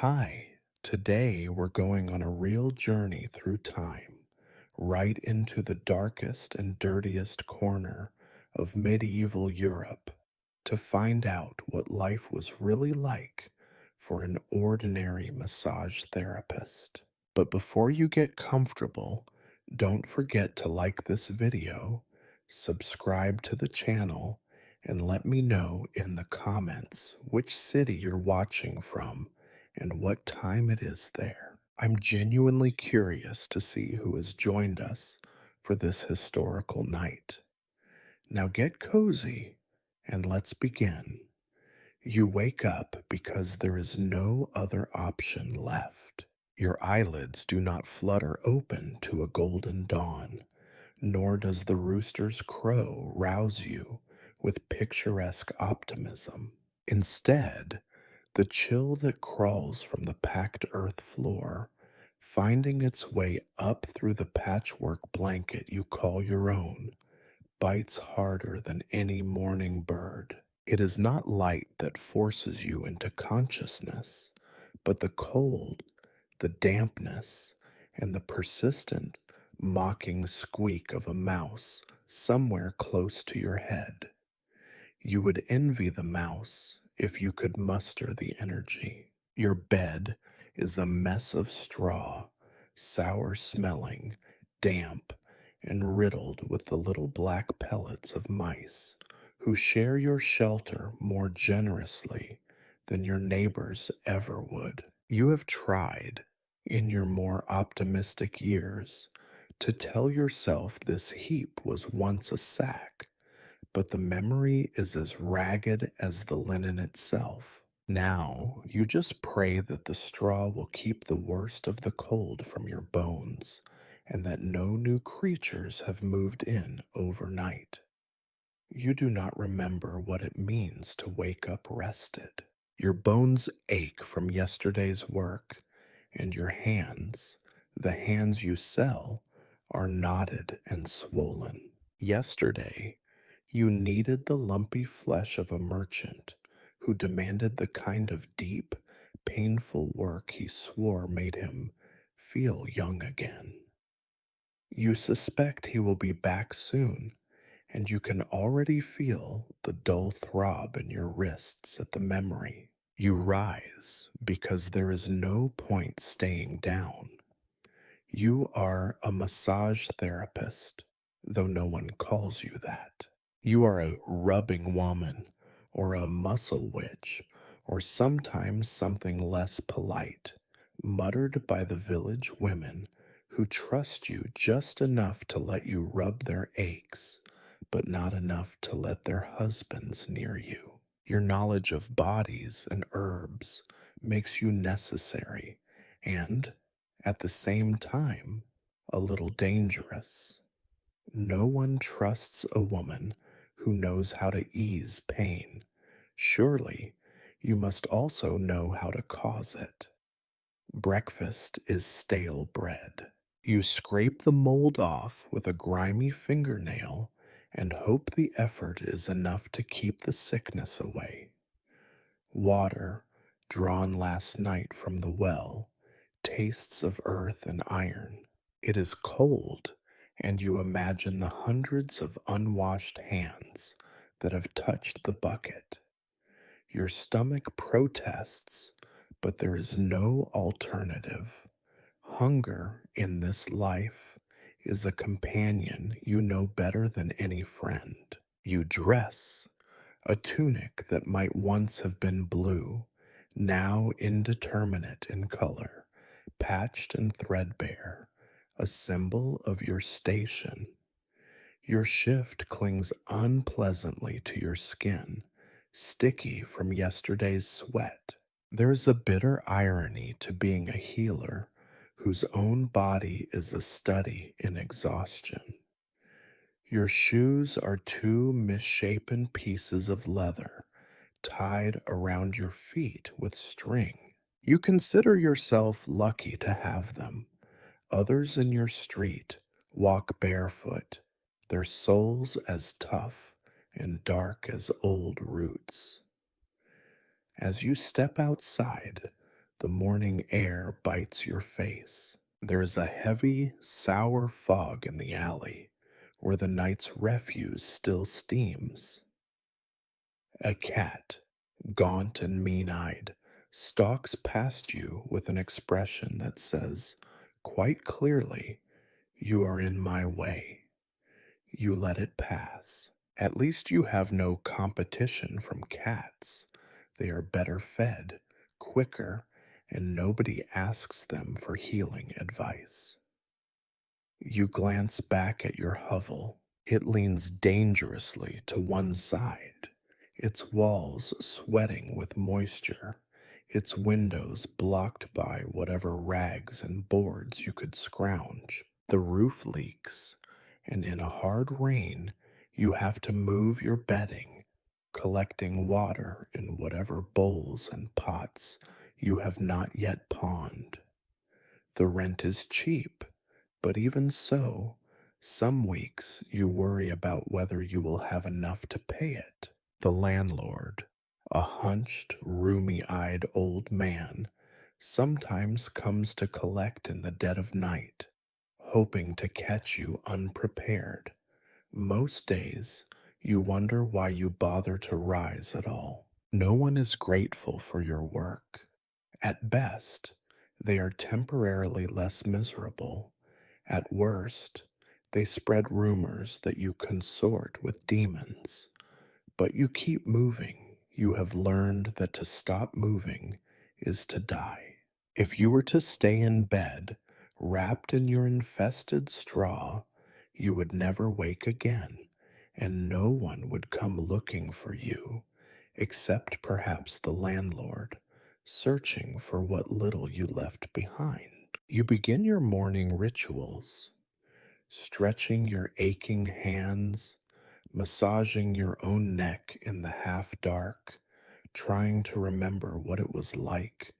Hi, today we're going on a real journey through time, right into the darkest and dirtiest corner of medieval Europe to find out what life was really like for an ordinary massage therapist. But before you get comfortable, don't forget to like this video, subscribe to the channel, and let me know in the comments which city you're watching from and what time it is there. I'm genuinely curious to see who has joined us for this historical night. Now get cozy and let's begin. You wake up because there is no other option left. Your eyelids do not flutter open to a golden dawn, nor does the rooster's crow rouse you with picturesque optimism. Instead, the chill that crawls from the packed earth floor, finding its way up through the patchwork blanket you call your own, bites harder than any morning bird. It is not light that forces you into consciousness, but the cold, the dampness, and the persistent, mocking squeak of a mouse somewhere close to your head. You would envy the mouse if you could muster the energy. Your bed is a mess of straw, sour smelling, damp, and riddled with the little black pellets of mice who share your shelter more generously than your neighbors ever would. You have tried, in your more optimistic years, to tell yourself this heap was once a sack, but the memory is as ragged as the linen itself. Now, you just pray that the straw will keep the worst of the cold from your bones, and that no new creatures have moved in overnight. You do not remember what it means to wake up rested. Your bones ache from yesterday's work, and your hands, the hands you sell, are knotted and swollen. Yesterday, you kneaded the lumpy flesh of a merchant who demanded the kind of deep, painful work he swore made him feel young again. You suspect he will be back soon, and you can already feel the dull throb in your wrists at the memory. You rise because there is no point staying down. You are a massage therapist, though no one calls you that. You are a rubbing woman, or a muscle witch, or sometimes something less polite, muttered by the village women who trust you just enough to let you rub their aches, but not enough to let their husbands near you. Your knowledge of bodies and herbs makes you necessary and, at the same time, a little dangerous. No one trusts a woman who knows how to ease pain. Surely, you must also know how to cause it. Breakfast is stale bread. You scrape the mold off with a grimy fingernail and hope the effort is enough to keep the sickness away. Water, drawn last night from the well, tastes of earth and iron. It is cold, and you imagine the hundreds of unwashed hands that have touched the bucket. Your stomach protests, but there is no alternative. Hunger in this life is a companion you know better than any friend. You dress, a tunic that might once have been blue, now indeterminate in color, patched and threadbare, a symbol of your station. Your shift clings unpleasantly to your skin, sticky from yesterday's sweat. There is a bitter irony to being a healer whose own body is a study in exhaustion. Your shoes are two misshapen pieces of leather tied around your feet with string. You consider yourself lucky to have them. Others in your street walk barefoot, their souls as tough and dark as old roots. As you step outside, The morning air bites your face. There is a heavy, sour fog in the alley where the night's refuse still steams. A cat, gaunt and mean eyed, stalks past you with an expression that says, quite clearly, "You are in my way." You let it pass. At least you have no competition from cats. They are better fed, quicker, and nobody asks them for healing advice. You glance back at your hovel. It leans dangerously to one side, its walls sweating with moisture, its windows blocked by whatever rags and boards you could scrounge. The roof leaks, and in a hard rain, you have to move your bedding, collecting water in whatever bowls and pots you have not yet pawned. The rent is cheap, but even so, some weeks you worry about whether you will have enough to pay it. The landlord, a hunched, rheumy eyed old man, sometimes comes to collect in the dead of night, hoping to catch you unprepared. Most days, you wonder why you bother to rise at all. No one is grateful for your work. At best, they are temporarily less miserable. At worst, they spread rumors that you consort with demons. But you keep moving. You have learned that to stop moving is to die. If you were to stay in bed, wrapped in your infested straw, you would never wake again, and no one would come looking for you, except perhaps the landlord, searching for what little you left behind. You begin your morning rituals, stretching your aching hands, massaging your own neck in the half dark, trying to remember what it was like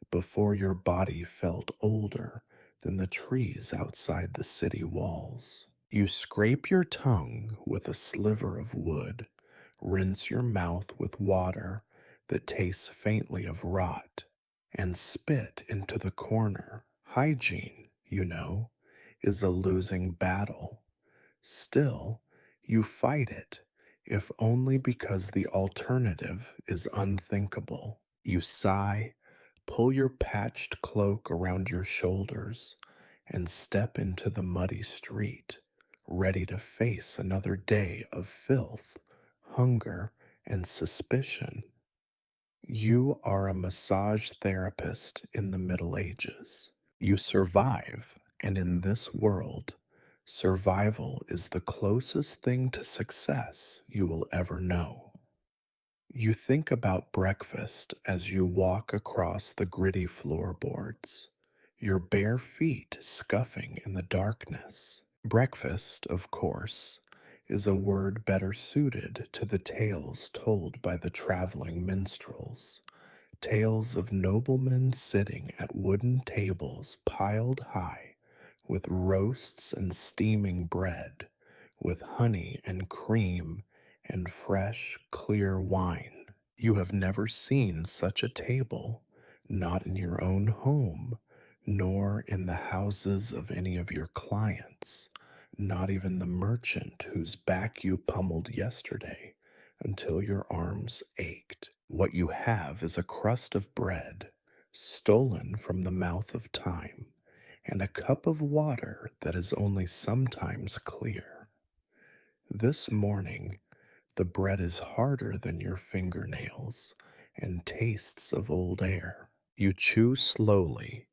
before your body felt older than the trees outside the city walls. You scrape your tongue with a sliver of wood, rinse your mouth with water that tastes faintly of rot, and spit into the corner. Hygiene, you know, is a losing battle. Still, you fight it, if only because the alternative is unthinkable. You sigh, pull your patched cloak around your shoulders, and step into the muddy street, ready to face another day of filth, hunger, and suspicion. You are a massage therapist in the Middle Ages. You survive, and in this world, survival is the closest thing to success you will ever know. You think about breakfast as you walk across the gritty floorboards, your bare feet scuffing in the darkness. Breakfast, of course, is a word better suited to the tales told by the traveling minstrels. Tales of noblemen sitting at wooden tables piled high, with roasts and steaming bread, with honey and cream and fresh, clear wine. You have never seen such a table, not in your own home, nor in the houses of any of your clients, not even the merchant whose back you pummeled yesterday until your arms ached. What you have is a crust of bread, stolen from the mouth of time, and a cup of water that is only sometimes clear. This morning, the bread is harder than your fingernails and tastes of old air. You chew slowly,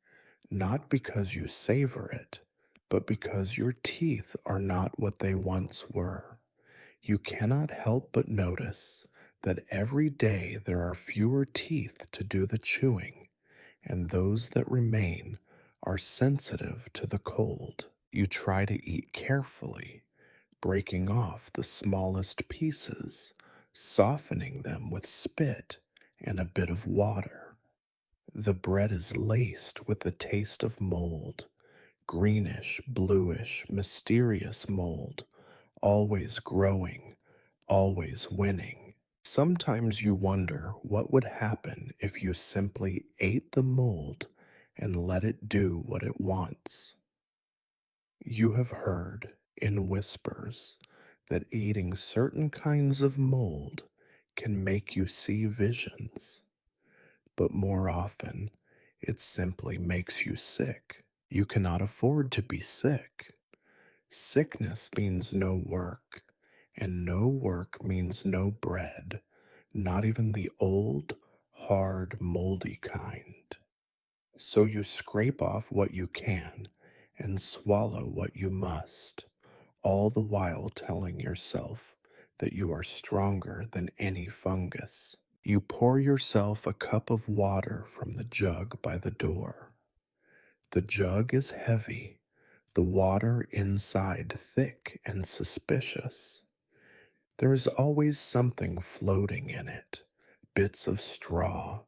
not because you savor it, but because your teeth are not what they once were. You cannot help but notice that every day there are fewer teeth to do the chewing, and those that remain are sensitive to the cold. You try to eat carefully, breaking off the smallest pieces, softening them with spit and a bit of water. The bread is laced with the taste of mold, greenish, bluish, mysterious mold, always growing, always winning. Sometimes you wonder what would happen if you simply ate the mold and let it do what it wants. You have heard in whispers that eating certain kinds of mold can make you see visions, but more often it simply makes you sick. You cannot afford to be sick. Sickness means no work, and no work means no bread, not even the old, hard, moldy kind. So you scrape off what you can and swallow what you must, all the while telling yourself that you are stronger than any fungus. You pour yourself a cup of water from the jug by the door. The jug is heavy, the water inside thick and suspicious. There is always something floating in it, bits of straw,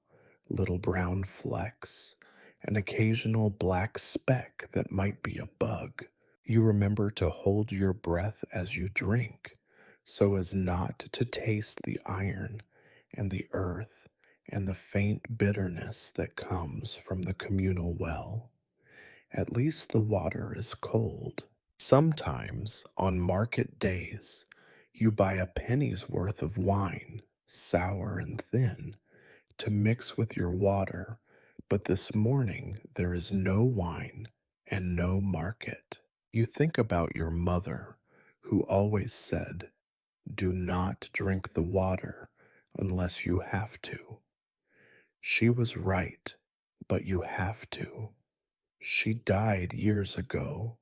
little brown flecks, an occasional black speck that might be a bug. You remember to hold your breath as you drink, so as not to taste the iron and the earth and the faint bitterness that comes from the communal well. At least the water is cold. Sometimes, on market days, you buy a penny's worth of wine, sour and thin, to mix with your water, but this morning there is no wine and no market. You think about your mother, who always said, "Do not drink the water unless you have to." She was right, but you have to. She died years ago,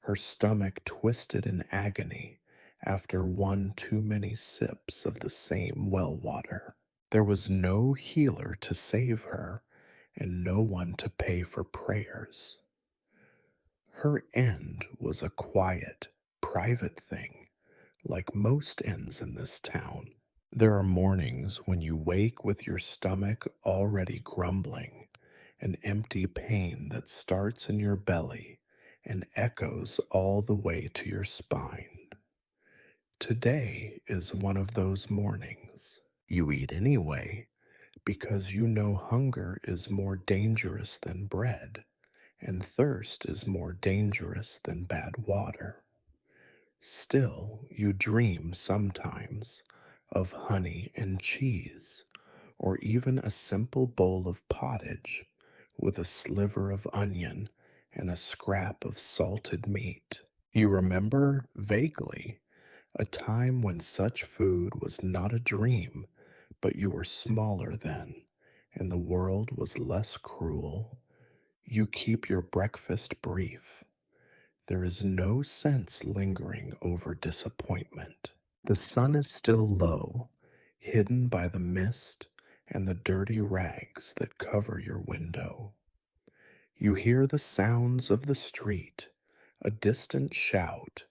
her stomach twisted in agony after one too many sips of the same well water. There was no healer to save her and no one to pay for prayers. Her end was a quiet, private thing, like most ends in this town. There are mornings when you wake with your stomach already grumbling, an empty pain that starts in your belly and echoes all the way to your spine. Today is one of those mornings. You eat anyway because you know hunger is more dangerous than bread, and thirst is more dangerous than bad water. Still, you dream sometimes of honey and cheese, or even a simple bowl of pottage with a sliver of onion and a scrap of salted meat. You remember vaguely a time when such food was not a dream, but you were smaller then, and the world was less cruel. You keep your breakfast brief. There is no sense lingering over disappointment. The sun is still low, hidden by the mist and the dirty rags that cover your window. You hear the sounds of the street, a distant shout,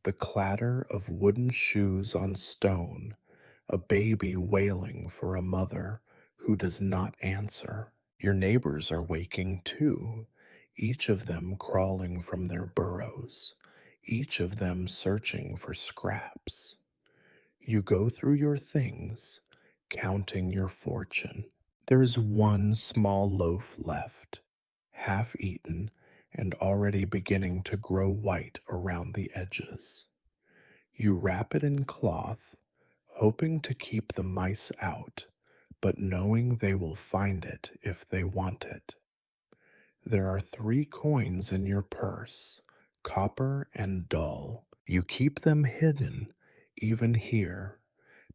the clatter of wooden shoes on stone, a baby wailing for a mother who does not answer. Your neighbors are waking too, each of them crawling from their burrows, each of them searching for scraps. You go through your things, counting your fortune. There is one small loaf left, half eaten and already beginning to grow white around the edges. You wrap it in cloth, hoping to keep the mice out, but knowing they will find it if they want it. There are 3 coins in your purse, copper and dull. You keep them hidden, even here,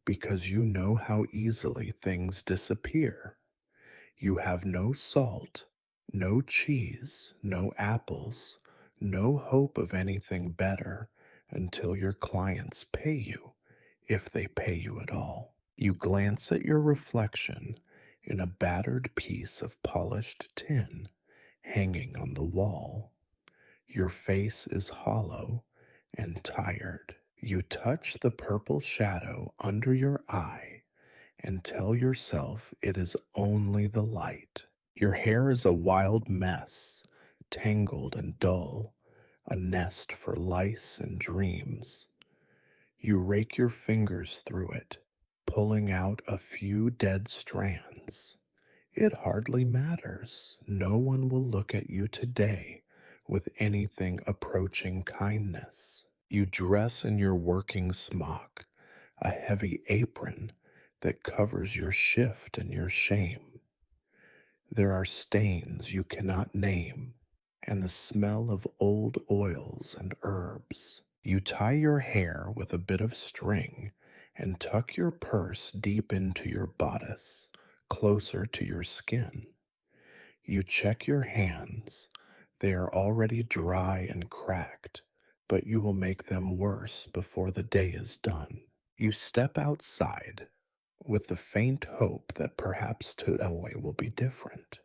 because you know how easily things disappear. You have no salt, no cheese, no apples, no hope of anything better until your clients pay you, if they pay you at all. You glance at your reflection in a battered piece of polished tin hanging on the wall. Your face is hollow and tired. You touch the purple shadow under your eye and tell yourself it is only the light. Your hair is a wild mess, tangled and dull, a nest for lice and dreams. You rake your fingers through it, pulling out a few dead strands. It hardly matters. No one will look at you today with anything approaching kindness. You dress in your working smock, a heavy apron that covers your shift and your shame. There are stains you cannot name, and the smell of old oils and herbs. You tie your hair with a bit of string and tuck your purse deep into your bodice, closer to your skin. You check your hands. They are already dry and cracked, but you will make them worse before the day is done. You step outside with the faint hope that perhaps today will be different.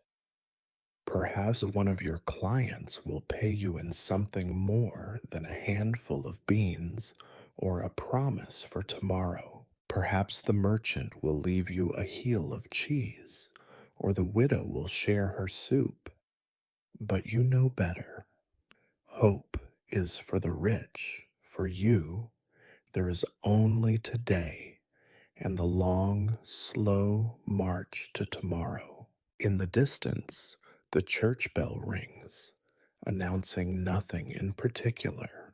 Perhaps one of your clients will pay you in something more than a handful of beans or a promise for tomorrow. Perhaps the merchant will leave you a heel of cheese, or the widow will share her soup. But you know better. Hope is for the rich. For you, there is only today and the long, slow march to tomorrow. In the distance, the church bell rings, announcing nothing in particular.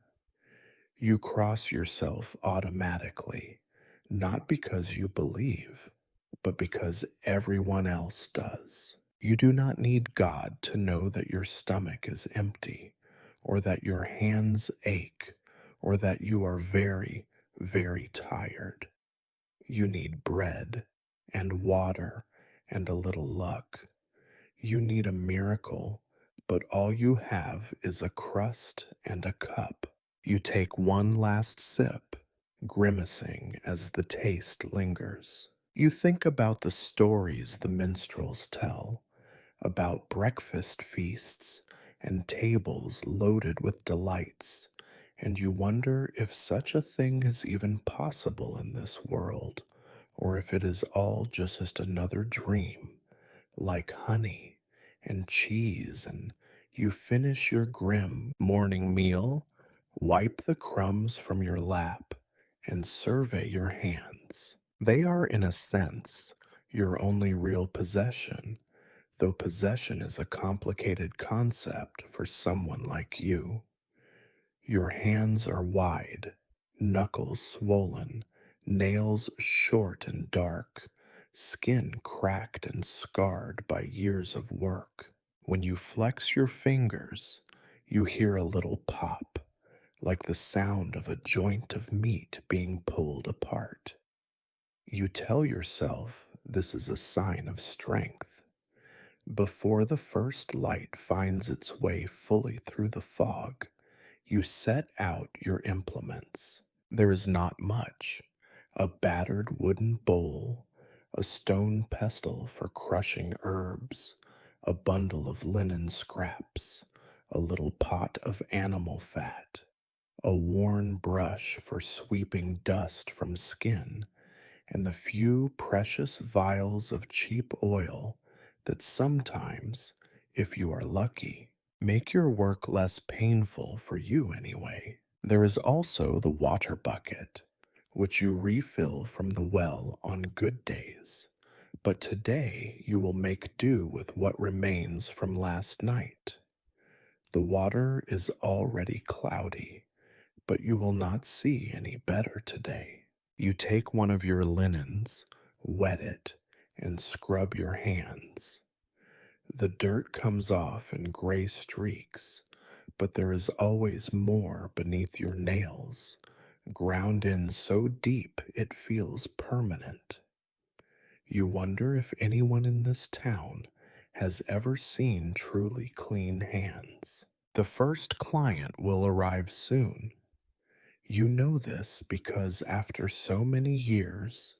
You cross yourself automatically, not because you believe, but because everyone else does. You do not need God to know that your stomach is empty, or that your hands ache, or that you are very, very tired. You need bread and water and a little luck. You need a miracle, but all you have is a crust and a cup. You take one last sip, grimacing as the taste lingers. You think about the stories the minstrels tell, about breakfast feasts and tables loaded with delights, and you wonder if such a thing is even possible in this world, or if it is all just another dream, like honey and cheese, and you finish your grim morning meal, wipe the crumbs from your lap, and survey your hands. They are, in a sense, your only real possession, though possession is a complicated concept for someone like you. Your hands are wide, knuckles swollen, nails short and dark, skin cracked and scarred by years of work. When you flex your fingers, you hear a little pop, like the sound of a joint of meat being pulled apart. You tell yourself this is a sign of strength. Before the first light finds its way fully through the fog, you set out your implements. There is not much: a battered wooden bowl, a stone pestle for crushing herbs, a bundle of linen scraps, a little pot of animal fat, a worn brush for sweeping dust from skin, and the few precious vials of cheap oil that sometimes, if you are lucky, make your work less painful for you anyway. There is also the water bucket, which you refill from the well on good days. But today you will make do with what remains from last night. The water is already cloudy, but you will not see any better today. You take one of your linens, wet it, and scrub your hands. The dirt comes off in gray streaks, but there is always more beneath your nails, ground in so deep it feels permanent. You wonder if anyone in this town has ever seen truly clean hands. The first client will arrive soon. You know this because after so many years,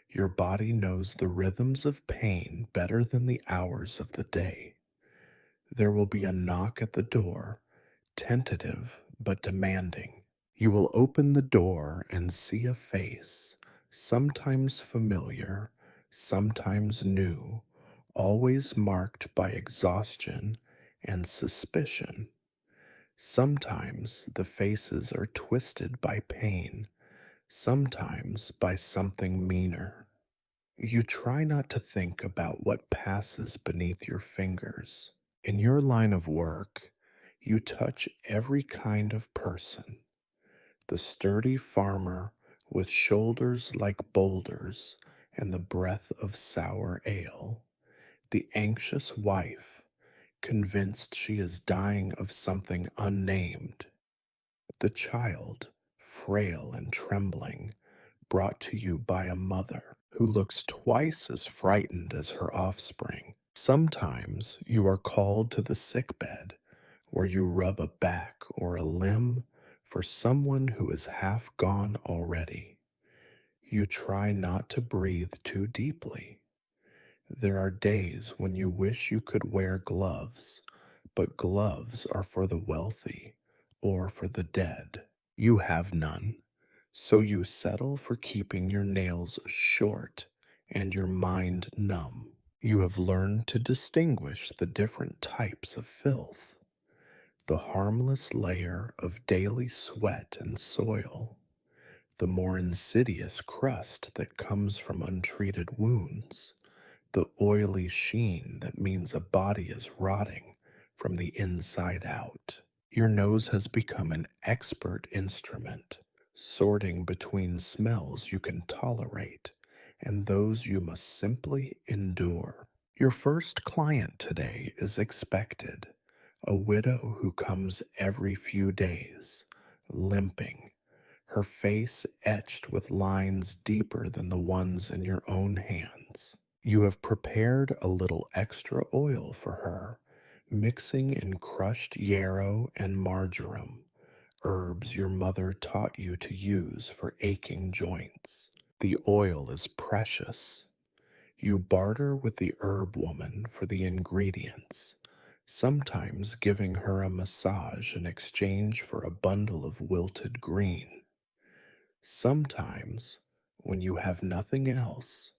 your body knows the rhythms of pain better than the hours of the day. There will be a knock at the door, tentative but demanding. You will open the door and see a face, sometimes familiar, sometimes new, always marked by exhaustion and suspicion. Sometimes the faces are twisted by pain, sometimes by something meaner. You try not to think about what passes beneath your fingers. In your line of work, you touch every kind of person: the sturdy farmer with shoulders like boulders and the breath of sour ale, the anxious wife, convinced she is dying of something unnamed, the child, frail and trembling, brought to you by a mother who looks twice as frightened as her offspring. Sometimes you are called to the sick bed, where you rub a back or a limb for someone who is half gone already. You try not to breathe too deeply. There are days when you wish you could wear gloves, but gloves are for the wealthy or for the dead. You have none, so you settle for keeping your nails short and your mind numb. You have learned to distinguish the different types of filth: the harmless layer of daily sweat and soil, the more insidious crust that comes from untreated wounds, the oily sheen that means a body is rotting from the inside out. Your nose has become an expert instrument, sorting between smells you can tolerate and those you must simply endure. Your first client today is expected, a widow who comes every few days, limping, her face etched with lines deeper than the ones in your own hands. You have prepared a little extra oil for her, mixing in crushed yarrow and marjoram, herbs your mother taught you to use for aching joints. The oil is precious. You barter with the herb woman for the ingredients, sometimes giving her a massage in exchange for a bundle of wilted green. Sometimes, when you have nothing else,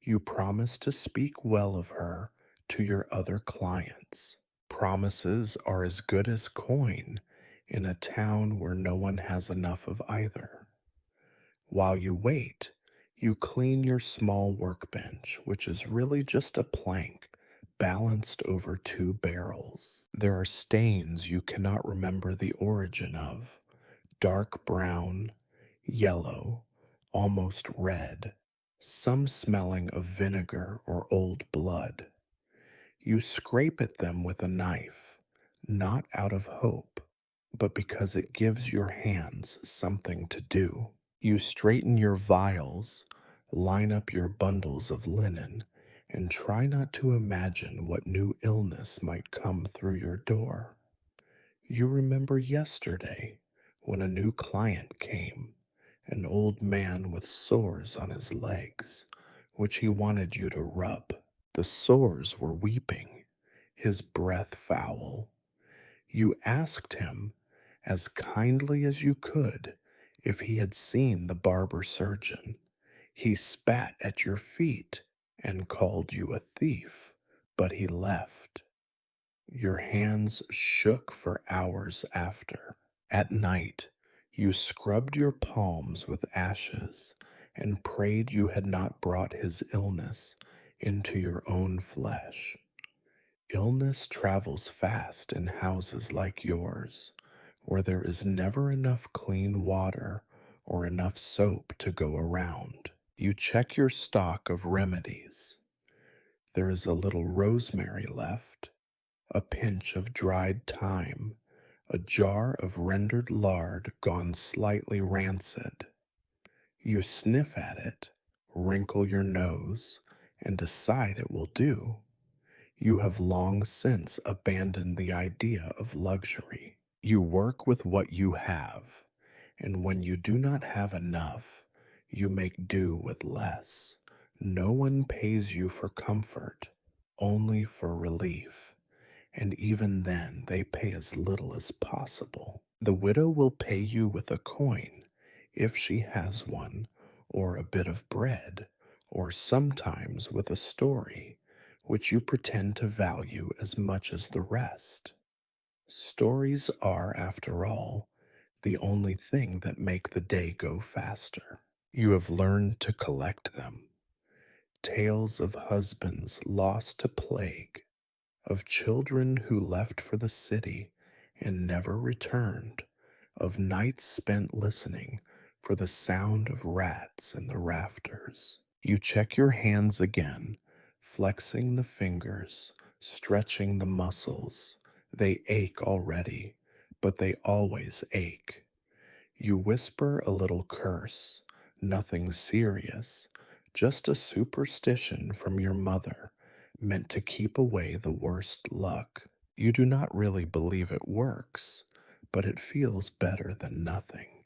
you promise to speak well of her to your other clients. Promises are as good as coin in a town where no one has enough of either. While you wait, you clean your small workbench, which is really just a plank balanced over two barrels. There are stains you cannot remember the origin of: dark brown, yellow, almost red, some smelling of vinegar or old blood. You scrape at them with a knife, not out of hope, but because it gives your hands something to do. You straighten your vials, line up your bundles of linen, and try not to imagine what new illness might come through your door. You remember yesterday when a new client came, an old man with sores on his legs, which he wanted you to rub. The sores were weeping, his breath foul. You asked him, as kindly as you could, if he had seen the barber surgeon. He spat at your feet and called you a thief, but he left. Your hands shook for hours after. At night, you scrubbed your palms with ashes and prayed you had not brought his illness into your own flesh. Illness travels fast in houses like yours, where there is never enough clean water or enough soap to go around. You check your stock of remedies. There is a little rosemary left, a pinch of dried thyme, a jar of rendered lard gone slightly rancid. You sniff at it, wrinkle your nose, and decide it will do. You have long since abandoned the idea of luxury. You work with what you have, and when you do not have enough, you make do with less. No one pays you for comfort, only for relief, and even then they pay as little as possible. The widow will pay you with a coin, if she has one, or a bit of bread, or sometimes with a story, which you pretend to value as much as the rest. Stories are, after all, the only thing that make the day go faster. You have learned to collect them. Tales of husbands lost to plague, of children who left for the city and never returned, of nights spent listening for the sound of rats in the rafters. You check your hands again, flexing the fingers, stretching the muscles. They ache already, but they always ache. You whisper a little curse, nothing serious, just a superstition from your mother, meant to keep away the worst luck. You do not really believe it works, but it feels better than nothing.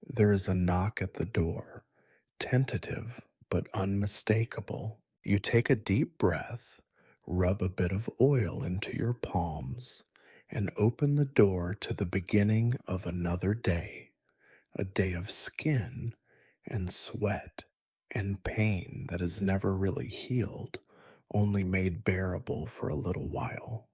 There is a knock at the door, tentative but unmistakable. You take a deep breath, rub a bit of oil into your palms, and open the door to the beginning of another day, a day of skin and sweat and pain that is never really healed, only made bearable for a little while.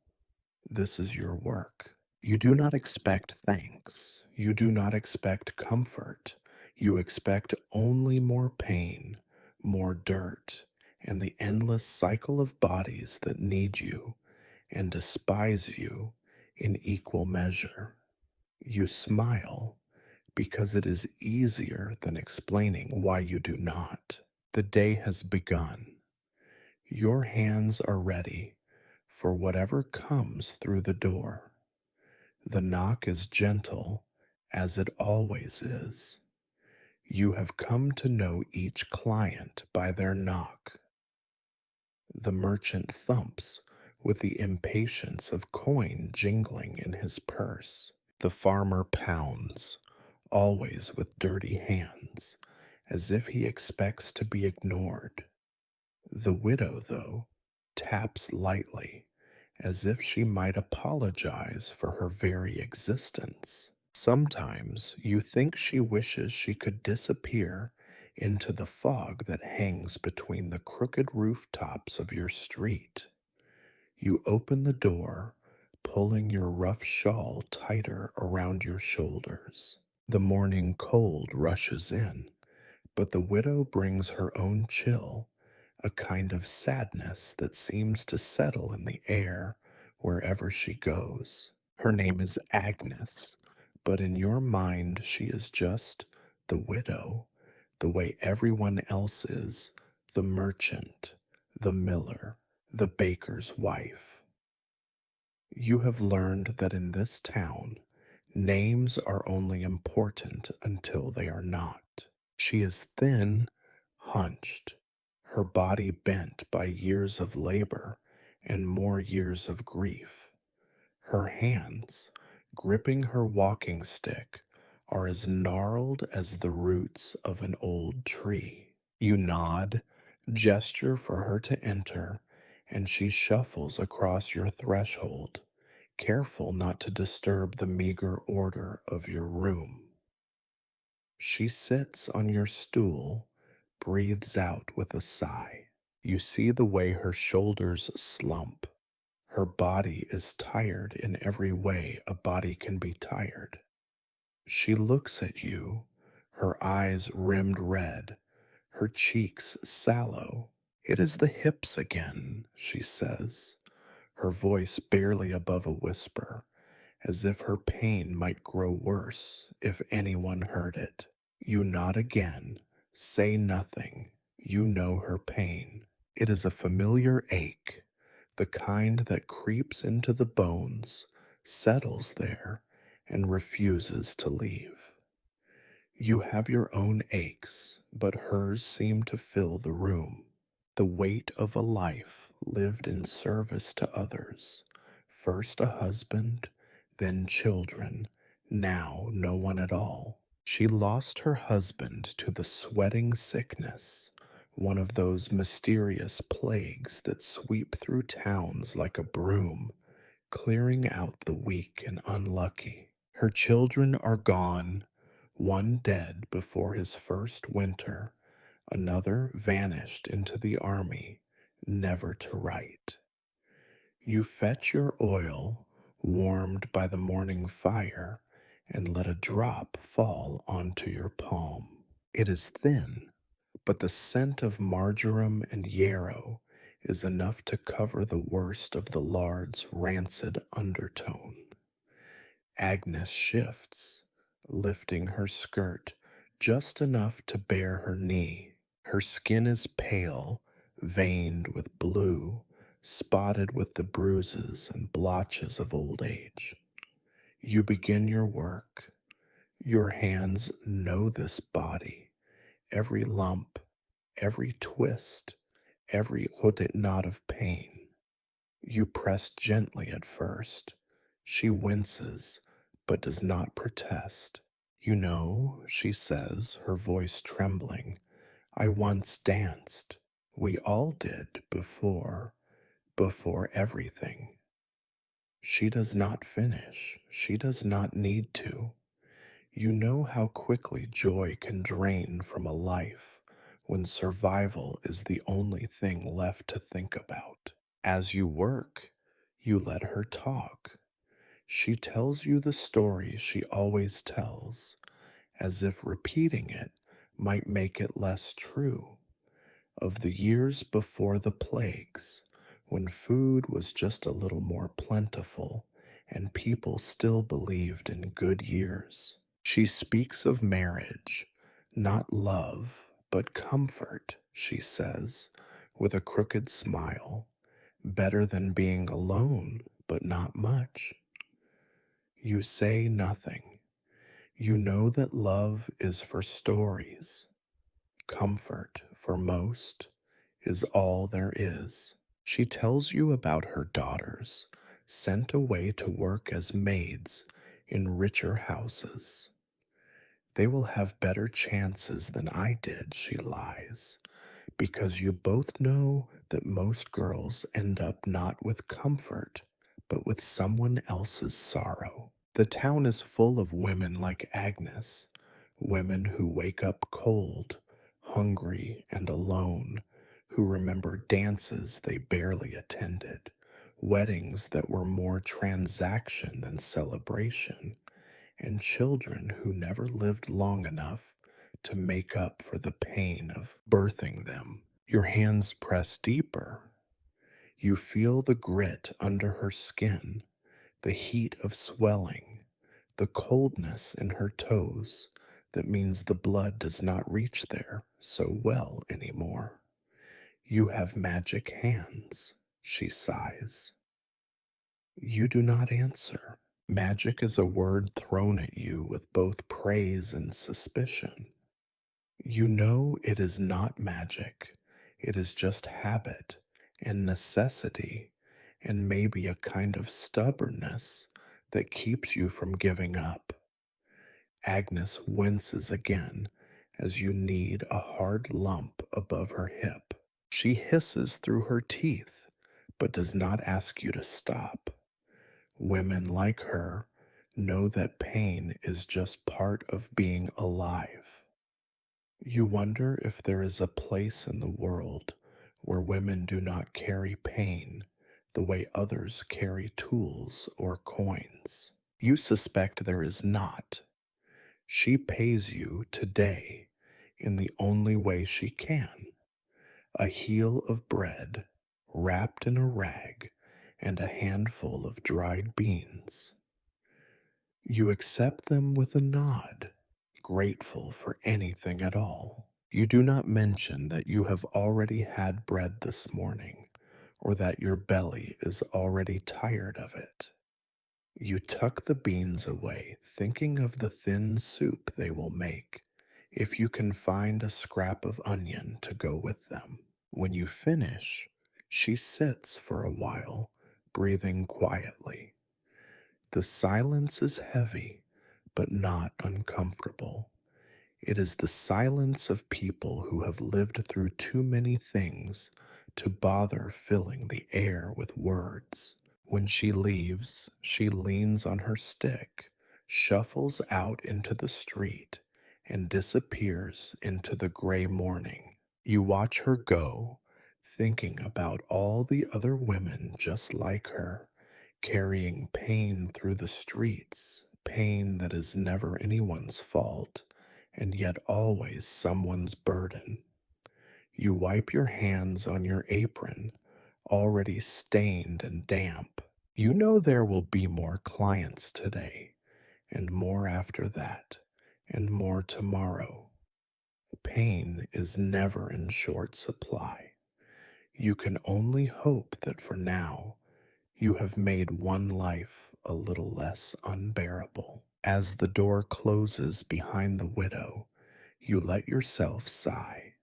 This is your work. You do not expect thanks. You do not expect comfort. You expect only more pain, more dirt, and the endless cycle of bodies that need you and despise you in equal measure. You smile because it is easier than explaining why you do not. The day has begun. Your hands are ready for whatever comes through the door. The knock is gentle, as it always is. You have come to know each client by their knock. The merchant thumps with the impatience of coin jingling in his purse. The farmer pounds, always with dirty hands, as if he expects to be ignored. The widow, though, taps lightly, as if she might apologize for her very existence. Sometimes you think she wishes she could disappear into the fog that hangs between the crooked rooftops of your street. You open the door, pulling your rough shawl tighter around your shoulders. The morning cold rushes in, but the widow brings her own chill, a kind of sadness that seems to settle in the air wherever she goes. Her name is Agnes, but in your mind she is just the widow, the way everyone else is, the merchant, the miller, the baker's wife. You have learned that in this town, names are only important until they are not. She is thin, hunched, her body bent by years of labor and more years of grief. Her hands, gripping her walking stick, are as gnarled as the roots of an old tree. You nod, gesture for her to enter, and she shuffles across your threshold, careful not to disturb the meager order of your room. She sits on your stool, breathes out with a sigh. You see the way her shoulders slump. Her body is tired in every way a body can be tired. She looks at you, her eyes rimmed red, her cheeks sallow. "It is the hips again," she says, her voice barely above a whisper, as if her pain might grow worse if anyone heard it. You nod again, say nothing. You know her pain. It is a familiar ache, the kind that creeps into the bones, settles there, and refuses to leave. You have your own aches, but hers seem to fill the room. The weight of a life lived in service to others, first a husband, then children, now no one at all. She lost her husband to the sweating sickness, one of those mysterious plagues that sweep through towns like a broom, clearing out the weak and unlucky. Her children are gone, one dead before his first winter, another vanished into the army, never to write. You fetch your oil, warmed by the morning fire, and let a drop fall onto your palm. It is thin, but the scent of marjoram and yarrow is enough to cover the worst of the lard's rancid undertone. Agnes shifts, lifting her skirt just enough to bare her knee. Her skin is pale, veined with blue, spotted with the bruises and blotches of old age. You begin your work. Your hands know this body, every lump, every twist, every hooded knot of pain. You press gently at first. She winces, but does not protest. You know, she says, her voice trembling, I once danced. We all did before everything. She does not finish. She does not need to. You know how quickly joy can drain from a life when survival is the only thing left to think about. As you work, you let her talk. She tells you the story she always tells, as if repeating it might make it less true, of the years before the plagues, when food was just a little more plentiful and people still believed in good years. She speaks of marriage, not love, but comfort, she says, with a crooked smile. Better than being alone, but not much. You say nothing. You know that love is for stories. Comfort, for most, is all there is. She tells you about her daughters, sent away to work as maids in richer houses. They will have better chances than I did, she lies, because you both know that most girls end up not with comfort, but with someone else's sorrow. The town is full of women like Agnes, women who wake up cold, hungry, and alone, who remember dances they barely attended, weddings that were more transaction than celebration, and children who never lived long enough to make up for the pain of birthing them. Your hands press deeper. You feel the grit under her skin, the heat of swelling, the coldness in her toes that means the blood does not reach there so well anymore. You have magic hands, she sighs. You do not answer. Magic is a word thrown at you with both praise and suspicion. You know it is not magic. It is just habit and necessity and maybe a kind of stubbornness that keeps you from giving up. Agnes winces again as you knead a hard lump above her hip. She hisses through her teeth, but does not ask you to stop. Women like her know that pain is just part of being alive. You wonder if there is a place in the world where women do not carry pain the way others carry tools or coins. You suspect there is not. She pays you today in the only way she can, a heel of bread wrapped in a rag and a handful of dried beans. You accept them with a nod, grateful for anything at all. You do not mention that you have already had bread this morning, or that your belly is already tired of it. You tuck the beans away, thinking of the thin soup they will make, if you can find a scrap of onion to go with them. When you finish, she sits for a while, breathing quietly. The silence is heavy, but not uncomfortable. It is the silence of people who have lived through too many things to bother filling the air with words. When she leaves, she leans on her stick, shuffles out into the street, and disappears into the gray morning. You watch her go, thinking about all the other women just like her, carrying pain through the streets, pain that is never anyone's fault, and yet always someone's burden. You wipe your hands on your apron, already stained and damp. You know there will be more clients today, and more after that, and more tomorrow. Pain is never in short supply. You can only hope that for now you have made one life a little less unbearable. As the door closes behind the widow, you let yourself sigh.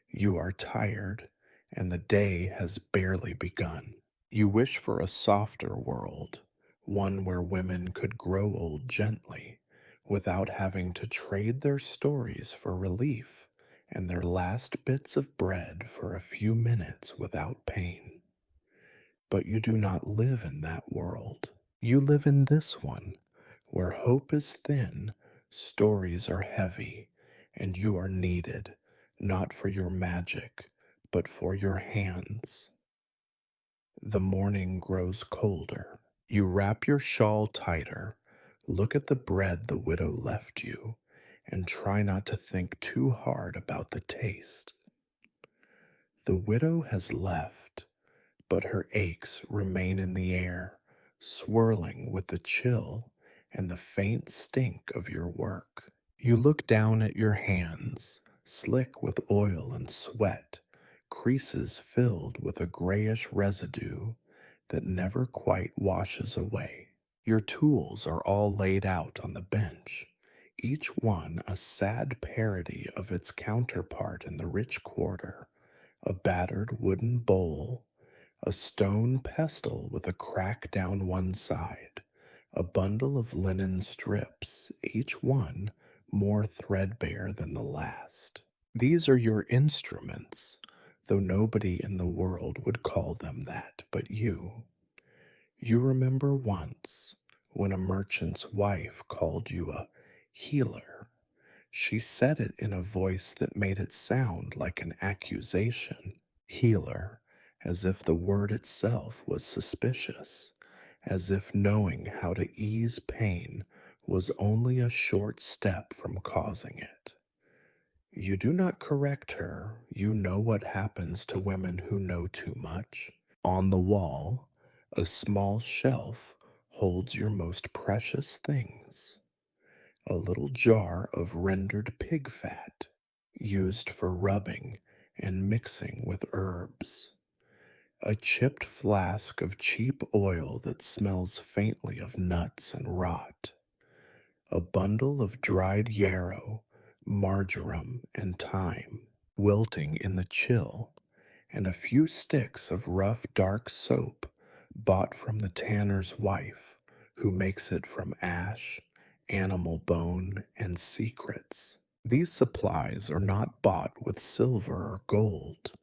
You are tired, and the day has barely begun. You wish for a softer world, one where women could grow old gently, without having to trade their stories for relief and their last bits of bread for a few minutes without pain. But you do not live in that world. You live in this one, where hope is thin, stories are heavy, and you are needed, not for your magic, but for your hands. The morning grows colder. You wrap your shawl tighter, look at the bread the widow left you, and try not to think too hard about the taste. The widow has left, but her aches remain in the air, swirling with the chill and the faint stink of your work. You look down at your hands, slick with oil and sweat, creases filled with a grayish residue that never quite washes away. Your tools are all laid out on the bench, each one a sad parody of its counterpart in the rich quarter, a battered wooden bowl, a stone pestle with a crack down one side, a bundle of linen strips, each one more threadbare than the last. These are your instruments, though nobody in the world would call them that but you. You remember once when a merchant's wife called you a healer. She said it in a voice that made it sound like an accusation. Healer, as if the word itself was suspicious, as if knowing how to ease pain was only a short step from causing it. You do not correct her. You know what happens to women who know too much. On the wall, a small shelf holds your most precious things. A little jar of rendered pig fat, used for rubbing and mixing with herbs. A chipped flask of cheap oil that smells faintly of nuts and rot. A bundle of dried yarrow, marjoram, and thyme, wilting in the chill, and a few sticks of rough dark soap bought from the tanner's wife, who makes it from ash, animal bone, and secrets. These supplies are not bought with silver or gold,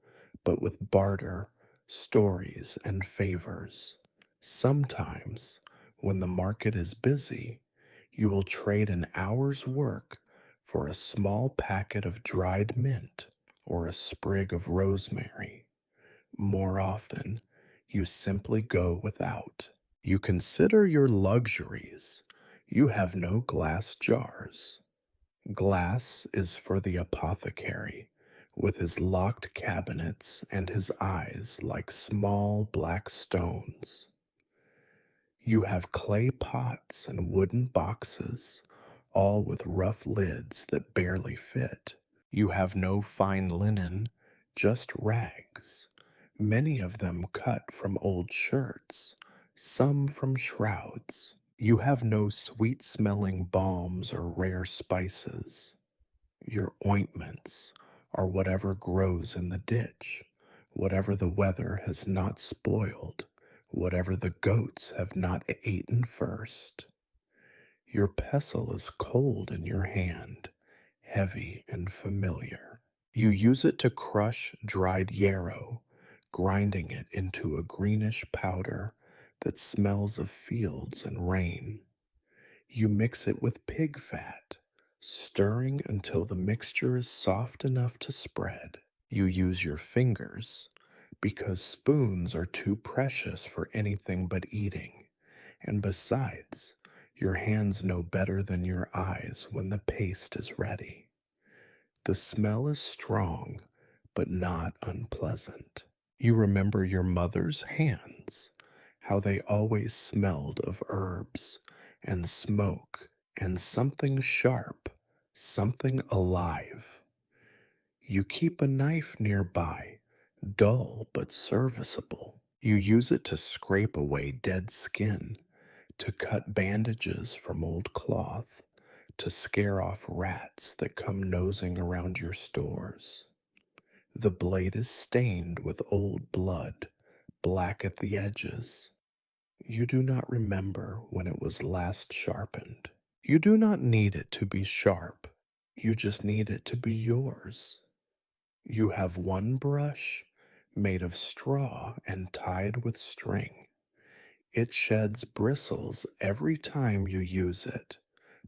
but with barter, stories, and favors. Sometimes, when the market is busy, you will trade an hour's work for a small packet of dried mint or a sprig of rosemary. More often, you simply go without. You consider your luxuries. You have no glass jars. Glass is for the apothecary, with his locked cabinets and his eyes like small black stones. You have clay pots and wooden boxes, all with rough lids that barely fit. You have no fine linen, just rags, many of them cut from old shirts, some from shrouds. You have no sweet smelling balms or rare spices. Your ointments are whatever grows in the ditch, whatever the weather has not spoiled, whatever the goats have not eaten first. Your pestle is cold in your hand, heavy and familiar. You use it to crush dried yarrow, grinding it into a greenish powder that smells of fields and rain. You mix it with pig fat, stirring until the mixture is soft enough to spread. You use your fingers, because spoons are too precious for anything but eating, and besides, Your hands know better than your eyes when the paste is ready. The smell is strong, but not unpleasant. You remember your mother's hands, how they always smelled of herbs and smoke and something sharp, something alive. You keep a knife nearby, dull but serviceable. You use it to scrape away dead skin, to cut bandages from old cloth, to scare off rats that come nosing around your stores. The blade is stained with old blood, black at the edges. You do not remember when it was last sharpened. You do not need it to be sharp. You just need it to be yours. You have one brush made of straw and tied with string. It sheds bristles every time you use it,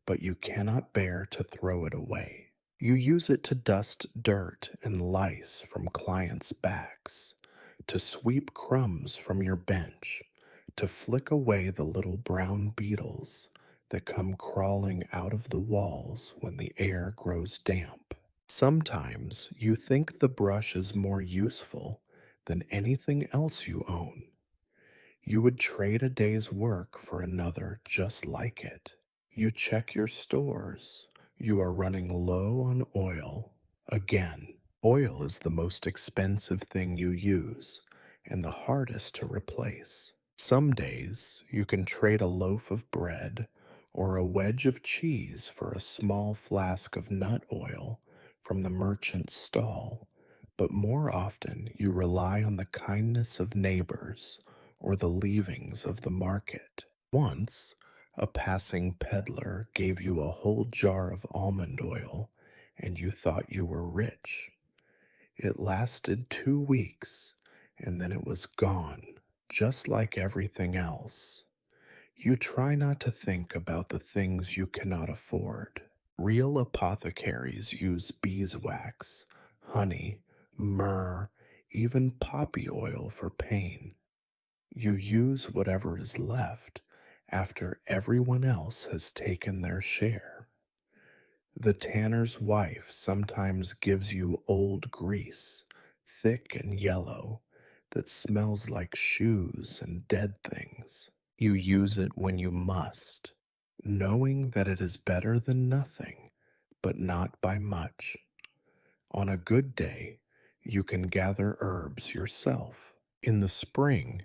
but you cannot bear to throw it away. You use it to dust dirt and lice from clients' backs, to sweep crumbs from your bench, to flick away the little brown beetles that come crawling out of the walls when the air grows damp. Sometimes you think the brush is more useful than anything else you own. You would trade a day's work for another just like it. You check your stores. You are running low on oil. Again, oil is the most expensive thing you use and the hardest to replace. Some days you can trade a loaf of bread or a wedge of cheese for a small flask of nut oil from the merchant's stall, but more often you rely on the kindness of neighbors or the leavings of the market. Once, a passing peddler gave you a whole jar of almond oil, and you thought you were rich. It lasted 2 weeks, and then it was gone, just like everything else. You try not to think about the things you cannot afford. Real apothecaries use beeswax, honey, myrrh, even poppy oil for pain. You use whatever is left after everyone else has taken their share. The tanner's wife sometimes gives you old grease, thick and yellow, that smells like shoes and dead things. You use it when you must, knowing that it is better than nothing, but not by much. On a good day, you can gather herbs yourself. In the spring,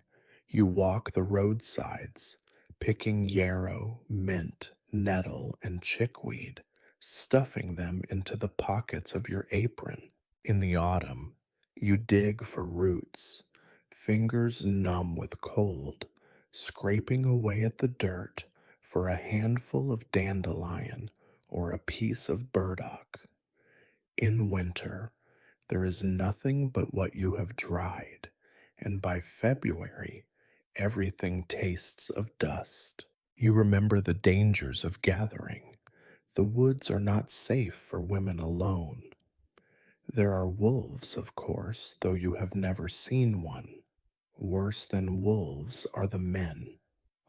you walk the roadsides, picking yarrow, mint, nettle, and chickweed, stuffing them into the pockets of your apron. In the autumn, you dig for roots, fingers numb with cold, scraping away at the dirt for a handful of dandelion or a piece of burdock. In winter, there is nothing but what you have dried, and by February, everything tastes of dust. You remember the dangers of gathering. The woods are not safe for women alone. There are wolves, of course, though you have never seen one. Worse than wolves are the men,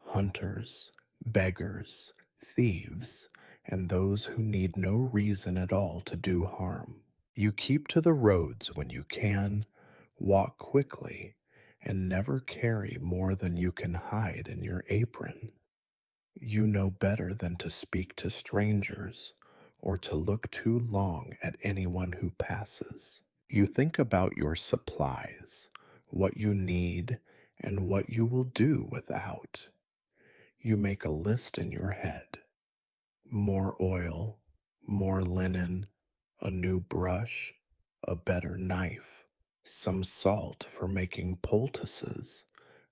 hunters, beggars, thieves, and those who need no reason at all to do harm. You keep to the roads when you can, walk quickly, and never carry more than you can hide in your apron. You know better than to speak to strangers or to look too long at anyone who passes. You think about your supplies, what you need, and what you will do without. You make a list in your head: more oil, more linen, a new brush, a better knife, some salt for making poultices,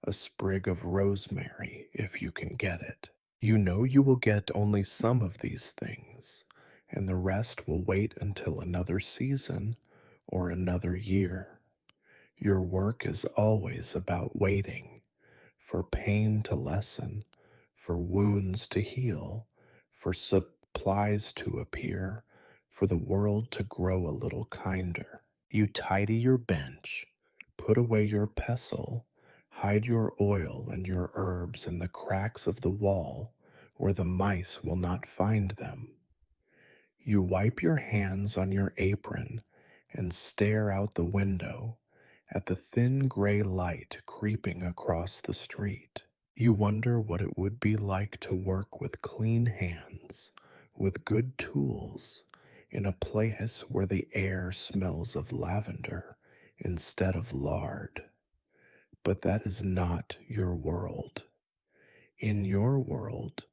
a sprig of rosemary if you can get it. You know you will get only some of these things, and the rest will wait until another season or another year. Your work is always about waiting for pain to lessen, for wounds to heal, for supplies to appear, for the world to grow a little kinder. You tidy your bench, put away your pestle, hide your oil and your herbs in the cracks of the wall where the mice will not find them. You wipe your hands on your apron and stare out the window at the thin gray light creeping across the street. You wonder what it would be like to work with clean hands, with good tools, in a place where the air smells of lavender instead of lard. But that is not your world. In your world,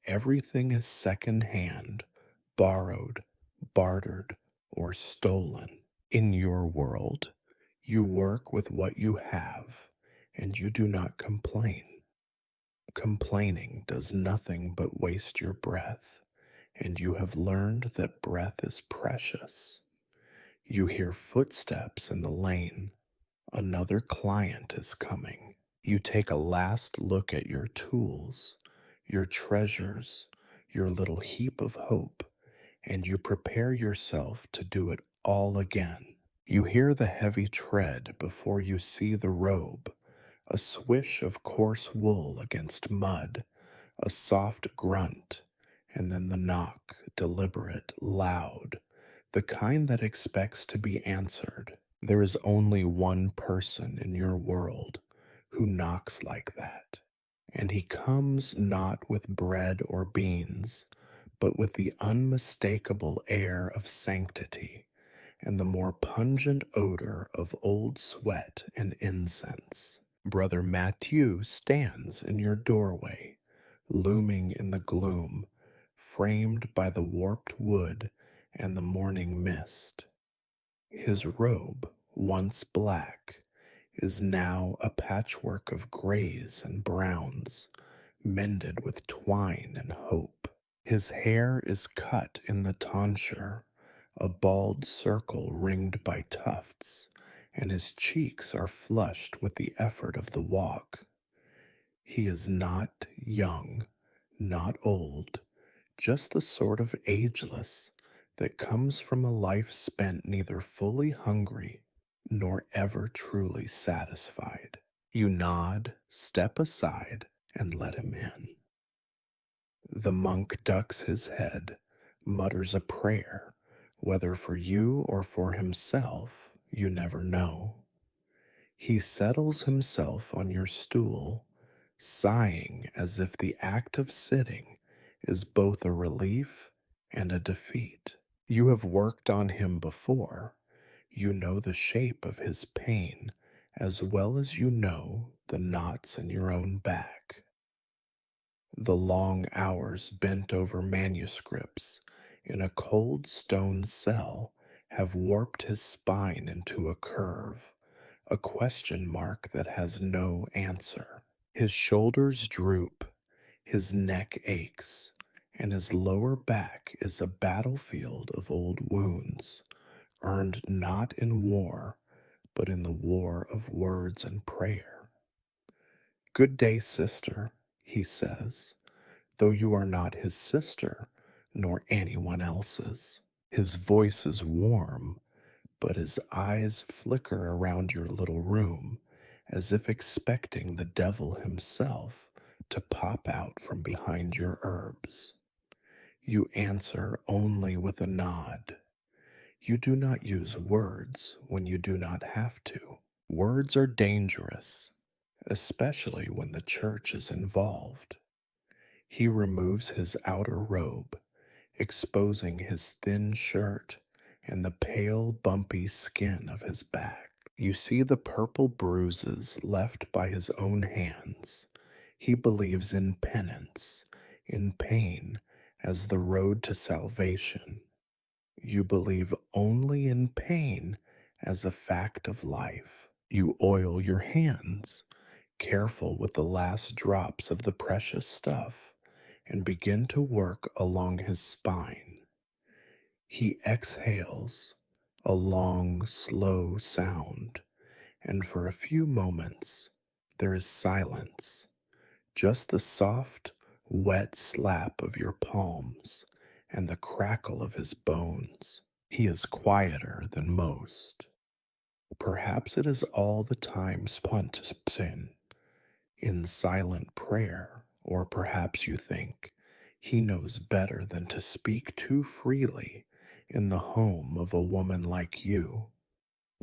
everything is second-hand, borrowed, bartered, or stolen. In your world, you work with what you have, and you do not complain. Complaining does nothing but waste your breath, and you have learned that breath is precious. You hear footsteps in the lane. Another client is coming. You take a last look at your tools, your treasures, your little heap of hope, and you prepare yourself to do it all again. You hear the heavy tread before you see the robe, a swish of coarse wool against mud, a soft grunt, and then the knock, deliberate, loud, the kind that expects to be answered. There is only one person in your world who knocks like that, and he comes not with bread or beans, but with the unmistakable air of sanctity and the more pungent odor of old sweat and incense. Brother Matthew stands in your doorway, looming in the gloom, framed by the warped wood and the morning mist. His robe, once black, is now a patchwork of grays and browns, mended with twine and hope. His hair is cut in the tonsure, a bald circle ringed by tufts, and his cheeks are flushed with the effort of the walk. He is not young, not old, just the sort of ageless that comes from a life spent neither fully hungry nor ever truly satisfied. You nod, step aside, and let him in. The monk ducks his head, mutters a prayer, whether for you or for himself, you never know. He settles himself on your stool, sighing as if the act of sitting is both a relief and a defeat. You have worked on him before. You know the shape of his pain as well as you know the knots in your own back. The long hours bent over manuscripts in a cold stone cell have warped his spine into a curve, a question mark that has no answer. His shoulders droop, his neck aches, and his lower back is a battlefield of old wounds, earned not in war, but in the war of words and prayer. Good day, sister, he says, though you are not his sister, nor anyone else's. His voice is warm, but his eyes flicker around your little room, as if expecting the devil himself to pop out from behind your herbs. You answer only with a nod. You do not use words when you do not have to. Words are dangerous, especially when the church is involved. He removes his outer robe, exposing his thin shirt and the pale, bumpy skin of his back. You see the purple bruises left by his own hands. He believes in penance, in pain, as the road to salvation. You believe only in pain as a fact of life. You oil your hands, careful with the last drops of the precious stuff, and begin to work along his spine. He exhales, a long, slow sound, and for a few moments there is silence, just the soft, wet slap of your palms and the crackle of his bones. He is quieter than most. Perhaps it is all the time spent in silent prayer, or perhaps you think He knows better than to speak too freely in the home of a woman like you.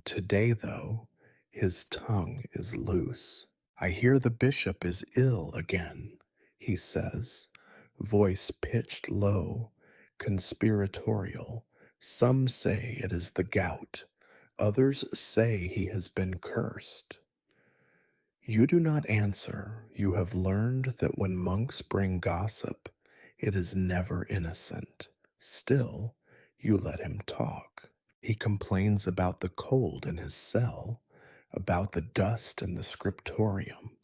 Today, though, his tongue is loose. I hear the bishop is ill again, he says, voice pitched low, conspiratorial. Some say it is the gout, others say he has been cursed. You do not answer. You have learned that when monks bring gossip, it is never innocent. Still, you let him talk. He complains about the cold in his cell, about the dust in the scriptorium,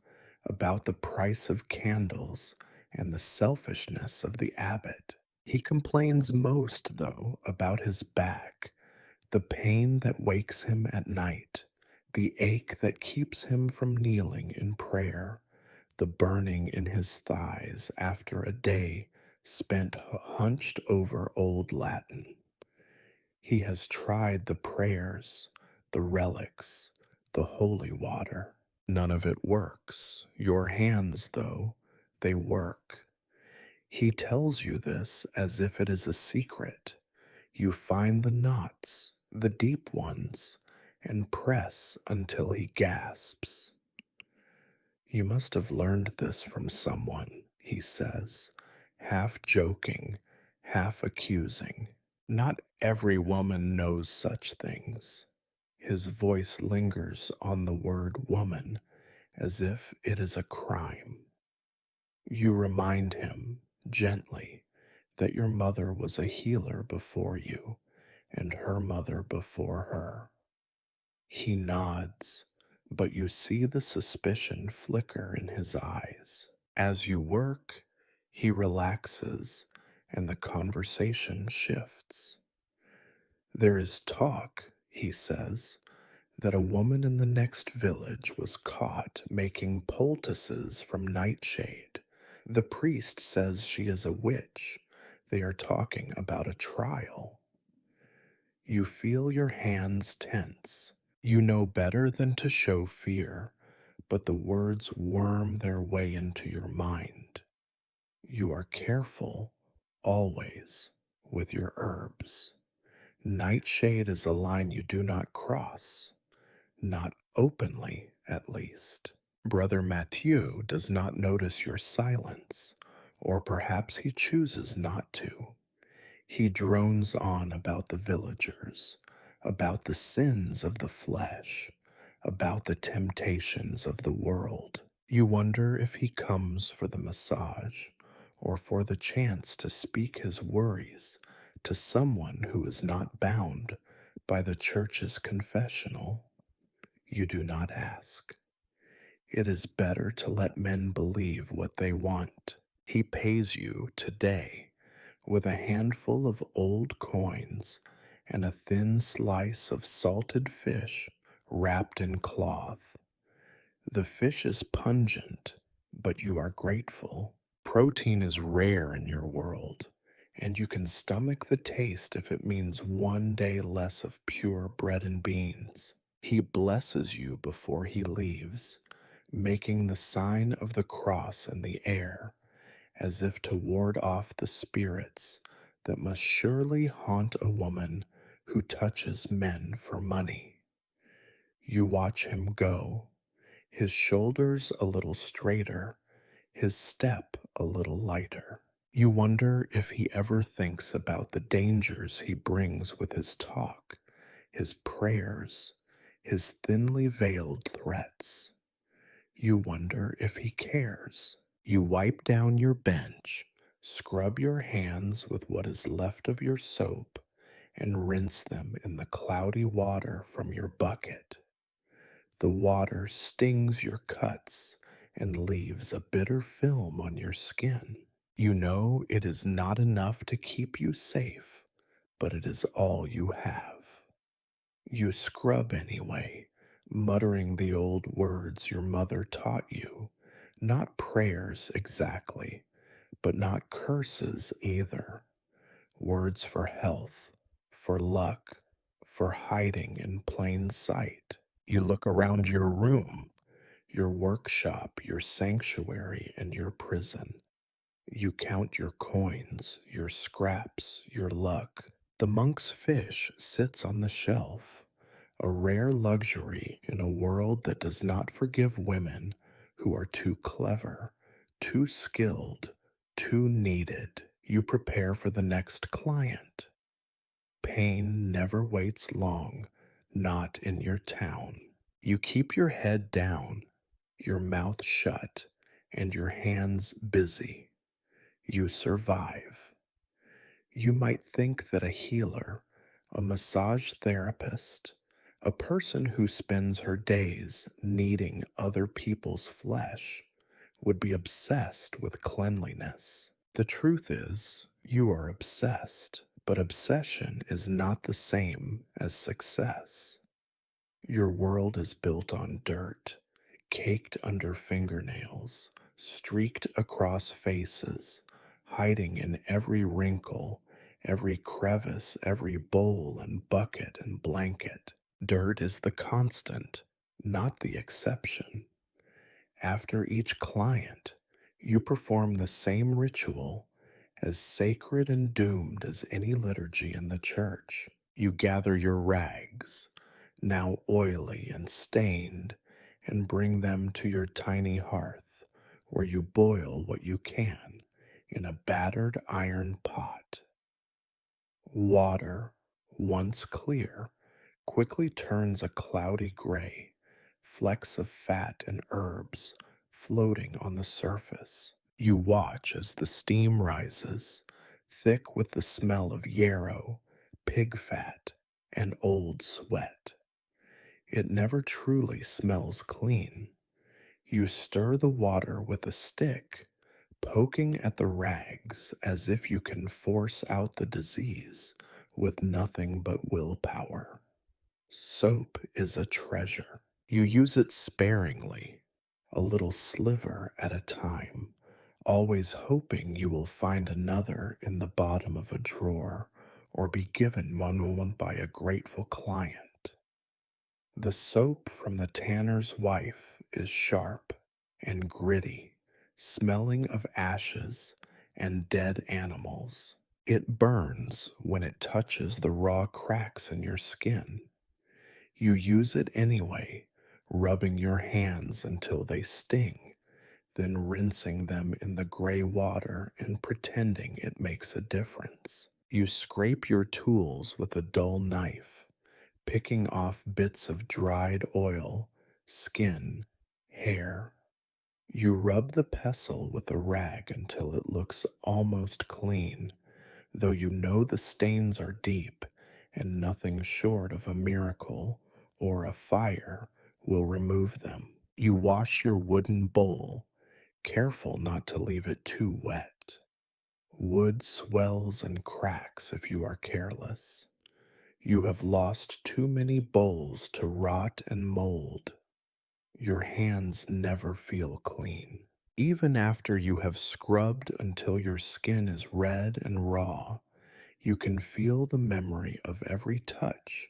about the price of candles and the selfishness of the abbot. He complains most, though, about his back, the pain that wakes him at night, the ache that keeps him from kneeling in prayer, the burning in his thighs after a day spent hunched over old Latin. He has tried the prayers, the relics, the holy water. None of it works. Your hands, though, they work. He tells you this as if it is a secret. You find the knots, the deep ones, and press until he gasps. You must have learned this from someone, he says, half joking, half accusing. Not every woman knows such things. His voice lingers on the word woman as if it is a crime. You remind him, gently, that your mother was a healer before you, and her mother before her. He nods, but you see the suspicion flicker in his eyes. As you work, he relaxes, and the conversation shifts. There is talk, he says, that a woman in the next village was caught making poultices from nightshade. The priest says she is a witch. They are talking about a trial. You feel your hands tense. You know better than to show fear, but the words worm their way into your mind. You are careful, always, with your herbs. Nightshade is a line you do not cross. Not openly, at least. Brother Mathieu does not notice your silence, or perhaps he chooses not to. He drones on about the villagers, about the sins of the flesh, about the temptations of the world. You wonder if he comes for the massage, or for the chance to speak his worries to someone who is not bound by the church's confessional. You do not ask. It is better to let men believe what they want. He pays you today with a handful of old coins and a thin slice of salted fish wrapped in cloth. The fish is pungent, but you are grateful. Protein is rare in your world, and you can stomach the taste if it means one day less of pure bread and beans. He blesses you before he leaves, making the sign of the cross in the air, as if to ward off the spirits that must surely haunt a woman who touches men for money. You watch him go, his shoulders a little straighter, his step a little lighter. You wonder if he ever thinks about the dangers he brings with his talk, his prayers, his thinly veiled threats. You wonder if he cares. You wipe down your bench, scrub your hands with what is left of your soap, and rinse them in the cloudy water from your bucket. The water stings your cuts and leaves a bitter film on your skin. You know it is not enough to keep you safe, but it is all you have. You scrub anyway, muttering the old words your mother taught you. Not prayers exactly, but not curses either. Words for health, for luck, for hiding in plain sight. You look around your room, your workshop, your sanctuary, and your prison. You count your coins, your scraps, your luck. The monk's fish sits on the shelf, a rare luxury in a world that does not forgive women who are too clever, too skilled, too needed. You prepare for the next client. Pain never waits long, not in your town. You keep your head down, your mouth shut, and your hands busy. You survive. You might think that a healer, a massage therapist, a person who spends her days kneading other people's flesh would be obsessed with cleanliness. The truth is, you are obsessed, but obsession is not the same as success. Your world is built on dirt, caked under fingernails, streaked across faces, hiding in every wrinkle, every crevice, every bowl and bucket and blanket. Dirt is the constant, not the exception. After each client, you perform the same ritual, as sacred and doomed as any liturgy in the church. You gather your rags, now oily and stained, and bring them to your tiny hearth, where you boil what you can in a battered iron pot. Water, once clear, quickly turns a cloudy gray, flecks of fat and herbs floating on the surface. You watch as the steam rises, thick with the smell of yarrow, pig fat, and old sweat. It never truly smells clean. You stir the water with a stick, poking at the rags as if you can force out the disease with nothing but willpower. Soap is a treasure. You use it sparingly, a little sliver at a time, always hoping you will find another in the bottom of a drawer or be given one by a grateful client. The soap from the tanner's wife is sharp and gritty, smelling of ashes and dead animals. It burns when it touches the raw cracks in your skin. You use it anyway, rubbing your hands until they sting, then rinsing them in the gray water and pretending it makes a difference. You scrape your tools with a dull knife, picking off bits of dried oil, skin, hair. You rub the pestle with a rag until it looks almost clean, though you know the stains are deep and nothing short of a miracle or a fire will remove them. You wash your wooden bowl, careful not to leave it too wet. Wood swells and cracks if you are careless. You have lost too many bowls to rot and mold. Your hands never feel clean. Even after you have scrubbed until your skin is red and raw, you can feel the memory of every touch,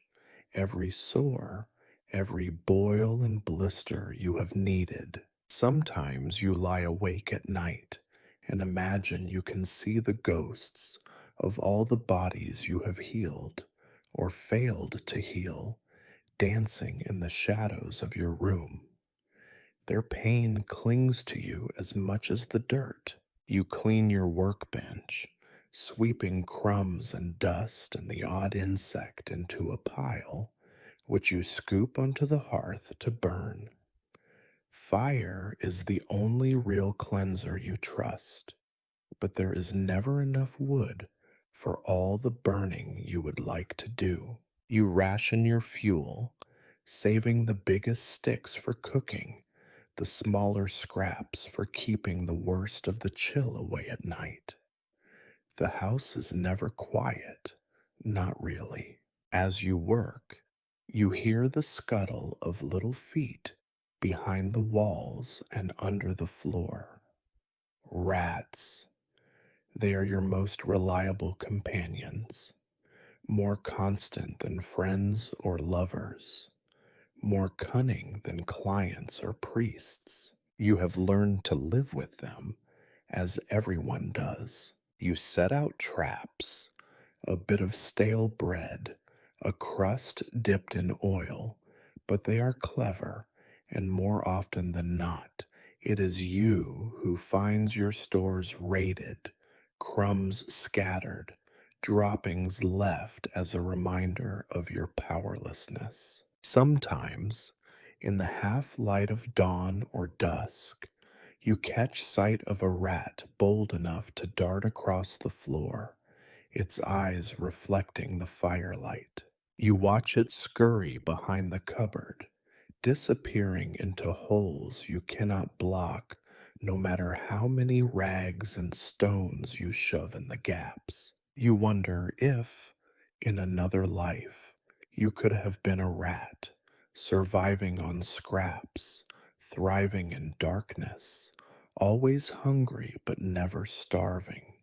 every sore, every boil and blister you have kneaded. Sometimes you lie awake at night and imagine you can see the ghosts of all the bodies you have healed or failed to heal dancing in the shadows of your room. Their pain clings to you as much as the dirt. You clean your workbench, sweeping crumbs and dust and the odd insect into a pile, which you scoop onto the hearth to burn. Fire is the only real cleanser you trust, but there is never enough wood for all the burning you would like to do. You ration your fuel, saving the biggest sticks for cooking, the smaller scraps for keeping the worst of the chill away at night. The house is never quiet, not really. As you work, you hear the scuttle of little feet behind the walls and under the floor. Rats. They are your most reliable companions, more constant than friends or lovers, more cunning than clients or priests. You have learned to live with them as everyone does. You set out traps, a bit of stale bread, a crust dipped in oil, but they are clever, and more often than not, it is you who finds your stores raided, crumbs scattered, droppings left as a reminder of your powerlessness. Sometimes, in the half light of dawn or dusk, you catch sight of a rat bold enough to dart across the floor, its eyes reflecting the firelight. You watch it scurry behind the cupboard, disappearing into holes you cannot block, no matter how many rags and stones you shove in the gaps. You wonder if, in another life, you could have been a rat, surviving on scraps, thriving in darkness, always hungry but never starving.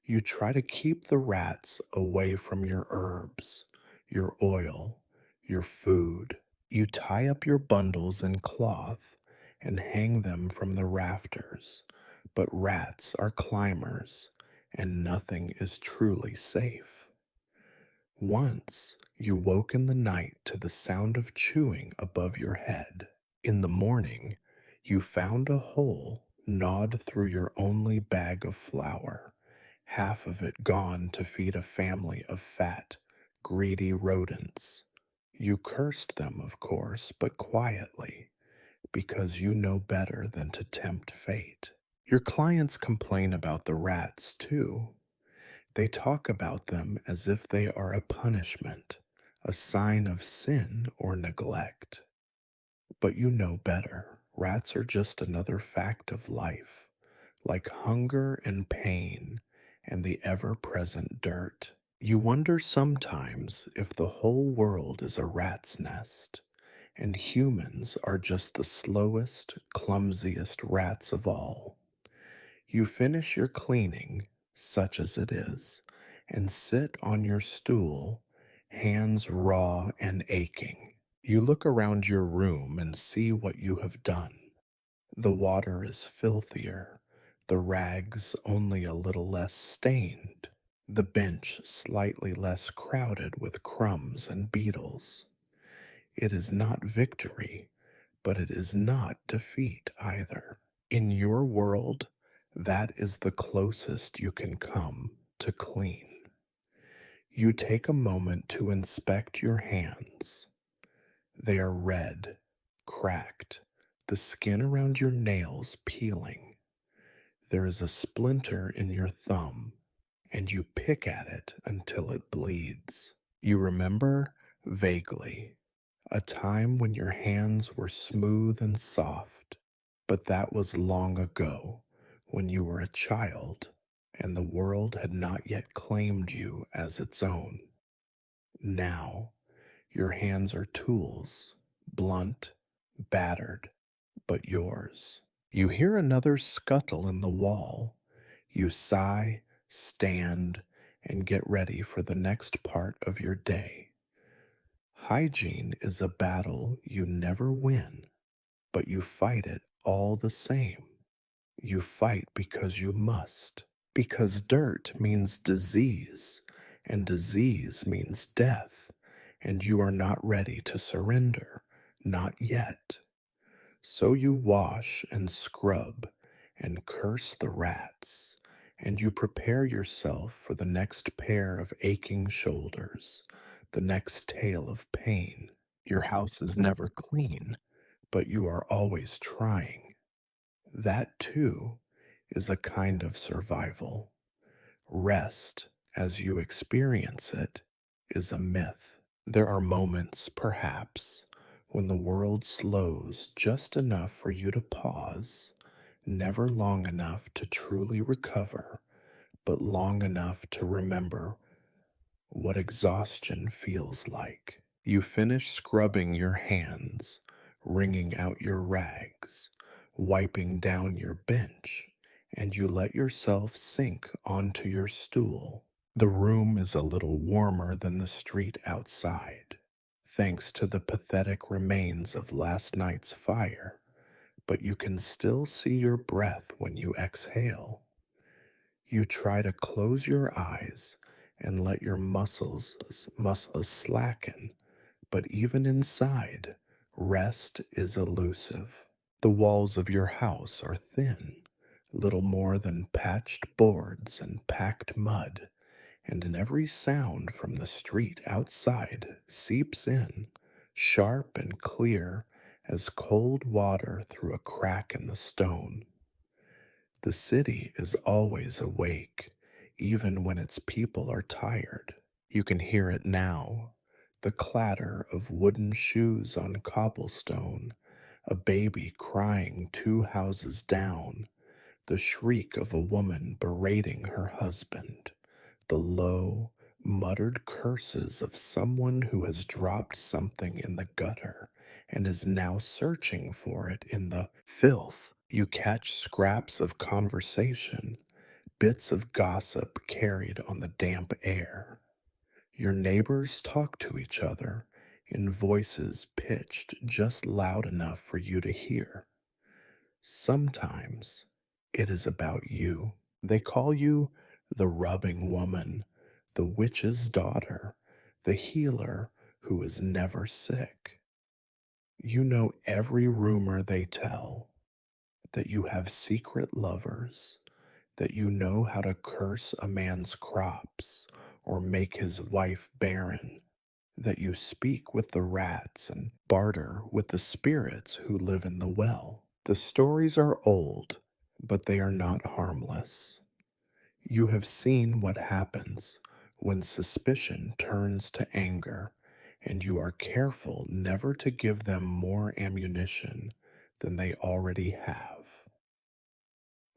You try to keep the rats away from your herbs, your oil, your food. You tie up your bundles in cloth and hang them from the rafters, but rats are climbers, and nothing is truly safe. Once you woke in the night to the sound of chewing above your head. In the morning, you found a hole gnawed through your only bag of flour, half of it gone to feed a family of fat, greedy rodents. You cursed them, of course, but quietly, because you know better than to tempt fate. Your clients complain about the rats, too. They talk about them as if they are a punishment, a sign of sin or neglect. But you know better. Rats are just another fact of life, like hunger and pain and the ever present dirt. You wonder sometimes if the whole world is a rat's nest, and humans are just the slowest, clumsiest rats of all. You finish your cleaning, such as it is, and sit on your stool, hands raw and aching. You look around your room and see what you have done. The water is filthier, the rags only a little less stained, the bench slightly less crowded with crumbs and beetles. It is not victory, but it is not defeat either. In your world, that is the closest you can come to clean. You take a moment to inspect your hands. They are red, cracked, the skin around your nails peeling. There is a splinter in your thumb, and you pick at it until it bleeds. You remember, vaguely, a time when your hands were smooth and soft, but that was long ago, when you were a child, and the world had not yet claimed you as its own. Now, your hands are tools, blunt, battered, but yours. You hear another scuttle in the wall. You sigh, stand, and get ready for the next part of your day. Hygiene is a battle you never win, but you fight it all the same. You fight because you must, because dirt means disease, and disease means death, and you are not ready to surrender, not yet. So you wash and scrub and curse the rats, and you prepare yourself for the next pair of aching shoulders, the next tale of pain. Your house is never clean, but you are always trying. That, too, is a kind of survival. Rest, as you experience it, is a myth. There are moments, perhaps, when the world slows just enough for you to pause, never long enough to truly recover, but long enough to remember what exhaustion feels like. You finish scrubbing your hands, wringing out your rags, wiping down your bench, and you let yourself sink onto your stool. The room is a little warmer than the street outside, thanks to the pathetic remains of last night's fire, but you can still see your breath when you exhale. You try to close your eyes and let your muscles slacken, but even inside, rest is elusive. The walls of your house are thin, little more than patched boards and packed mud, and in every sound from the street outside seeps in, sharp and clear as cold water through a crack in the stone. The city is always awake, even when its people are tired. You can hear it now, the clatter of wooden shoes on cobblestone, a baby crying 2 houses down, the shriek of a woman berating her husband, the low, muttered curses of someone who has dropped something in the gutter and is now searching for it in the filth. You catch scraps of conversation, bits of gossip carried on the damp air. Your neighbors talk to each other in voices pitched just loud enough for you to hear. Sometimes it is about you. They call you the rubbing woman, the witch's daughter, the healer who is never sick. You know every rumor they tell, that you have secret lovers, that you know how to curse a man's crops or make his wife barren, that you speak with the rats and barter with the spirits who live in the well. The stories are old, but they are not harmless. You have seen what happens when suspicion turns to anger, and you are careful never to give them more ammunition than they already have.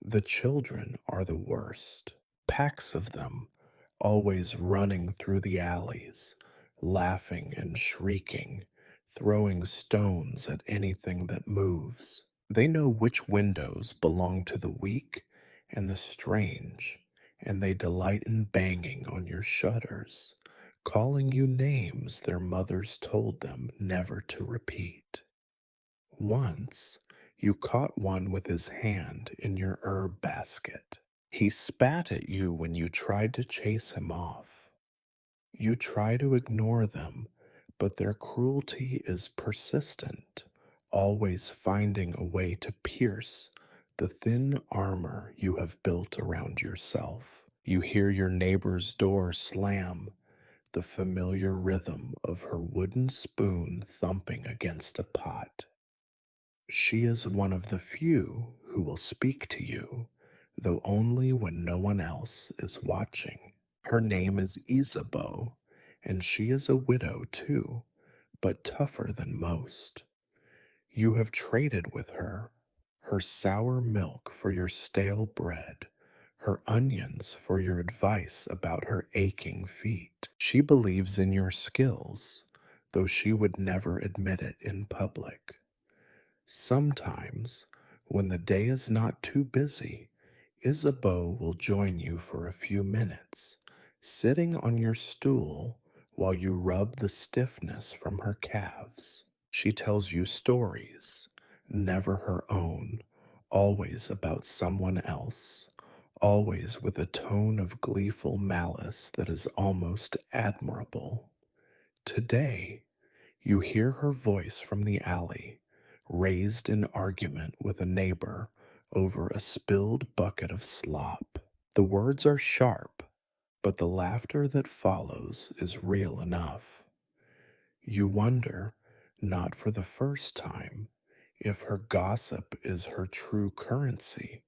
The children are the worst. Packs of them, always running through the alleys, laughing and shrieking, throwing stones at anything that moves. They know which windows belong to the weak and the strange, and they delight in banging on your shutters, calling you names their mothers told them never to repeat. Once you caught one with his hand in your herb basket. He spat at you when you tried to chase him off. You try to ignore them, but their cruelty is persistent, always finding a way to pierce the thin armor you have built around yourself. You hear your neighbor's door slam, the familiar rhythm of her wooden spoon thumping against a pot. She is one of the few who will speak to you, though only when no one else is watching. Her name is Isabeau, and she is a widow too, but tougher than most. You have traded with her sour milk for your stale bread, her onions for your advice about her aching feet. She believes in your skills, though she would never admit it in public. Sometimes, when the day is not too busy, Isabeau will join you for a few minutes, sitting on your stool while you rub the stiffness from her calves. She tells you stories, never her own, always about someone else, always with a tone of gleeful malice that is almost admirable. Today, you hear her voice from the alley, raised in argument with a neighbor over a spilled bucket of slop. The words are sharp, but the laughter that follows is real enough. You wonder, not for the first time, if her gossip is her true currency,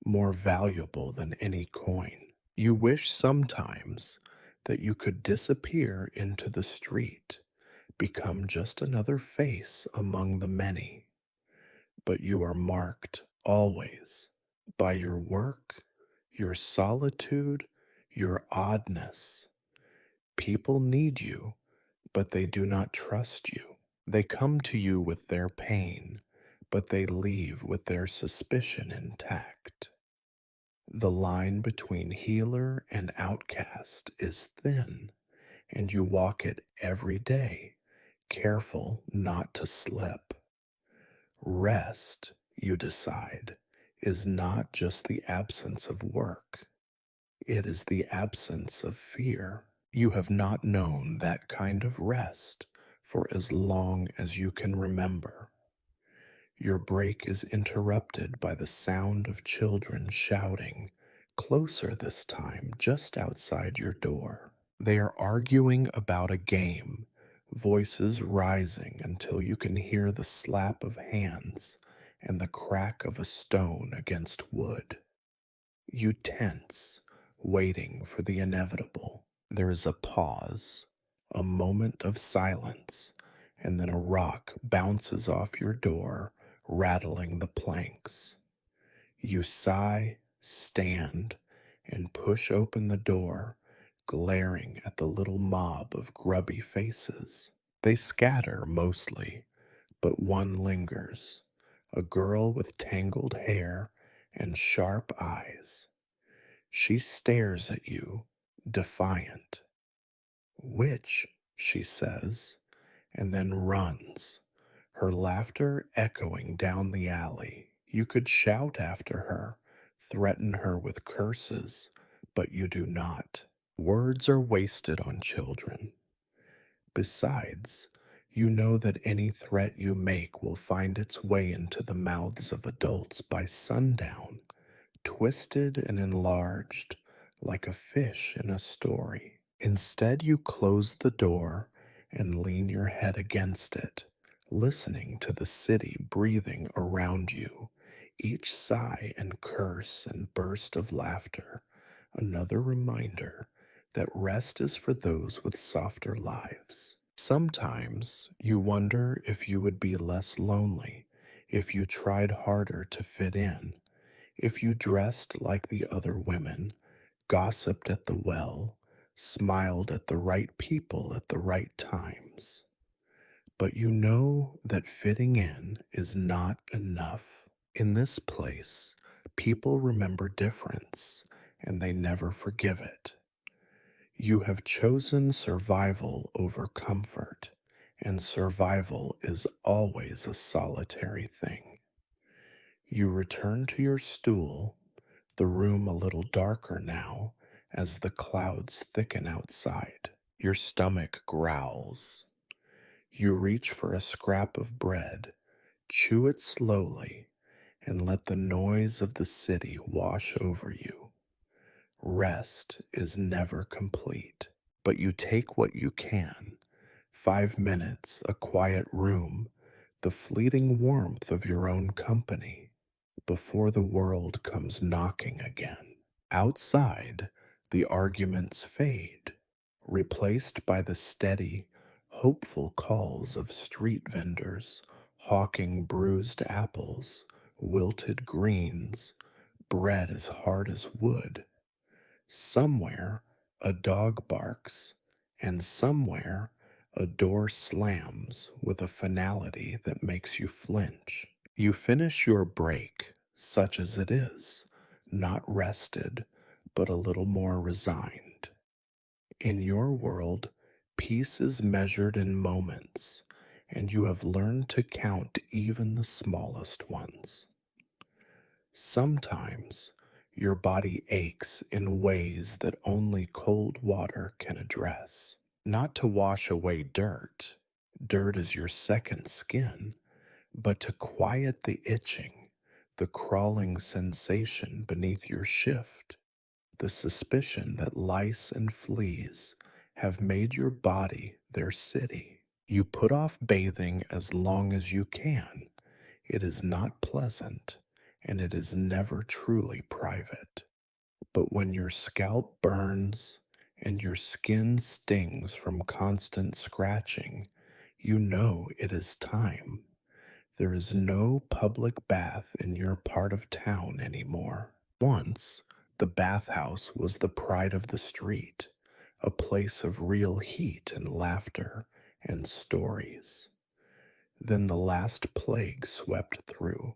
more valuable than any coin. You wish sometimes that you could disappear into the street, become just another face among the many. But you are marked always by your work, your solitude, your oddness. People need you, but they do not trust you. They come to you with their pain, but they leave with their suspicion intact. The line between healer and outcast is thin, and you walk it every day, careful not to slip. Rest you decide, is not just the absence of work, it is the absence of fear. You have not known that kind of rest for as long as you can remember. Your break is interrupted by the sound of children shouting, closer this time, just outside your door. They are arguing about a game, voices rising until you can hear the slap of hands and the crack of a stone against wood. You tense, waiting for the inevitable. There is a pause, a moment of silence, and then a rock bounces off your door, rattling the planks. You sigh, stand, and push open the door, glaring at the little mob of grubby faces. They scatter mostly, but one lingers, a girl with tangled hair and sharp eyes. She stares at you, defiant. Which, she says, and then runs, her laughter echoing down the alley. You could shout after her, threaten her with curses, but you do not. Words are wasted on children. Besides, you know that any threat you make will find its way into the mouths of adults by sundown, twisted and enlarged like a fish in a story. Instead, you close the door and lean your head against it, listening to the city breathing around you, each sigh and curse and burst of laughter, another reminder that rest is for those with softer lives. Sometimes you wonder if you would be less lonely if you tried harder to fit in, if you dressed like the other women, gossiped at the well, smiled at the right people at the right times. But you know that fitting in is not enough. In this place, people remember difference and they never forgive it. You have chosen survival over comfort, and survival is always a solitary thing. You return to your stool, the room a little darker now as the clouds thicken outside. Your stomach growls. You reach for a scrap of bread, chew it slowly, and let the noise of the city wash over you. Rest is never complete, but you take what you can. 5 minutes, a quiet room, the fleeting warmth of your own company, before the world comes knocking again. Outside, the arguments fade, replaced by the steady, hopeful calls of street vendors hawking bruised apples, wilted greens, bread as hard as wood. Somewhere a dog barks, and somewhere a door slams with a finality that makes you flinch. You finish your break, such as it is, not rested, but a little more resigned. In your world, peace is measured in moments, and you have learned to count even the smallest ones. Sometimes your body aches in ways that only cold water can address. Not to wash away dirt, dirt is your second skin, but to quiet the itching, the crawling sensation beneath your shift, the suspicion that lice and fleas have made your body their city. You put off bathing as long as you can. It is not pleasant, and it is never truly private. But when your scalp burns and your skin stings from constant scratching, you know it is time. There is no public bath in your part of town anymore. Once, the bathhouse was the pride of the street, a place of real heat and laughter and stories. Then the last plague swept through,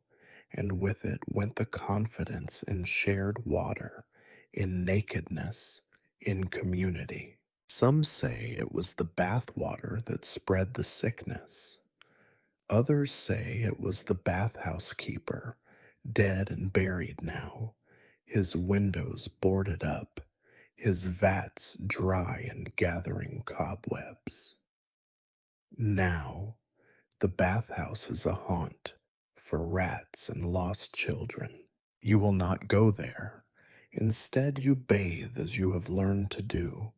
and with it went the confidence in shared water, in nakedness, in community. Some say it was the bath water that spread the sickness. Others say it was the bathhouse keeper, dead and buried now, his windows boarded up, his vats dry and gathering cobwebs. Now, the bathhouse is a haunt for rats and lost children. You will not go there. Instead, you bathe as you have learned to do,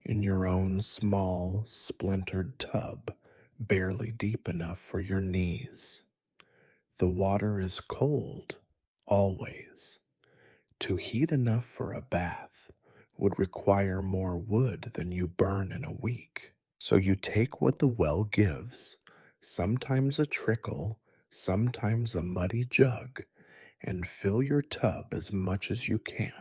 in your own small, splintered tub, barely deep enough for your knees. The water is cold, always. To heat enough for a bath would require more wood than you burn in a week. So you take what the well gives, sometimes a trickle, sometimes a muddy jug, and fill your tub as much as you can.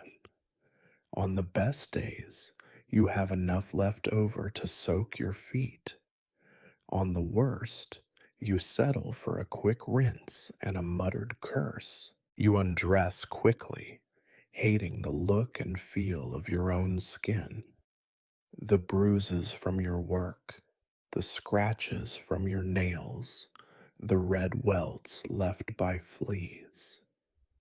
On the best days, you have enough left over to soak your feet. On the worst, you settle for a quick rinse and a muttered curse. You undress quickly, hating the look and feel of your own skin, the bruises from your work, the scratches from your nails, the red welts left by fleas.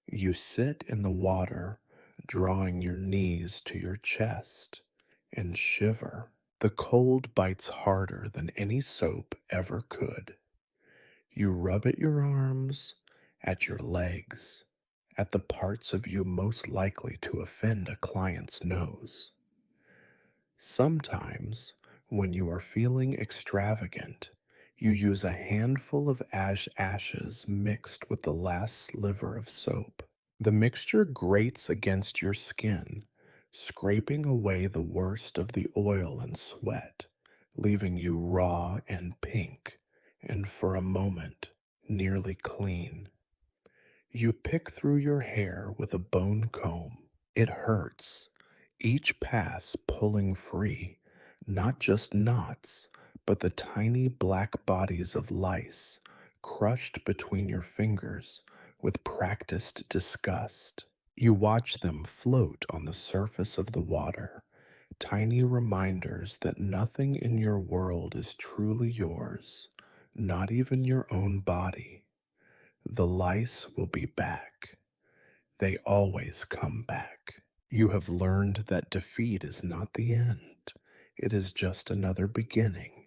You sit in the water, drawing your knees to your chest, and shiver. The cold bites harder than any soap ever could. You rub at your arms, at your legs, at the parts of you most likely to offend a client's nose. Sometimes, when you are feeling extravagant, you use a handful of ashes mixed with the last sliver of soap. The mixture grates against your skin, scraping away the worst of the oil and sweat, leaving you raw and pink, and for a moment, nearly clean. You pick through your hair with a bone comb. It hurts, each pass pulling free, not just knots, but the tiny black bodies of lice crushed between your fingers with practiced disgust. You watch them float on the surface of the water, tiny reminders that nothing in your world is truly yours, not even your own body. The lice will be back. They always come back. You have learned that defeat is not the end, it is just another beginning.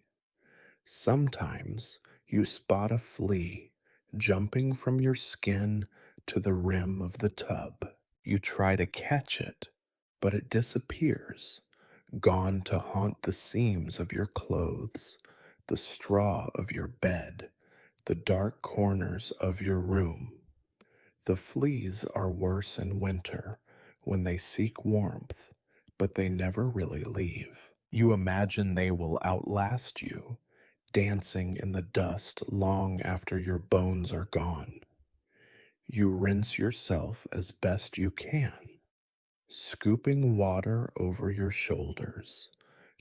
Sometimes you spot a flea jumping from your skin to the rim of the tub. You try to catch it, but it disappears, gone to haunt the seams of your clothes, the straw of your bed, the dark corners of your room. The fleas are worse in winter when they seek warmth, but they never really leave. You imagine they will outlast you, dancing in the dust long after your bones are gone. You rinse yourself as best you can, scooping water over your shoulders,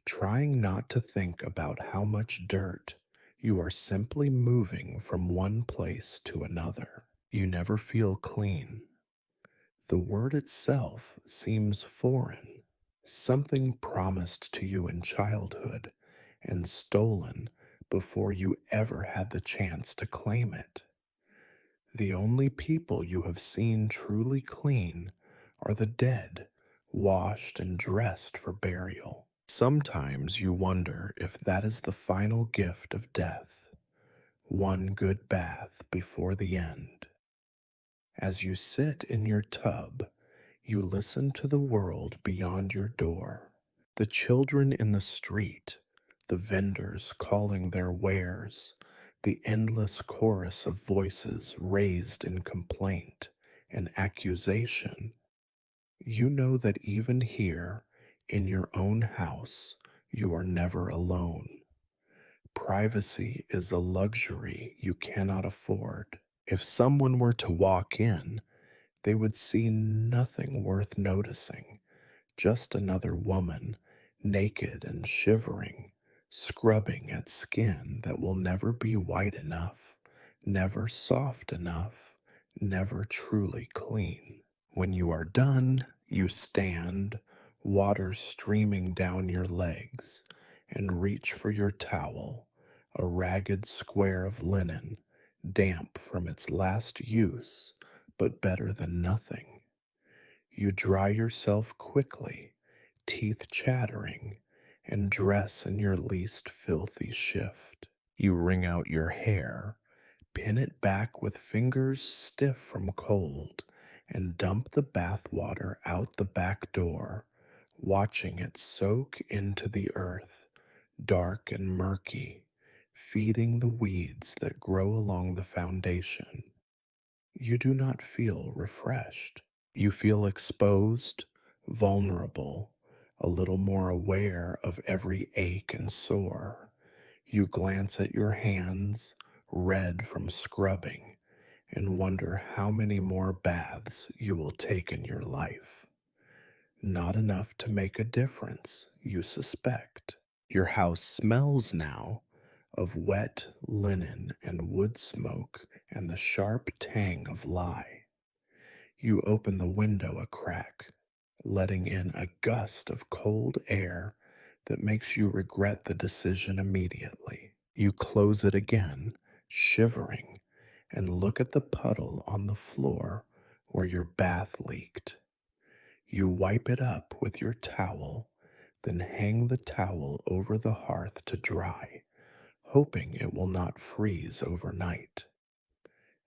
trying not to think about how much dirt you are simply moving from one place to another. You never feel clean. The word itself seems foreign, something promised to you in childhood and stolen before you ever had the chance to claim it. The only people you have seen truly clean are the dead, washed and dressed for burial. Sometimes you wonder if that is the final gift of death, one good bath before the end. As you sit in your tub, you listen to the world beyond your door. The children in the street, the vendors calling their wares, the endless chorus of voices raised in complaint and accusation. You know that even here, in your own house, you are never alone. Privacy is a luxury you cannot afford. If someone were to walk in, they would see nothing worth noticing, just another woman, naked and shivering, scrubbing at skin that will never be white enough, never soft enough, never truly clean. When you are done, you stand, water streaming down your legs, and reach for your towel, a ragged square of linen, damp from its last use, but better than nothing. You dry yourself quickly, teeth chattering, and dress in your least filthy shift. You wring out your hair, pin it back with fingers stiff from cold, and dump the bath water out the back door, watching it soak into the earth, dark and murky, feeding the weeds that grow along the foundation. You do not feel refreshed. You feel exposed, vulnerable, a little more aware of every ache and sore. You glance at your hands, red from scrubbing, and wonder how many more baths you will take in your life. Not enough to make a difference, you suspect. Your house smells now of wet linen and wood smoke and the sharp tang of lye. You open the window a crack, letting in a gust of cold air that makes you regret the decision immediately. You close it again, shivering, and look at the puddle on the floor where your bath leaked. You wipe it up with your towel, then hang the towel over the hearth to dry, hoping it will not freeze overnight.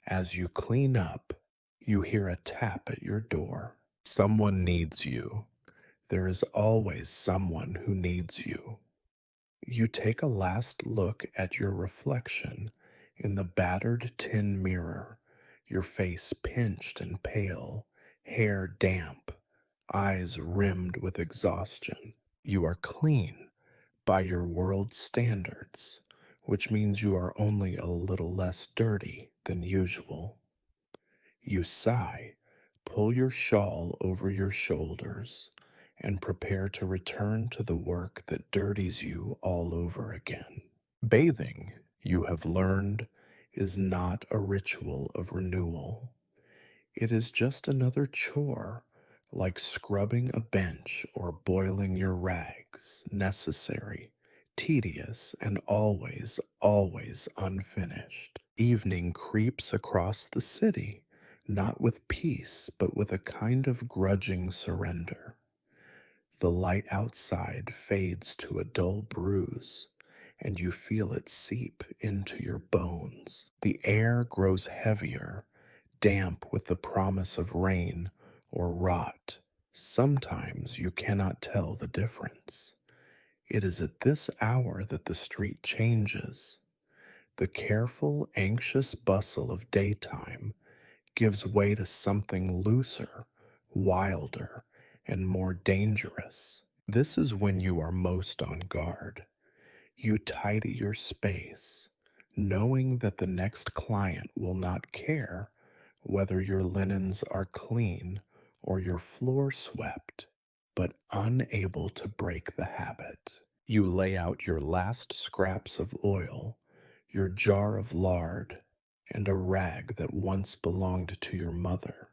As you clean up, you hear a tap at your door. Someone needs you. There is always someone who needs you. You take a last look at your reflection in the battered tin mirror, your face pinched and pale, hair damp, eyes rimmed with exhaustion. You are clean by your world's standards, which means you are only a little less dirty than usual. You sigh, pull your shawl over your shoulders, and prepare to return to the work that dirties you all over again. Bathing, you have learned, is not a ritual of renewal. It is just another chore, like scrubbing a bench or boiling your rags, necessary, tedious, and always, always unfinished. Evening creeps across the city, not with peace, but with a kind of grudging surrender. The light outside fades to a dull bruise, and you feel it seep into your bones. The air grows heavier, damp with the promise of rain or rot. Sometimes you cannot tell the difference. It is at this hour that the street changes. The careful, anxious bustle of daytime gives way to something looser, wilder, and more dangerous. This is when you are most on guard. You tidy your space, knowing that the next client will not care whether your linens are clean or your floor swept, but unable to break the habit. You lay out your last scraps of oil, your jar of lard, and a rag that once belonged to your mother.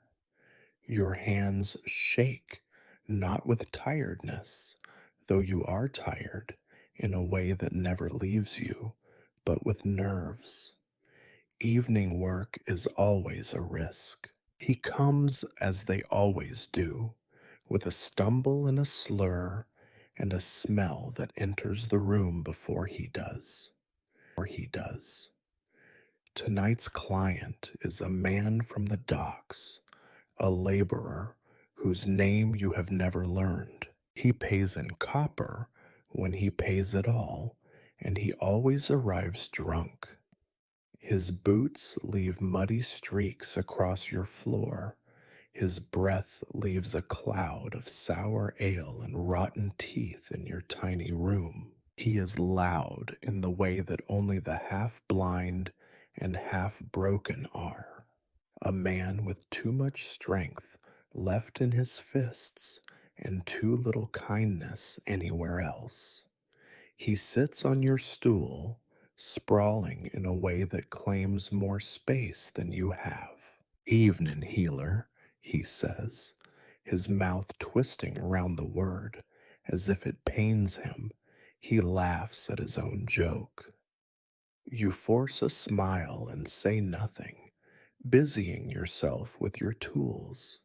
Your hands shake, not with tiredness, though you are tired in a way that never leaves you, but with nerves. Evening work is always a risk. He comes as they always do, with a stumble and a slur and a smell that enters the room before he does. Tonight's client is a man from the docks, a laborer whose name you have never learned. He pays in copper when he pays at all, and he always arrives drunk. His boots leave muddy streaks across your floor. His breath leaves a cloud of sour ale and rotten teeth in your tiny room. He is loud in the way that only the half-blind and half-broken are. A man with too much strength left in his fists and too little kindness anywhere else. He sits on your stool, sprawling in a way that claims more space than you have. Evening, healer, he says, his mouth twisting around the word as if it pains him. He laughs at his own joke. You force a smile and say nothing, busying yourself with your tools.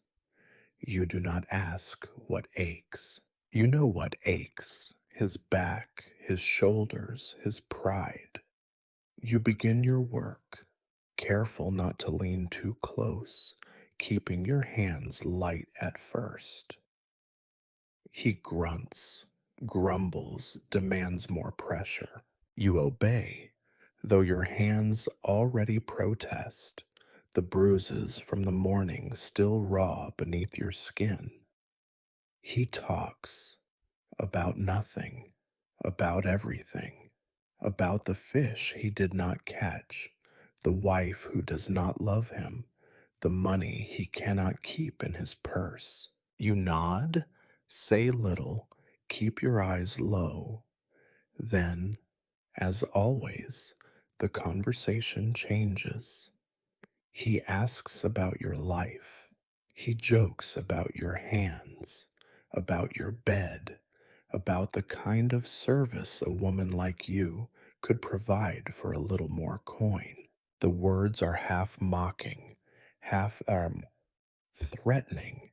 You do not ask what aches. You know what aches: his back, his shoulders, his pride. You begin your work, careful not to lean too close, keeping your hands light at first. He grunts, grumbles, demands more pressure. You obey, though your hands already protest, the bruises from the morning still raw beneath your skin. He talks about nothing, about everything, about the fish he did not catch, the wife who does not love him, the money he cannot keep in his purse. You nod, say little, keep your eyes low. Then, as always, the conversation changes. He asks about your life. He jokes about your hands, about your bed, about the kind of service a woman like you could provide for a little more coin. The words are half mocking, half threatening,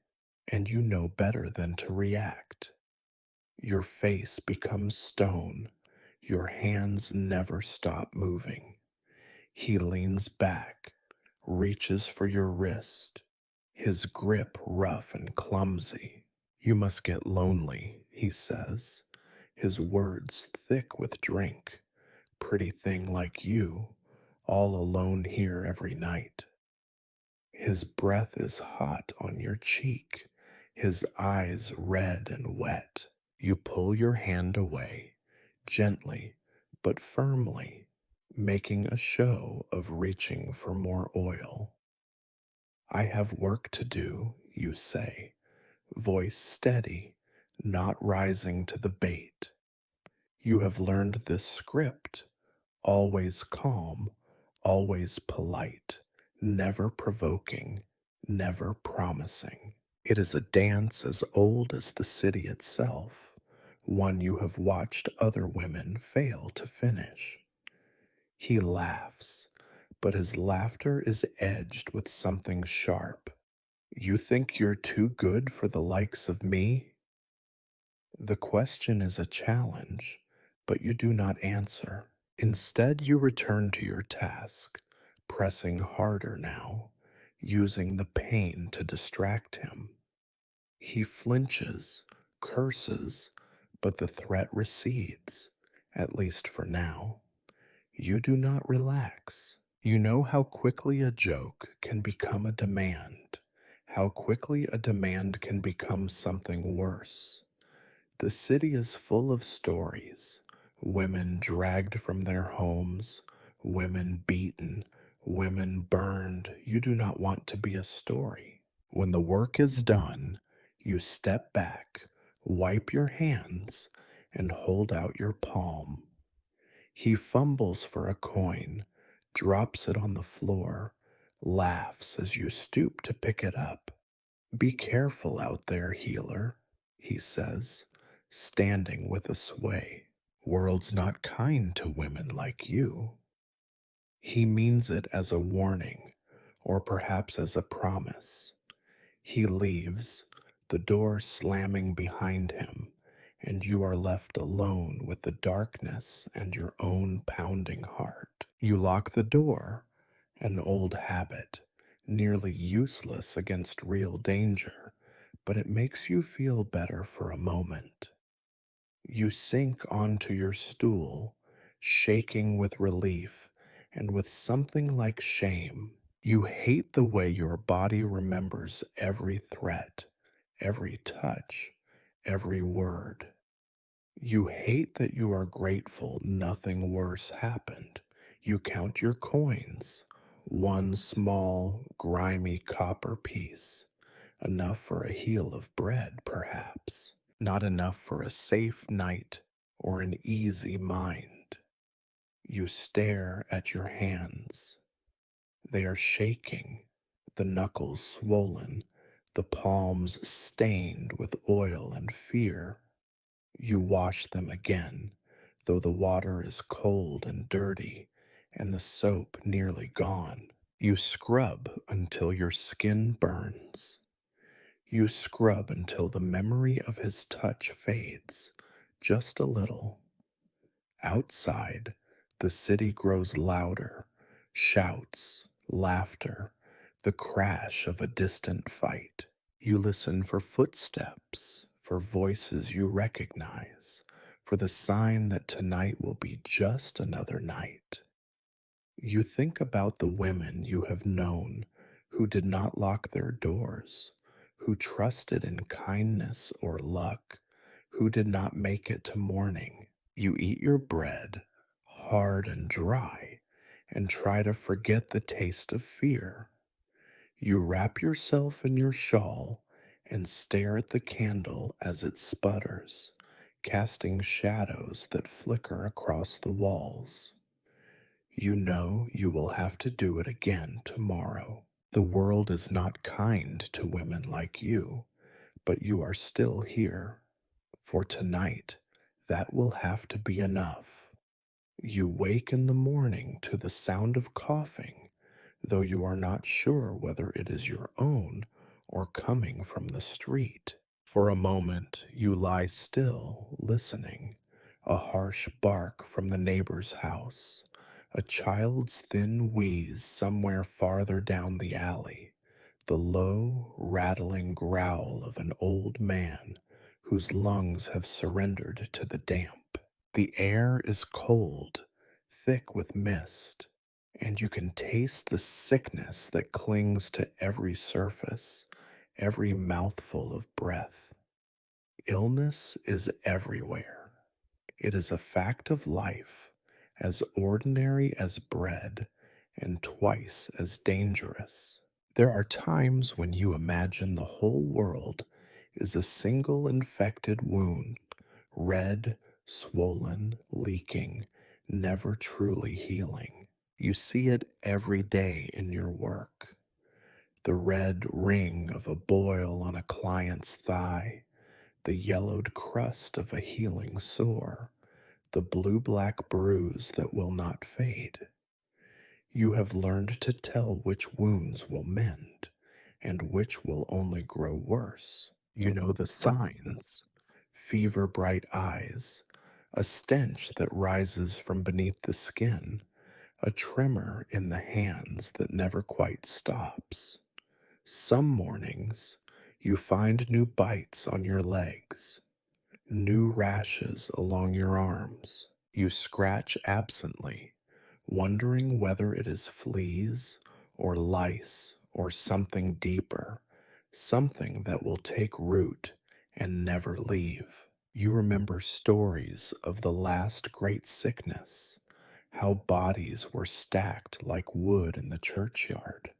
and you know better than to react. Your face becomes stone. Your hands never stop moving. He leans back, reaches for your wrist, his grip rough and clumsy. You must get lonely, he says, his words thick with drink. Pretty thing like you, all alone here every night. His breath is hot on your cheek, his eyes red and wet. You pull your hand away, gently but firmly, making a show of reaching for more oil. I have work to do, you say, voice steady, not rising to the bait. You have learned this script: always calm, always polite, never provoking, never promising. It is a dance as old as the city itself, one you have watched other women fail to finish. He laughs, but his laughter is edged with something sharp. You think you're too good for the likes of me? The question is a challenge, but you do not answer. Instead, you return to your task, pressing harder now, using the pain to distract him. He flinches, curses, but the threat recedes, at least for now. You do not relax. You know how quickly a joke can become a demand, how quickly a demand can become something worse. The city is full of stories: women dragged from their homes, women beaten, women burned. You do not want to be a story. When the work is done, you step back, wipe your hands, and hold out your palm. He fumbles for a coin, drops it on the floor, laughs as you stoop to pick it up. Be careful out there, healer, he says, standing with a sway. World's not kind to women like you. He means it as a warning, or perhaps as a promise. He leaves, the door slamming behind him, and you are left alone with the darkness and your own pounding heart. You lock the door, an old habit, nearly useless against real danger, but it makes you feel better for a moment. You sink onto your stool, shaking with relief and with something like shame. You hate the way your body remembers every threat, every touch, every word. You hate that you are grateful nothing worse happened. You count your coins, one small, grimy copper piece, enough for a heel of bread, perhaps, not enough for a safe night or an easy mind. You stare at your hands. They are shaking, the knuckles swollen, the palms stained with oil and fear. You wash them again, though the water is cold and dirty, and the soap nearly gone. You scrub until your skin burns. You scrub until the memory of his touch fades just a little. Outside, the city grows louder, shouts, laughter, the crash of a distant fight. You listen for footsteps, for voices you recognize, for the sign that tonight will be just another night. You think about the women you have known who did not lock their doors, who trusted in kindness or luck, who did not make it to morning. You eat your bread, hard and dry, and try to forget the taste of fear. You wrap yourself in your shawl and stare at the candle as it sputters, casting shadows that flicker across the walls. You know you will have to do it again tomorrow. The world is not kind to women like you, but you are still here. For tonight, that will have to be enough. You wake in the morning to the sound of coughing, though you are not sure whether it is your own or coming from the street. For a moment, you lie still, listening. A harsh bark from the neighbor's house, a child's thin wheeze somewhere farther down the alley, the low, rattling growl of an old man whose lungs have surrendered to the damp. The air is cold, thick with mist, and you can taste the sickness that clings to every surface, every mouthful of breath. Illness is everywhere. It is a fact of life, as ordinary as bread and twice as dangerous. There are times when you imagine the whole world is a single infected wound, red, swollen, leaking, never truly healing. You see it every day in your work. The red ring of a boil on a client's thigh, the yellowed crust of a healing sore, the blue black bruise that will not fade. You have learned to tell which wounds will mend and which will only grow worse. You know the signs: fever bright eyes, a stench that rises from beneath the skin, a tremor in the hands that never quite stops. Some mornings you find new bites on your legs, new rashes along your arms. You scratch absently, wondering whether it is fleas or lice or something deeper, something that will take root and never leave. You remember stories of the last great sickness, how bodies were stacked like wood in the churchyard,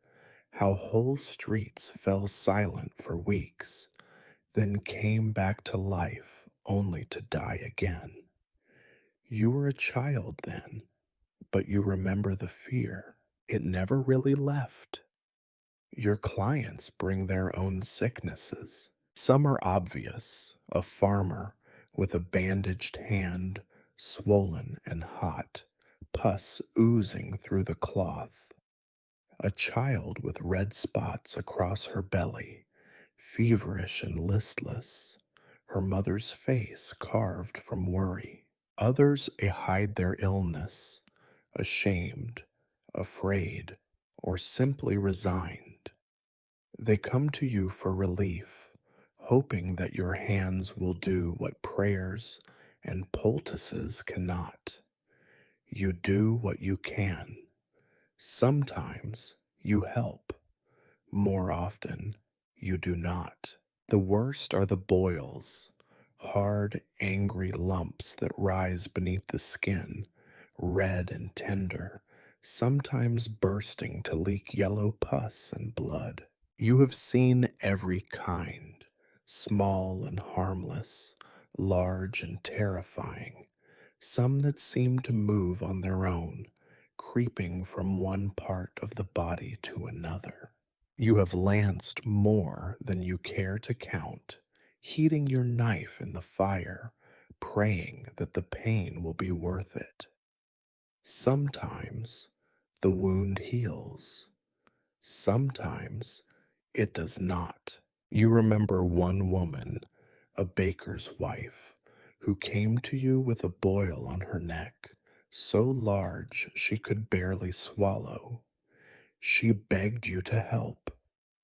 how whole streets fell silent for weeks, then came back to life only to die again. You were a child then, but you remember the fear. It never really left. Your clients bring their own sicknesses. Some are obvious: a farmer with a bandaged hand, swollen and hot, pus oozing through the cloth. A child with red spots across her belly, feverish and listless, her mother's face carved from worry. Others hide their illness, ashamed, afraid, or simply resigned. They come to you for relief, hoping that your hands will do what prayers and poultices cannot. You do what you can. Sometimes you help. More often, you do not. The worst are the boils, hard, angry lumps that rise beneath the skin, red and tender, sometimes bursting to leak yellow pus and blood. You have seen every kind, small and harmless, large and terrifying, some that seem to move on their own, creeping from one part of the body to another. You have lanced more than you care to count, heating your knife in the fire, praying that the pain will be worth it. Sometimes the wound heals, sometimes it does not. You remember one woman, a baker's wife, who came to you with a boil on her neck, so large she could barely swallow. She begged you to help,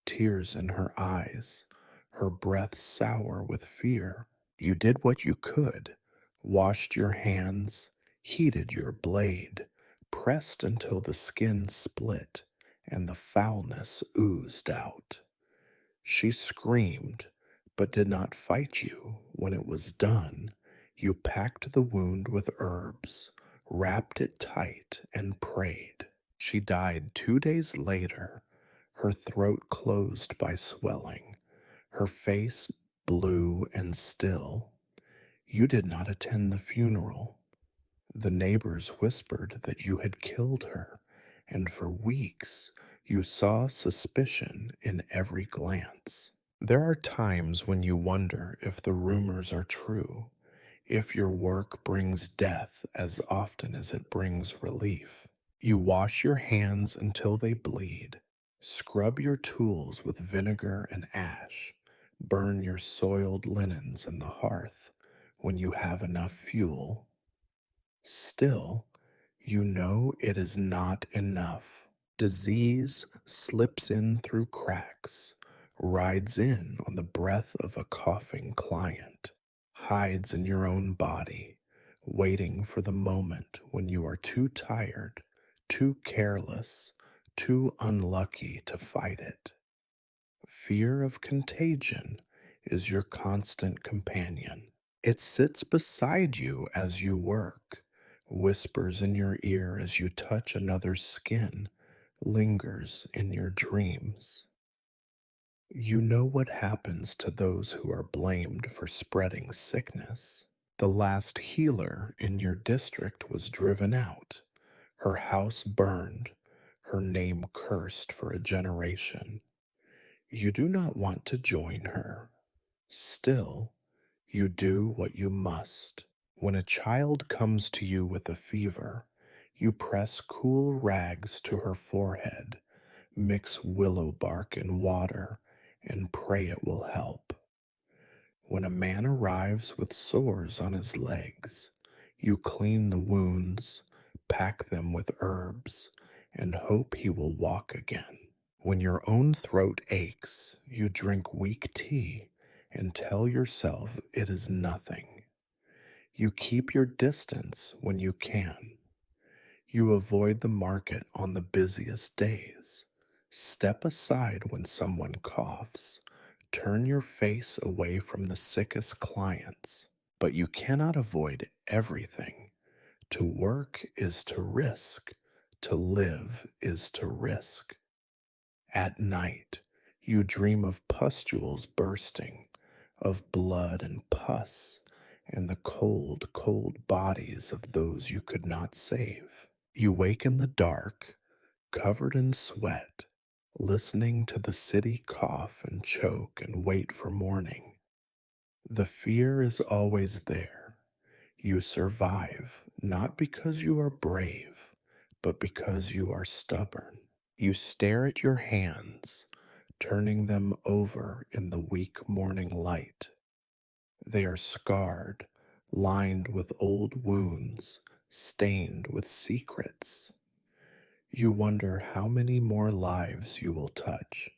tears in her eyes, her breath sour with fear. You did what you could, washed your hands, heated your blade, pressed until the skin split and the foulness oozed out. She screamed, but did not fight you. When it was done, you packed the wound with herbs, wrapped it tight, and prayed. She died 2 days later, her throat closed by swelling, her face blue and still. You did not attend the funeral. The neighbors whispered that you had killed her, and for weeks you saw suspicion in every glance. There are times when you wonder if the rumors are true, if your work brings death as often as it brings relief. You wash your hands until they bleed, scrub your tools with vinegar and ash, burn your soiled linens in the hearth when you have enough fuel. Still, you know it is not enough. Disease slips in through cracks, rides in on the breath of a coughing client, hides in your own body, waiting for the moment when you are too tired, too careless, too unlucky to fight it. Fear of contagion is your constant companion. It sits beside you as you work, whispers in your ear as you touch another's skin, lingers in your dreams. You know what happens to those who are blamed for spreading sickness. The last healer in your district was driven out, her house burned, her name cursed for a generation. You do not want to join her. Still, you do what you must. When a child comes to you with a fever, you press cool rags to her forehead, mix willow bark in water, and pray it will help. When a man arrives with sores on his legs, you clean the wounds, pack them with herbs, and hope he will walk again. When your own throat aches, you drink weak tea and tell yourself it is nothing. You keep your distance when you can. You avoid the market on the busiest days. Step aside when someone coughs. Turn your face away from the sickest clients. But you cannot avoid everything. To work is to risk. To live is to risk. At night, you dream of pustules bursting, of blood and pus, and the cold, cold bodies of those you could not save. You wake in the dark, covered in sweat, listening to the city cough and choke and wait for morning. The fear is always there. You survive not because you are brave, but because you are stubborn. You stare at your hands, turning them over in the weak morning light. They are scarred, lined with old wounds, stained with secrets. You wonder how many more lives you will touch,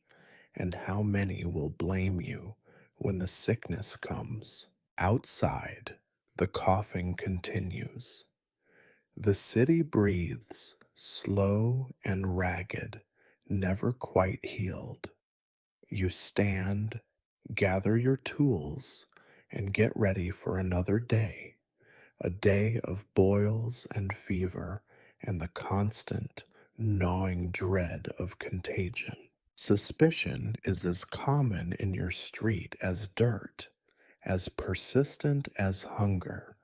and how many will blame you when the sickness comes. Outside, the coughing continues. The city breathes, slow and ragged, never quite healed. You stand, gather your tools, and get ready for another day, a day of boils and fever and the constant, gnawing dread of contagion. Suspicion is as common in your street as dirt, as persistent as hunger.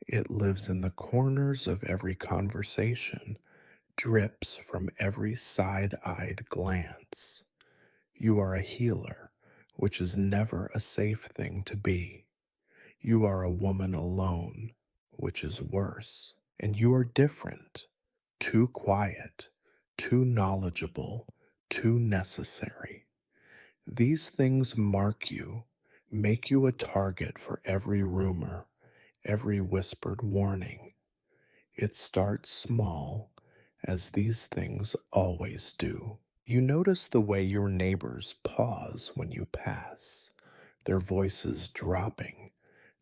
It lives in the corners of every conversation, drips from every side-eyed glance. You are a healer, which is never a safe thing to be. You are a woman alone, which is worse. And you are different, too quiet, too knowledgeable, too necessary. These things mark you, make you a target for every rumor, every whispered warning. It starts small, as these things always do. You notice the way your neighbors pause when you pass, their voices dropping,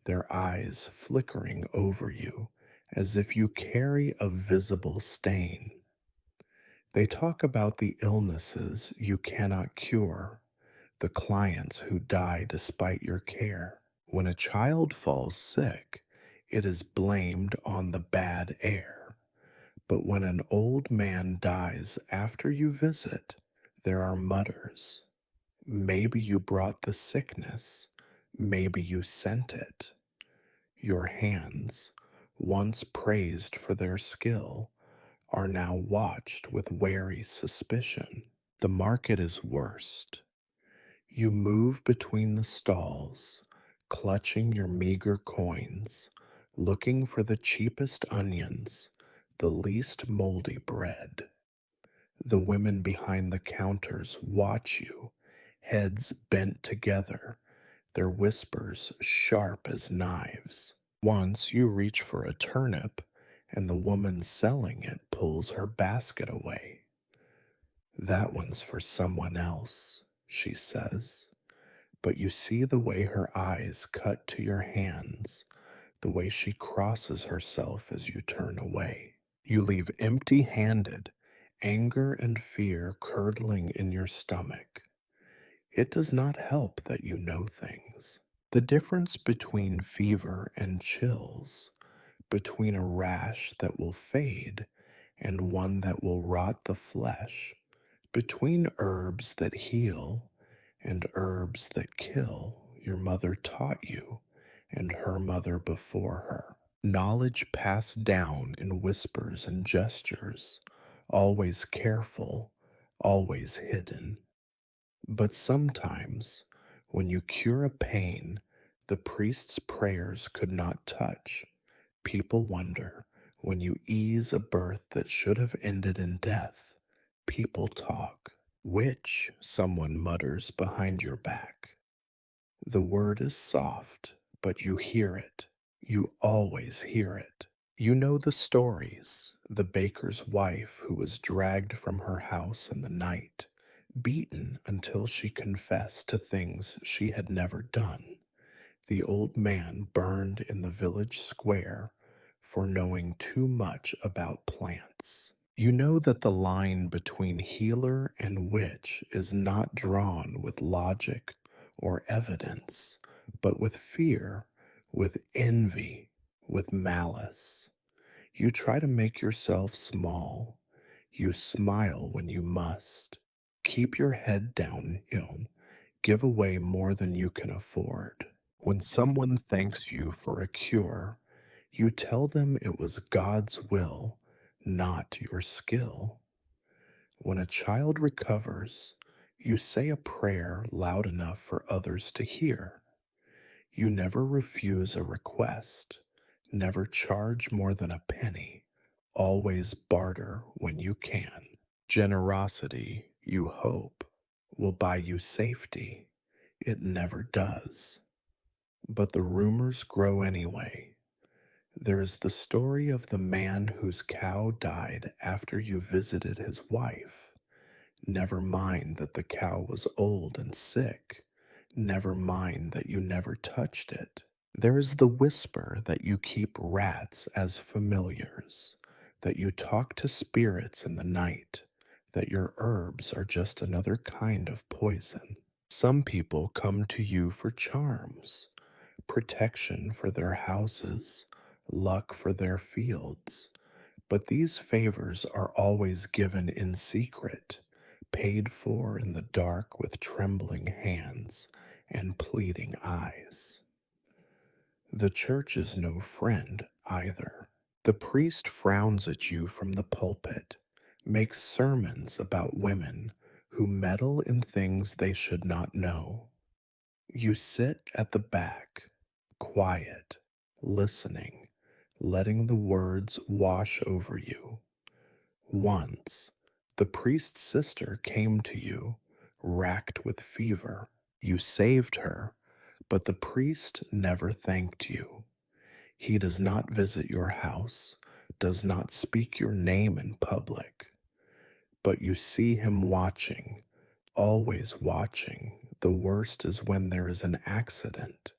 their eyes flickering over you as if you carry a visible stain. They talk about the illnesses you cannot cure, the clients who die despite your care. When a child falls sick, it is blamed on the bad air. But when an old man dies after you visit, there are mutters. Maybe you brought the sickness. Maybe you sent it. Your hands, once praised for their skill, are now watched with wary suspicion. The market is worst. You move between the stalls, clutching your meager coins, looking for the cheapest onions, the least moldy bread. The women behind the counters watch you, heads bent together, their whispers sharp as knives. Once you reach for a turnip, and the woman selling it pulls her basket away. That one's for someone else, she says. But you see the way her eyes cut to your hands, the way she crosses herself as you turn away. You leave empty handed, anger and fear curdling in your stomach. It does not help that you know things. The difference between fever and chills, between a rash that will fade and one that will rot the flesh, between herbs that heal and herbs that kill, your mother taught you, and her mother before her. Knowledge passed down in whispers and gestures, always careful, always hidden. But sometimes, when you cure a pain the priest's prayers could not touch, people wonder. When you ease a birth that should have ended in death, people talk. Which, someone mutters behind your back. The word is soft, but you hear it. You always hear it. You know the stories. The baker's wife who was dragged from her house in the night, beaten until she confessed to things she had never done. The old man burned in the village square for knowing too much about plants. You know that the line between healer and witch is not drawn with logic or evidence, but with fear, with envy, with malice. You try to make yourself small. You smile when you must. Keep your head down, give away more than you can afford. When someone thanks you for a cure, you tell them it was God's will, not your skill. When a child recovers, you say a prayer loud enough for others to hear. You never refuse a request, never charge more than a penny, always barter when you can. Generosity, you hope, will buy you safety. It never does. But the rumors grow anyway. There is the story of the man whose cow died after you visited his wife. Never mind that the cow was old and sick. Never mind that you never touched it. There is the whisper that you keep rats as familiars, that you talk to spirits in the night, that your herbs are just another kind of poison. Some people come to you for charms, protection for their houses, luck for their fields. But these favors are always given in secret, paid for in the dark with trembling hands and pleading eyes. The church is no friend either. The priest frowns at you from the pulpit, makes sermons about women who meddle in things they should not know. You sit at the back, quiet, listening, letting the words wash over you. Once, the priest's sister came to you, racked with fever. You saved her, but the priest never thanked you. He does not visit your house, does not speak your name in public, but you see him watching, always watching. The worst is when there is an accident,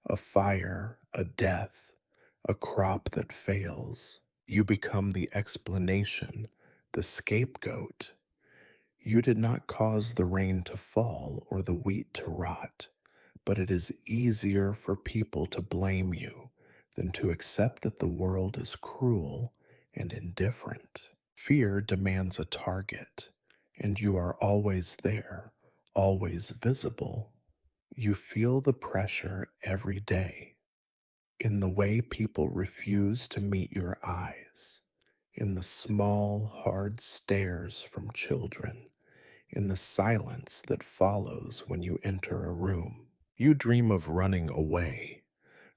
a fire, a death, a crop that fails. You become the explanation, the scapegoat. You did not cause the rain to fall or the wheat to rot, but it is easier for people to blame you than to accept that the world is cruel and indifferent. Fear demands a target, and you are always there, always visible. You feel the pressure every day in the way people refuse to meet your eyes, in the small, hard stares from children, in the silence that follows when you enter a room. You dream of running away,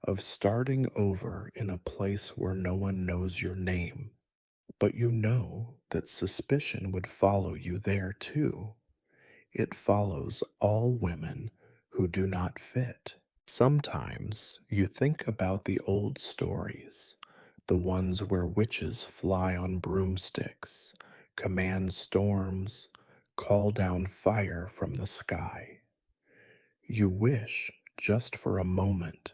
of starting over in a place where no one knows your name, but you know that suspicion would follow you there too. It follows all women who do not fit. Sometimes you think about the old stories, the ones where witches fly on broomsticks, command storms, call down fire from the sky. You wish, just for a moment,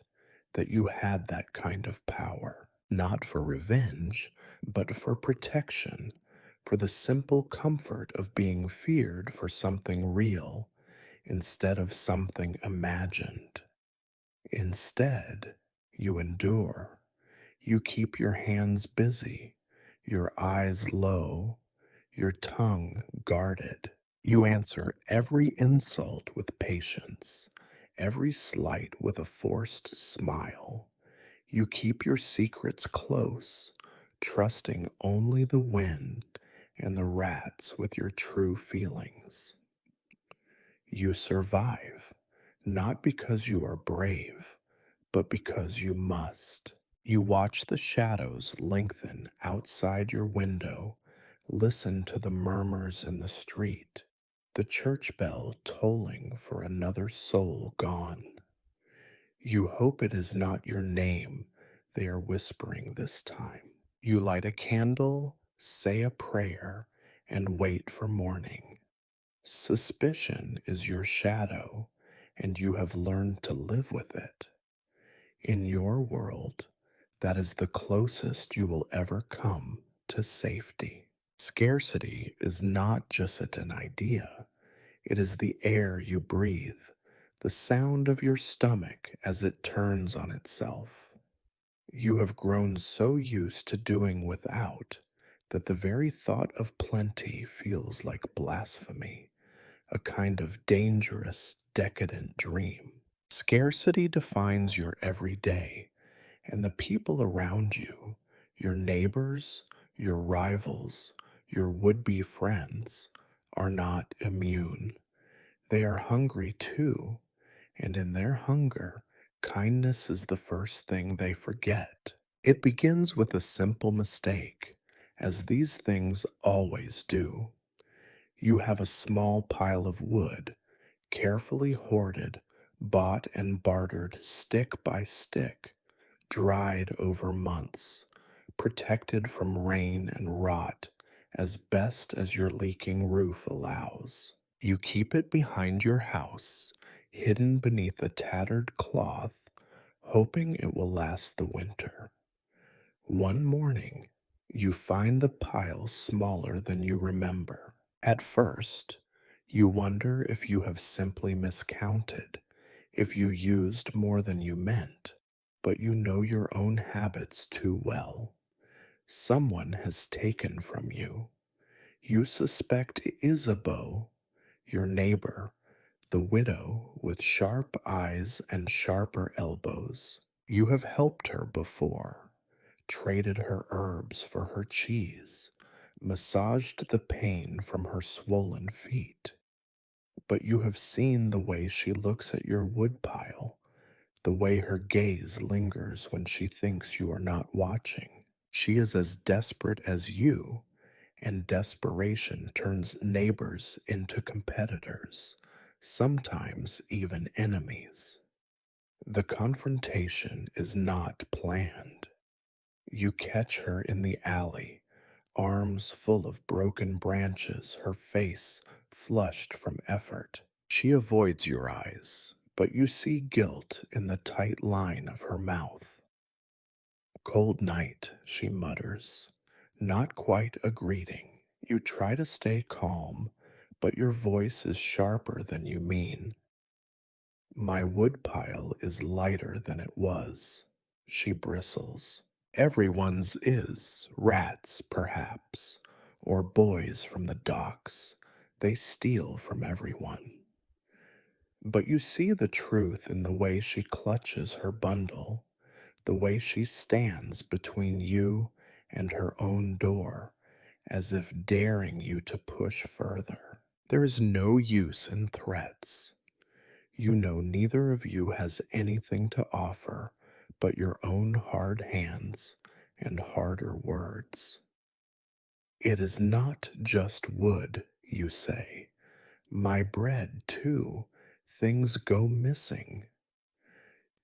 that you had that kind of power, not for revenge, but for protection, for the simple comfort of being feared for something real instead of something imagined. Instead, you endure. You keep your hands busy, your eyes low, your tongue guarded. You answer every insult with patience, every slight with a forced smile. You keep your secrets close, trusting only the wind and the rats with your true feelings. You survive, not because you are brave, but because you must. You watch the shadows lengthen outside your window, listen to the murmurs in the street, the church bell tolling for another soul gone. You hope it is not your name they are whispering this time. You light a candle, say a prayer, and wait for morning. Suspicion is your shadow, and you have learned to live with it. In your world, that is the closest you will ever come to safety. Scarcity is not just an idea, it is the air you breathe, the sound of your stomach as it turns on itself. You have grown so used to doing without that the very thought of plenty feels like blasphemy, a kind of dangerous, decadent dream. Scarcity defines your everyday, and the people around you, your neighbors, your rivals, your would be friends, are not immune. They are hungry too, and in their hunger, kindness is the first thing they forget. It begins with a simple mistake, as these things always do. You have a small pile of wood, carefully hoarded, bought and bartered stick by stick, dried over months, protected from rain and rot as best as your leaking roof allows. You keep it behind your house, hidden beneath a tattered cloth, hoping it will last the winter. One morning, you find the pile smaller than you remember. At first, you wonder if you have simply miscounted, if you used more than you meant, but you know your own habits too well. Someone has taken from you. You suspect Isabeau, your neighbor, the widow with sharp eyes and sharper elbows. You have helped her before, traded her herbs for her cheese, massaged the pain from her swollen feet. But you have seen the way she looks at your woodpile, the way her gaze lingers when she thinks you are not watching. She is as desperate as you, and desperation turns neighbors into competitors, sometimes even enemies. The confrontation is not planned. You catch her in the alley, arms full of broken branches, her face flushed from effort. She avoids your eyes, but you see guilt in the tight line of her mouth. Cold night, she mutters, not quite a greeting. You try to stay calm, but your voice is sharper than you mean. My woodpile is lighter than it was. She bristles. Everyone's is. Rats, perhaps, or boys from the docks. They steal from everyone. But you see the truth in the way she clutches her bundle, the way she stands between you and her own door, as if daring you to push further. There is no use in threats. You know neither of you has anything to offer but your own hard hands and harder words. It is not just wood, you say. My bread, too. Things go missing.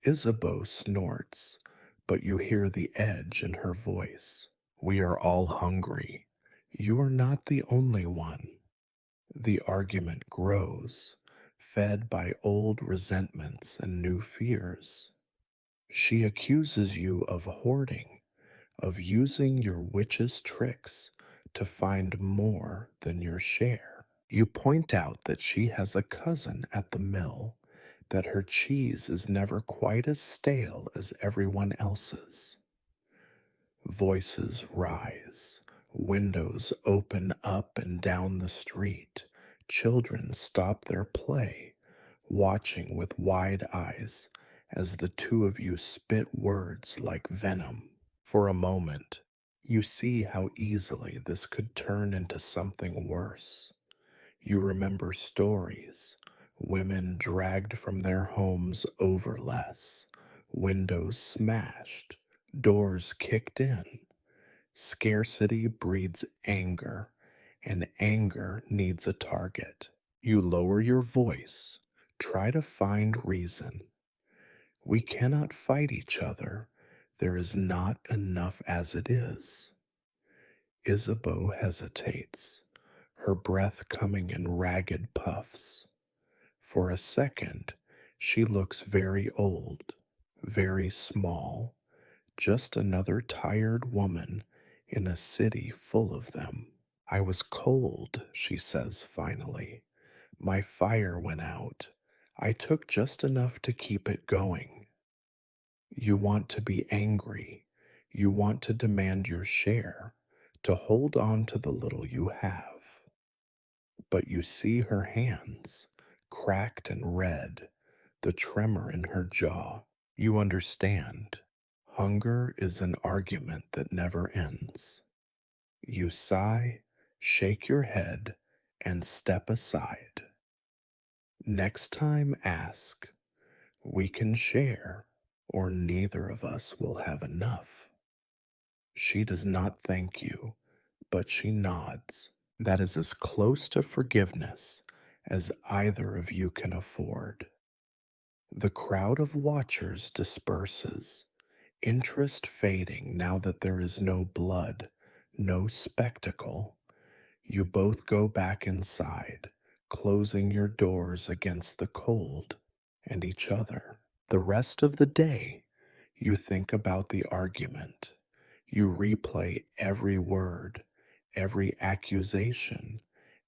Isabeau snorts, but you hear the edge in her voice. We are all hungry. You are not the only one. The argument grows, fed by old resentments and new fears. She accuses you of hoarding, of using your witch's tricks to find more than your share. You point out that she has a cousin at the mill, that her cheese is never quite as stale as everyone else's. Voices rise. Windows open up and down the street. Children stop their play, watching with wide eyes as the two of you spit words like venom. For a moment, you see how easily this could turn into something worse. You remember stories, women dragged from their homes overless, windows smashed, doors kicked in. Scarcity breeds anger, and anger needs a target. You lower your voice, try to find reason. We cannot fight each other. There is not enough as it is. Isabeau hesitates, her breath coming in ragged puffs. For a second, she looks very old, very small, just another tired woman in a city full of them. I was cold, she says finally. My fire went out. I took just enough to keep it going. You want to be angry. You want to demand your share, to hold on to the little you have. But you see her hands, cracked and red, the tremor in her jaw. You understand. Hunger is an argument that never ends. You sigh, shake your head, and step aside. Next time ask, we can share, or neither of us will have enough. She does not thank you, but she nods. That is as close to forgiveness as either of you can afford. The crowd of watchers disperses, interest fading now that there is no blood, no spectacle. You both go back inside, closing your doors against the cold and each other. The rest of the day, you think about the argument. You replay every word, every accusation,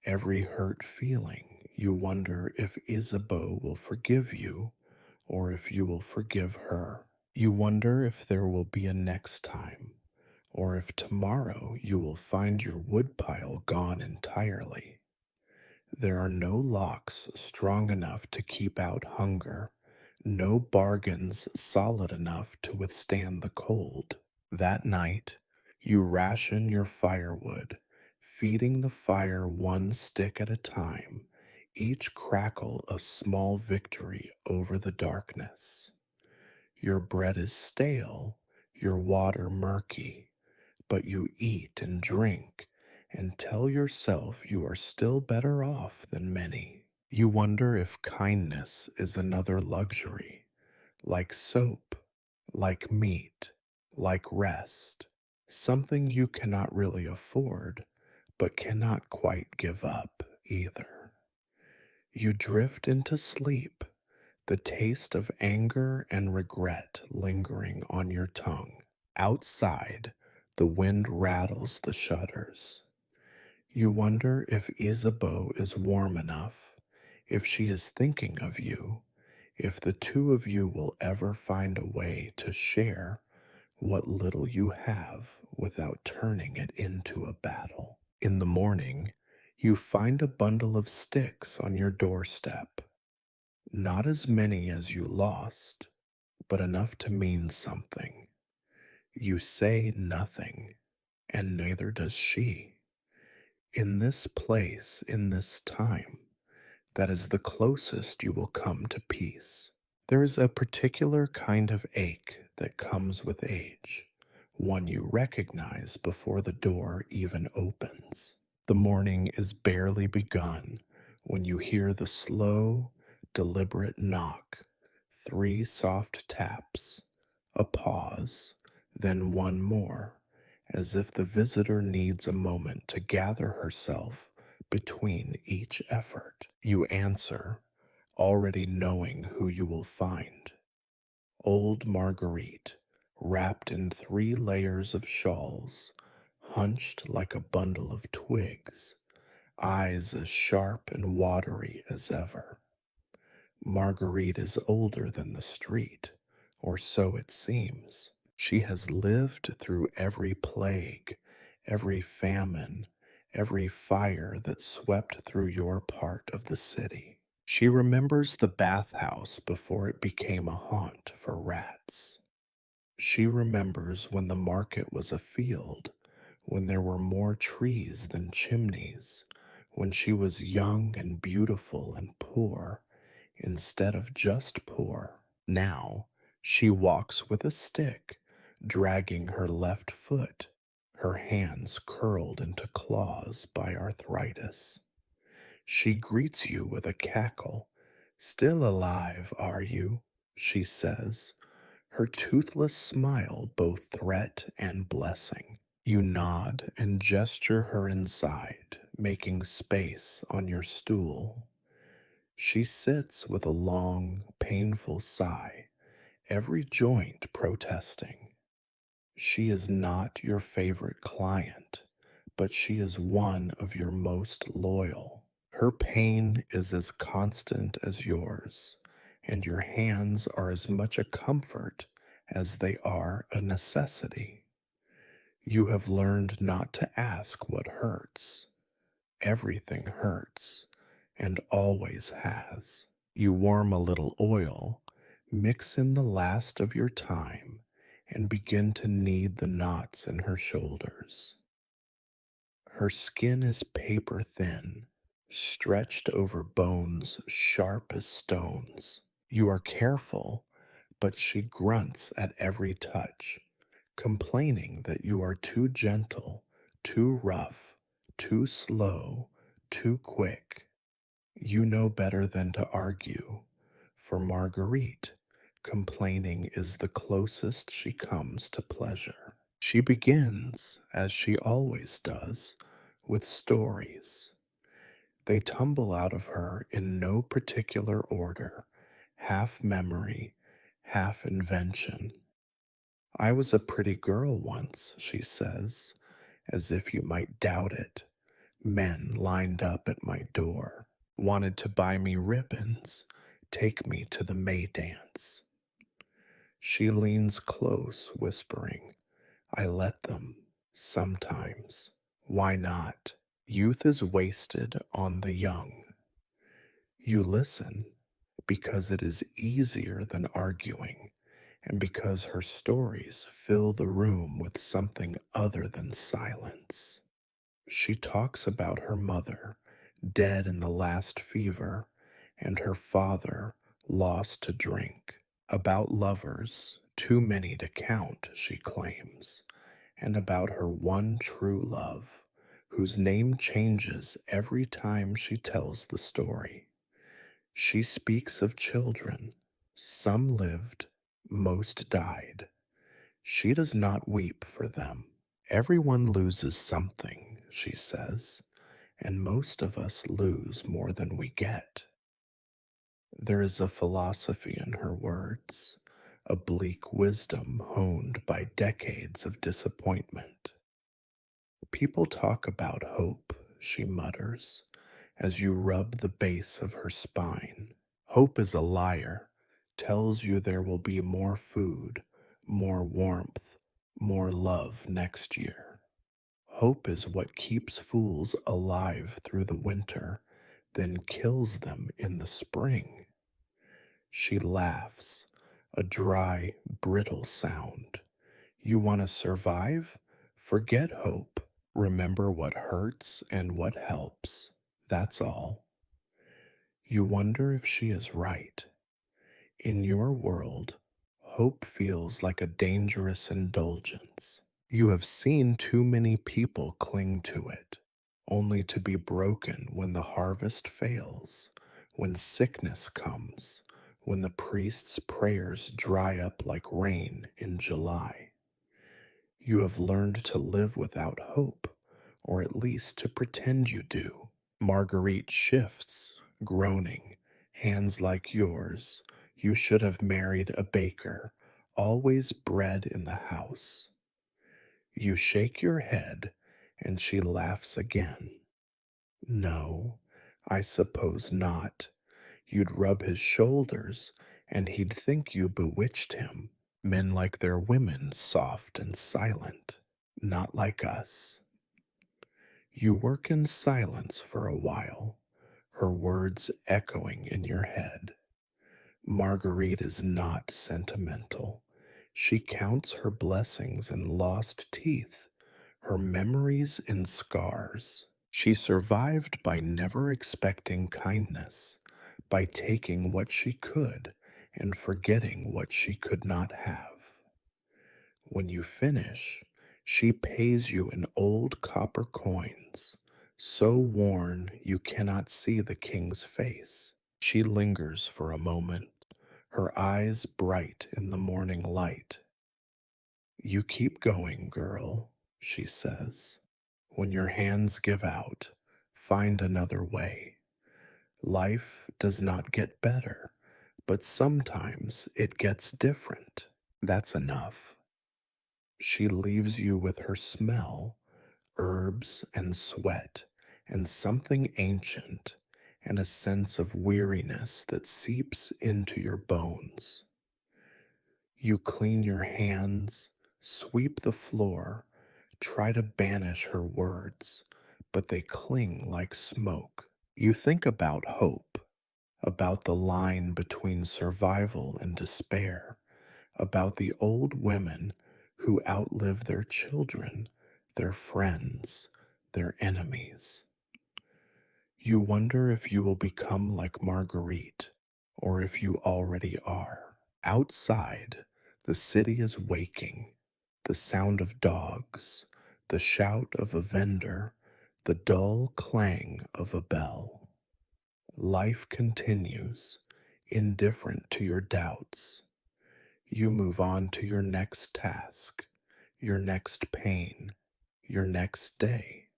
every hurt feeling. You wonder if Isabeau will forgive you or if you will forgive her. You wonder if there will be a next time, or if tomorrow you will find your woodpile gone entirely. There are no locks strong enough to keep out hunger, no bargains solid enough to withstand the cold. That night, you ration your firewood, feeding the fire one stick at a time, each crackle a small victory over the darkness. Your bread is stale, your water murky, but you eat and drink and tell yourself you are still better off than many. You wonder if kindness is another luxury, like soap, like meat, like rest, something you cannot really afford, but cannot quite give up either. You drift into sleep, the taste of anger and regret lingering on your tongue. Outside, the wind rattles the shutters. You wonder if Isabeau is warm enough, if she is thinking of you, if the two of you will ever find a way to share what little you have without turning it into a battle. In the morning, you find a bundle of sticks on your doorstep. Not as many as you lost, but enough to mean something. You say nothing, and neither does she. In this place, in this time, that is the closest you will come to peace. There is a particular kind of ache that comes with age, one you recognize before the door even opens. The morning is barely begun when you hear the slow, deliberate knock, three soft taps, a pause, then one more, as if the visitor needs a moment to gather herself between each effort. You answer, already knowing who you will find. Old Marguerite, wrapped in 3 layers of shawls, hunched like a bundle of twigs, eyes as sharp and watery as ever. Marguerite is older than the street, or so it seems. She has lived through every plague, every famine, every fire that swept through your part of the city. She remembers the bathhouse before it became a haunt for rats. She remembers when the market was a field, when there were more trees than chimneys, when she was young and beautiful and poor, instead of just poor. Now she walks with a stick, dragging her left foot, her hands curled into claws by arthritis. She greets you with a cackle. Still alive, are you? She says, her toothless smile both threat and blessing. You nod and gesture her inside, making space on your stool. She sits with a long, painful sigh, every joint protesting. She is not your favorite client, but she is one of your most loyal. Her pain is as constant as yours, and your hands are as much a comfort as they are a necessity. You have learned not to ask what hurts. Everything hurts, and always has. You warm a little oil, mix in the last of your time, and begin to knead the knots in her shoulders. Her skin is paper thin, stretched over bones sharp as stones. You are careful, but she grunts at every touch, complaining that you are too gentle, too rough, too slow, too quick. You know better than to argue. For Marguerite, complaining is the closest she comes to pleasure. She begins, as she always does, with stories. They tumble out of her in no particular order, half memory, half invention. I was a pretty girl once, she says, as if you might doubt it. Men lined up at my door, wanted to buy me ribbons, take me to the May dance. She leans close, whispering, I let them, sometimes. Why not? Youth is wasted on the young. You listen because it is easier than arguing, and because her stories fill the room with something other than silence. She talks about her mother, dead in the last fever, and her father, lost to drink. About lovers, too many to count, she claims, and about her one true love, whose name changes every time she tells the story. She speaks of children. Some lived, most died. She does not weep for them. Everyone loses something, she says, and most of us lose more than we get. There is a philosophy in her words, a bleak wisdom honed by decades of disappointment. People talk about hope, she mutters, as you rub the base of her spine. Hope is a liar, tells you there will be more food, more warmth, more love next year. Hope is what keeps fools alive through the winter, then kills them in the spring. She laughs, a dry, brittle sound. You want to survive? Forget hope. Remember what hurts and what helps. That's all. You wonder if she is right. In your world, hope feels like a dangerous indulgence. You have seen too many people cling to it, only to be broken when the harvest fails, when sickness comes, when the priest's prayers dry up like rain in July. You have learned to live without hope, or at least to pretend you do. Marguerite shifts, groaning, hands like yours. You should have married a baker, always bread in the house. You shake your head, and she laughs again. No, I suppose not. You'd rub his shoulders, and he'd think you bewitched him. Men like their women, soft and silent, not like us. You work in silence for a while, her words echoing in your head. Marguerite is not sentimental. She counts her blessings in lost teeth, her memories in scars. She survived by never expecting kindness, by taking what she could and forgetting what she could not have. When you finish, she pays you in old copper coins, so worn you cannot see the king's face. She lingers for a moment, her eyes bright in the morning light. You keep going, girl, she says. When your hands give out, find another way. Life does not get better, but sometimes it gets different. That's enough. She leaves you with her smell, herbs and sweat, and something ancient, and a sense of weariness that seeps into your bones. You clean your hands, sweep the floor, try to banish her words, but they cling like smoke. You think about hope, about the line between survival and despair, about the old women who outlive their children, their friends, their enemies. You wonder if you will become like Marguerite, or if you already are. Outside, the city is waking, the sound of dogs, the shout of a vendor, the dull clang of a bell. Life continues, indifferent to your doubts. You move on to your next task, your next pain, your next day.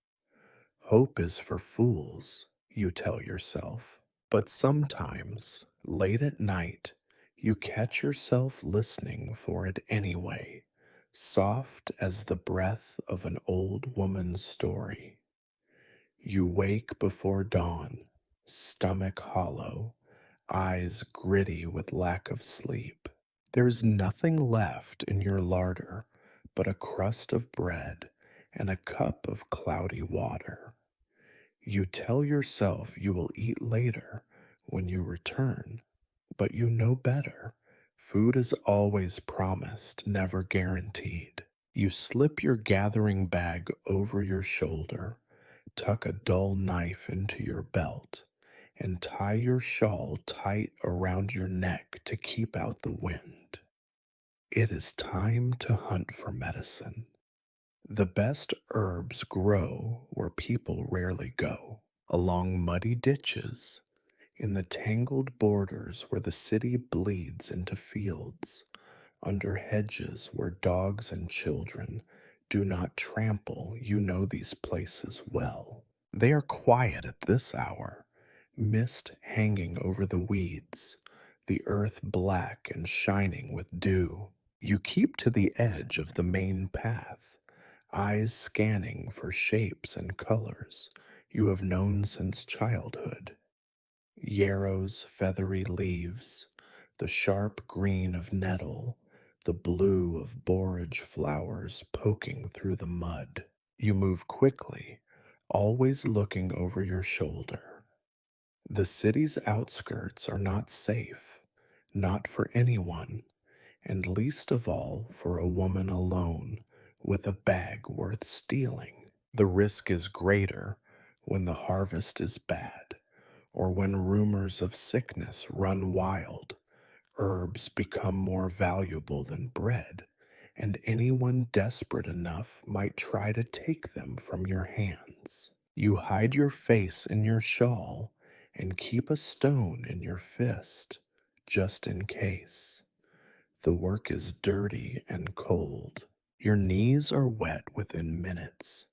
Hope is for fools, you tell yourself. But sometimes, late at night, you catch yourself listening for it anyway, soft as the breath of an old woman's story. You wake before dawn, stomach hollow, eyes gritty with lack of sleep. There's nothing left in your larder but a crust of bread and a cup of cloudy water. You tell yourself you will eat later when you return, but you know better. Food is always promised, never guaranteed. You slip your gathering bag over your shoulder, tuck a dull knife into your belt, and tie your shawl tight around your neck to keep out the wind. It is time to hunt for medicine. The best herbs grow where people rarely go, along muddy ditches, in the tangled borders where the city bleeds into fields, under hedges where dogs and children do not trample. You know these places well. They are quiet at this hour, mist hanging over the weeds, the earth black and shining with dew. You keep to the edge of the main path, eyes scanning for shapes and colors you have known since childhood. Yarrow's feathery leaves, the sharp green of nettle, the blue of borage flowers poking through the mud. You move quickly, always looking over your shoulder. The city's outskirts are not safe, not for anyone, and least of all for a woman alone with a bag worth stealing. The risk is greater when the harvest is bad, or when rumors of sickness run wild. Herbs become more valuable than bread, and anyone desperate enough might try to take them from your hands. You hide your face in your shawl and keep a stone in your fist, just in case. The work is dirty and cold. Your knees are wet within minutes,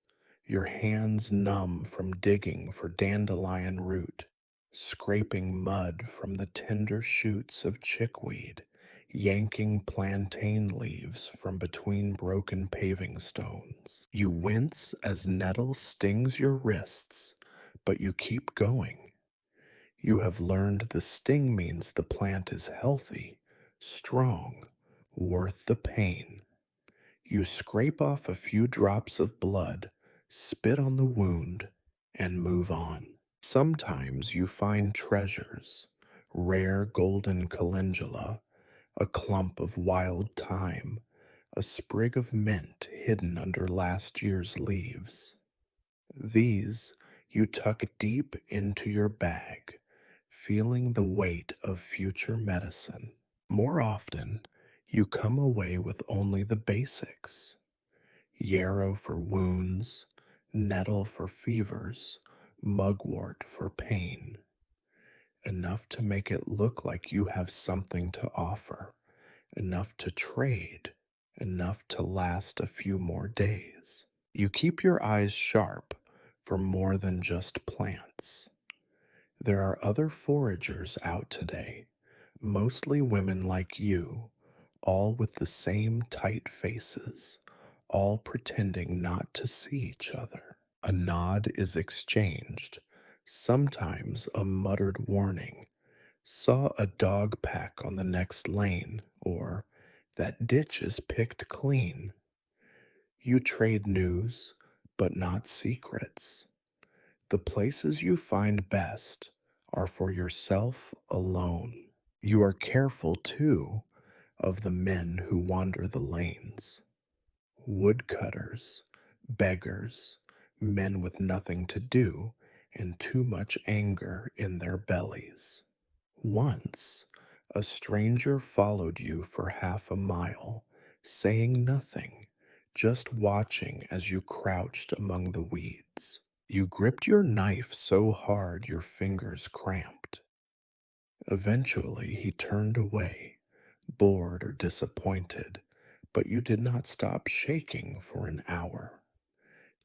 your hands numb from digging for dandelion root, scraping mud from the tender shoots of chickweed, yanking plantain leaves from between broken paving stones. You wince as nettle stings your wrists, but you keep going. You have learned the sting means the plant is healthy, strong, worth the pain. You scrape off a few drops of blood, spit on the wound, and move on. Sometimes you find treasures, rare golden calendula, a clump of wild thyme, a sprig of mint hidden under last year's leaves. These you tuck deep into your bag, feeling the weight of future medicine. More often, you come away with only the basics: yarrow for wounds, nettle for fevers, mugwort for pain. Enough to make it look like you have something to offer, enough to trade, enough to last a few more days. You keep your eyes sharp for more than just plants. There are other foragers out today, mostly women like you, all with the same tight faces, all pretending not to see each other. A nod is exchanged, sometimes a muttered warning. Saw a dog pack on the next lane, or that ditch is picked clean. You trade news, but not secrets. The places you find best are for yourself alone. You are careful, too, of the men who wander the lanes: woodcutters, beggars, men with nothing to do and too much anger in their bellies. Once, a stranger followed you for half a mile, saying nothing, just watching as you crouched among the weeds. You gripped your knife so hard your fingers cramped. Eventually, he turned away, bored or disappointed, but you did not stop shaking for an hour.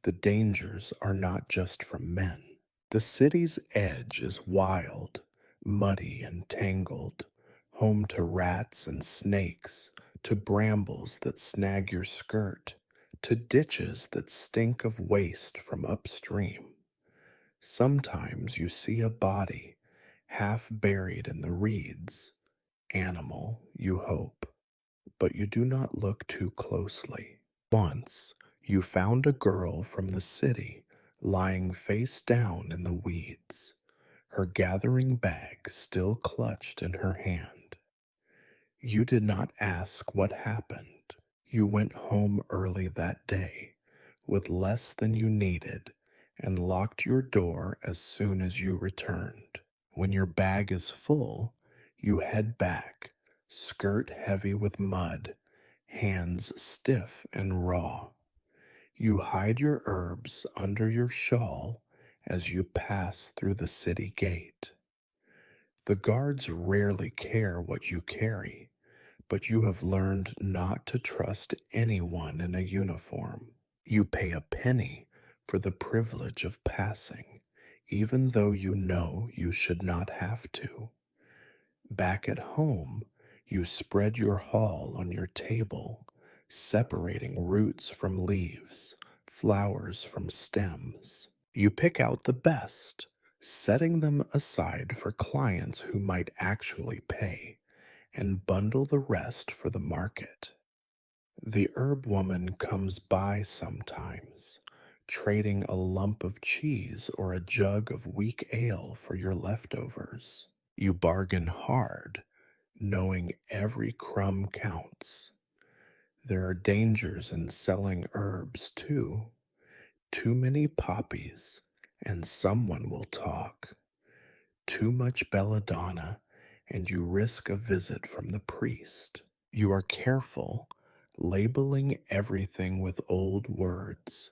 The dangers are not just from men. The city's edge is wild, muddy and tangled, home to rats and snakes, to brambles that snag your skirt, to ditches that stink of waste from upstream. Sometimes you see a body, half buried in the reeds. Animal, you hope, but you do not look too closely. Once, you found a girl from the city lying face down in the weeds, her gathering bag still clutched in her hand. You did not ask what happened. You went home early that day with less than you needed and locked your door as soon as you returned. When your bag is full, you head back, skirt heavy with mud, hands stiff and raw. You hide your herbs under your shawl as you pass through the city gate. The guards rarely care what you carry, but you have learned not to trust anyone in a uniform. You pay a penny for the privilege of passing, even though you know you should not have to. Back at home, you spread your haul on your table, separating roots from leaves, flowers from stems. You pick out the best, setting them aside for clients who might actually pay, and bundle the rest for the market. The herb woman comes by sometimes, trading a lump of cheese or a jug of weak ale for your leftovers. You bargain hard, knowing every crumb counts. There are dangers in selling herbs, too. Too many poppies, and someone will talk. Too much belladonna, and you risk a visit from the priest. You are careful, labeling everything with old words,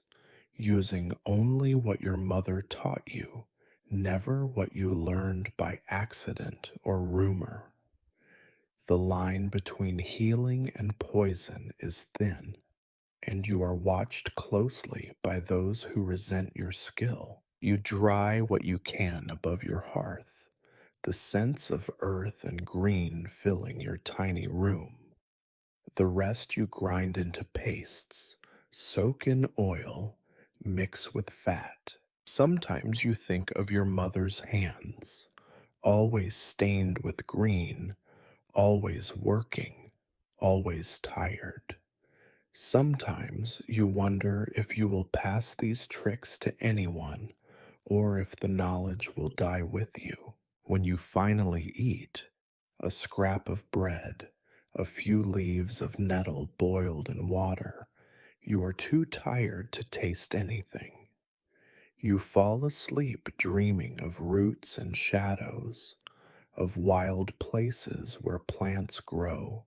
using only what your mother taught you, never what you learned by accident or rumor. The line between healing and poison is thin, and you are watched closely by those who resent your skill. You dry what you can above your hearth, the scents of earth and green filling your tiny room. The rest you grind into pastes, soak in oil, mix with fat. Sometimes you think of your mother's hands, always stained with green, always working, always tired. Sometimes you wonder if you will pass these tricks to anyone or if the knowledge will die with you. When you finally eat, a scrap of bread, a few leaves of nettle boiled in water, you are too tired to taste anything. You fall asleep dreaming of roots and shadows, of wild places where plants grow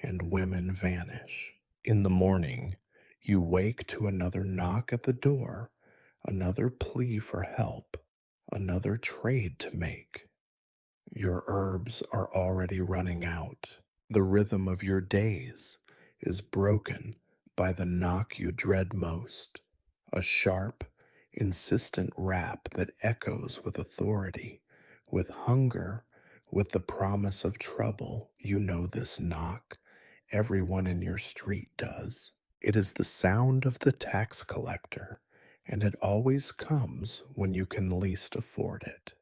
and women vanish. In the morning, you wake to another knock at the door, another plea for help, another trade to make. Your herbs are already running out. The rhythm of your days is broken by the knock you dread most, a sharp, insistent rap that echoes with authority, with hunger, with the promise of trouble. You know this knock. Everyone in your street does. It is the sound of the tax collector, and it always comes when you can least afford it.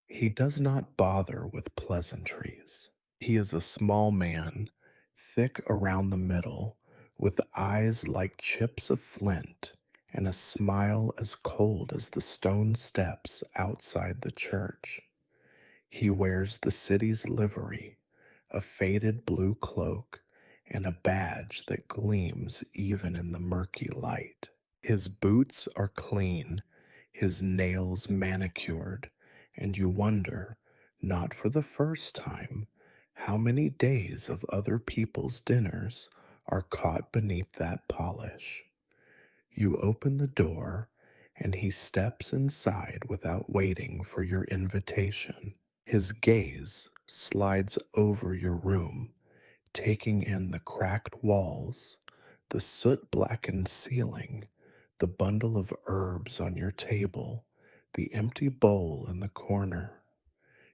He does not bother with pleasantries. He is a small man, thick around the middle, with eyes like chips of flint, and a smile as cold as the stone steps outside the church. He wears the city's livery, a faded blue cloak, and a badge that gleams even in the murky light. His boots are clean, his nails manicured, and you wonder, not for the first time, how many days of other people's dinners are caught beneath that polish. You open the door, and he steps inside without waiting for your invitation. His gaze slides over your room, taking in the cracked walls, the soot blackened ceiling, the bundle of herbs on your table, the empty bowl in the corner.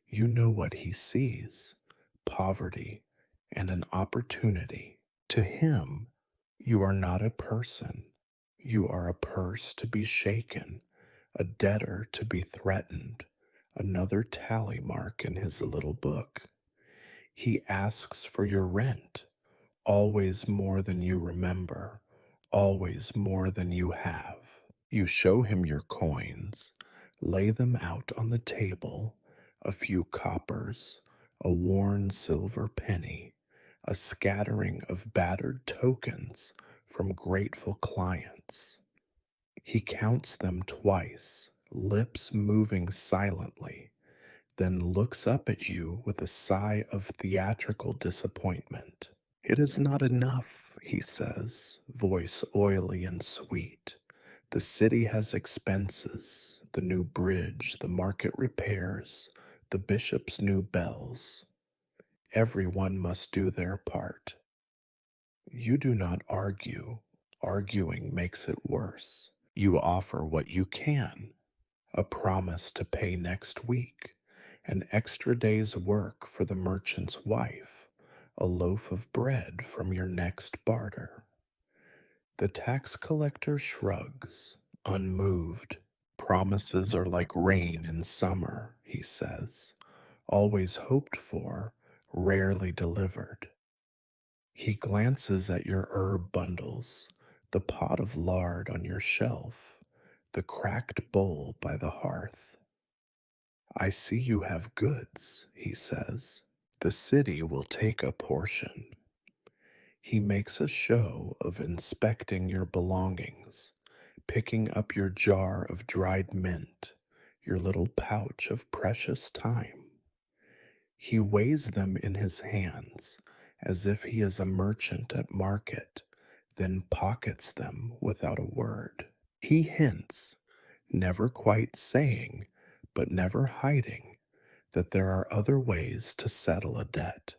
You know what he sees: poverty and an opportunity. To him, you are not a person. You are a purse to be shaken, a debtor to be threatened, another tally mark in his little book. He asks for your rent, always more than you remember, always more than you have. You show him your coins, lay them out on the table, a few coppers, a worn silver penny, a scattering of battered tokens from grateful clients. He counts them twice, lips moving silently, then looks up at you with a sigh of theatrical disappointment. It is not enough, he says, voice oily and sweet. The city has expenses, the new bridge, the market repairs, the bishop's new bells. Everyone must do their part. You do not argue. Arguing makes it worse. You offer what you can, a promise to pay next week, an extra day's work for the merchant's wife, a loaf of bread from your next barter. The tax collector shrugs, unmoved. Promises are like rain in summer, he says, always hoped for, rarely delivered. He glances at your herb bundles, the pot of lard on your shelf, the cracked bowl by the hearth. I see you have goods, he says. The city will take a portion. He makes a show of inspecting your belongings, picking up your jar of dried mint, your little pouch of precious time. He weighs them in his hands as if he is a merchant at market, then pockets them without a word. He hints, never quite saying, but never hiding, that there are other ways to settle a debt.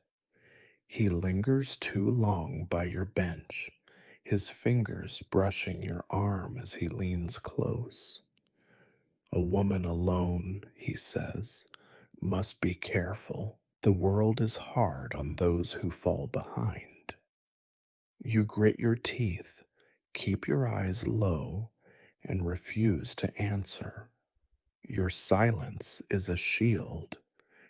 He lingers too long by your bench, his fingers brushing your arm as he leans close. A woman alone, he says, must be careful. The world is hard on those who fall behind. You grit your teeth, keep your eyes low, and refuse to answer. Your silence is a shield,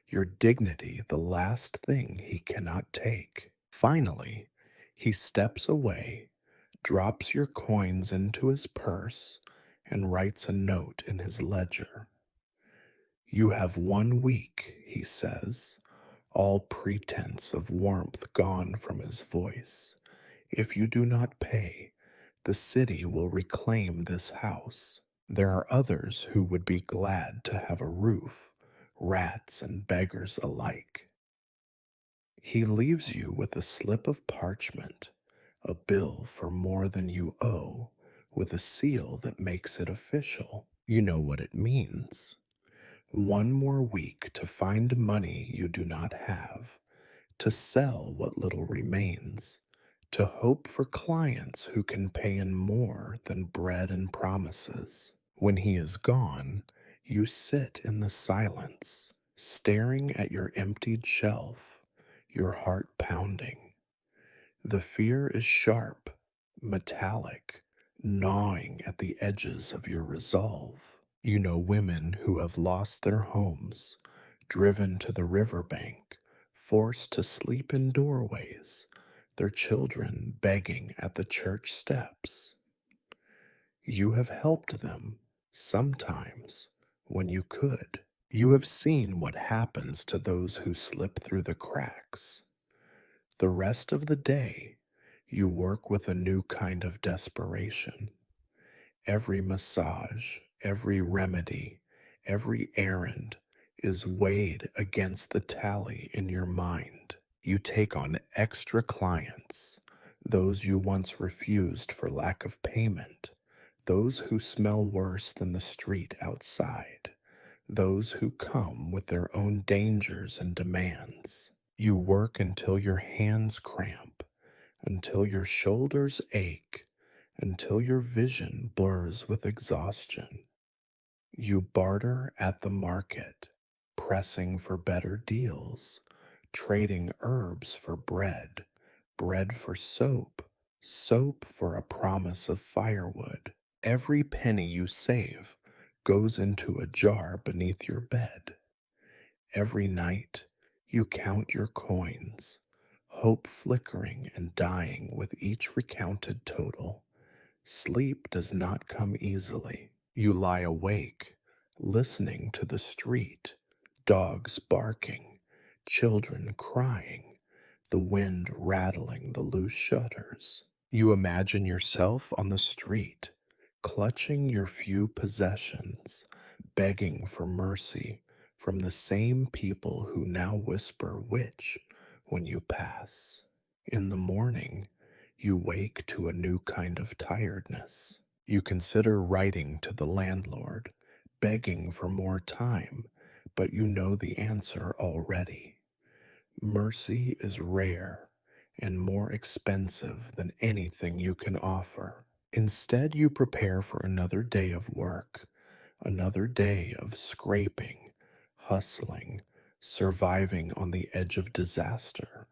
your dignity the last thing he cannot take. Finally, he steps away, drops your coins into his purse, and writes a note in his ledger. You have 1 week, he says, all pretense of warmth gone from his voice. If you do not pay, the city will reclaim this house. There are others who would be glad to have a roof, rats and beggars alike. He leaves you with a slip of parchment, a bill for more than you owe, with a seal that makes it official. You know what it means. 1 more week to find money you do not have, to sell what little remains, to hope for clients who can pay in more than bread and promises. When he is gone, you sit in the silence, staring at your emptied shelf, your heart pounding. The fear is sharp, metallic, gnawing at the edges of your resolve. You know women who have lost their homes, driven to the riverbank, forced to sleep in doorways, their children begging at the church steps. You have helped them, sometimes, when you could. You have seen what happens to those who slip through the cracks. The rest of the day, you work with a new kind of desperation. Every massage, every remedy, every errand is weighed against the tally in your mind. You take on extra clients, those you once refused for lack of payment, those who smell worse than the street outside, those who come with their own dangers and demands. You work until your hands cramp, until your shoulders ache, until your vision blurs with exhaustion. You barter at the market, pressing for better deals, trading herbs for bread, bread for soap, soap for a promise of firewood. Every penny you save goes into a jar beneath your bed. Every night you count your coins, hope flickering and dying with each recounted total. Sleep does not come easily. You lie awake, listening to the street, dogs barking, children crying, the wind rattling the loose shutters. You imagine yourself on the street, clutching your few possessions, begging for mercy, from the same people who now whisper "witch" when you pass. In the morning, you wake to a new kind of tiredness. You consider writing to the landlord, begging for more time, but you know the answer already. Mercy is rare and more expensive than anything you can offer. Instead, you prepare for another day of work, another day of scraping, hustling, surviving on the edge of disaster.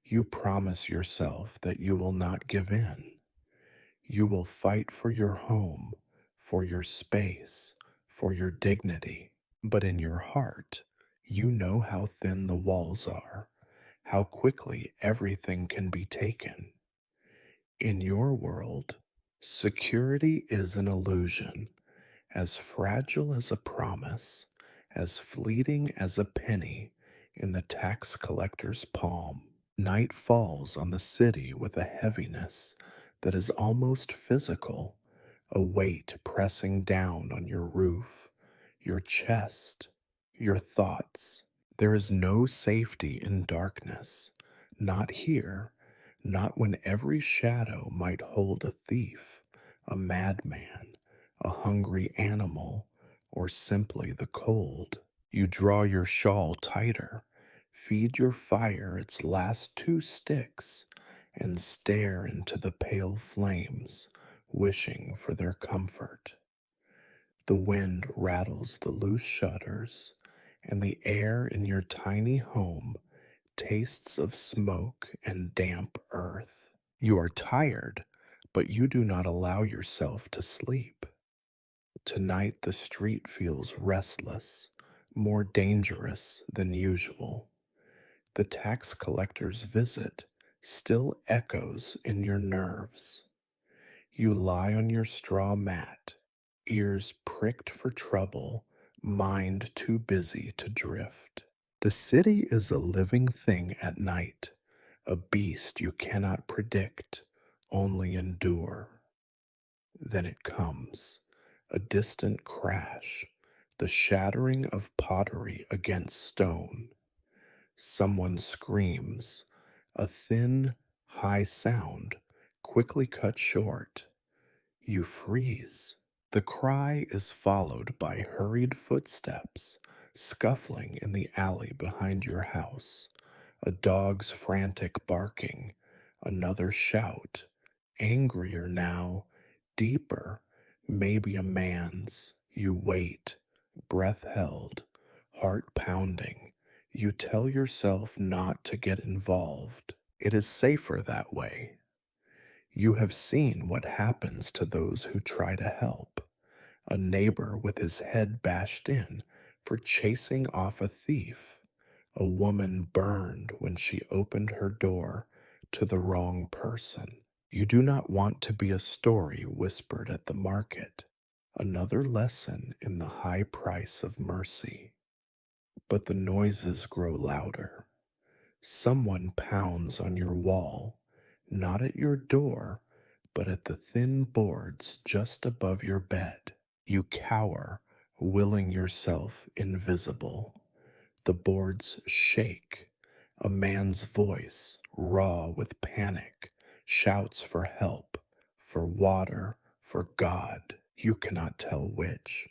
You promise yourself that you will not give in. You will fight for your home, for your space, for your dignity. But in your heart, you know how thin the walls are, how quickly everything can be taken. In your world, security is an illusion, as fragile as a promise, as fleeting as a penny in the tax collector's palm. Night falls on the city with a heaviness that is almost physical, a weight pressing down on your roof, your chest, your thoughts. There is no safety in darkness, not here, not when every shadow might hold a thief, a madman, a hungry animal, or simply the cold. You draw your shawl tighter, feed your fire its last two sticks, and stare into the pale flames, wishing for their comfort. The wind rattles the loose shutters, and the air in your tiny home tastes of smoke and damp earth. You are tired, but you do not allow yourself to sleep. Tonight the street feels restless, more dangerous than usual. The tax collector's visit still echoes in your nerves. You lie on your straw mat, ears pricked for trouble, mind too busy to drift. The city is a living thing at night, a beast you cannot predict, only endure. Then it comes, a distant crash, the shattering of pottery against stone. Someone screams, a thin, high sound, quickly cut short. You freeze. The cry is followed by hurried footsteps, scuffling in the alley behind your house, a dog's frantic barking, another shout, angrier now, deeper, maybe a man's. You wait, breath held, heart pounding. You tell yourself not to get involved. It is safer that way. You have seen what happens to those who try to help. A neighbor with his head bashed in for chasing off a thief. A woman burned when she opened her door to the wrong person. You do not want to be a story whispered at the market, another lesson in the high price of mercy. But the noises grow louder. Someone pounds on your wall, not at your door, but at the thin boards just above your bed. You cower, willing yourself invisible. The boards shake. A man's voice, raw with panic, shouts for help, for water, for God. You cannot tell which.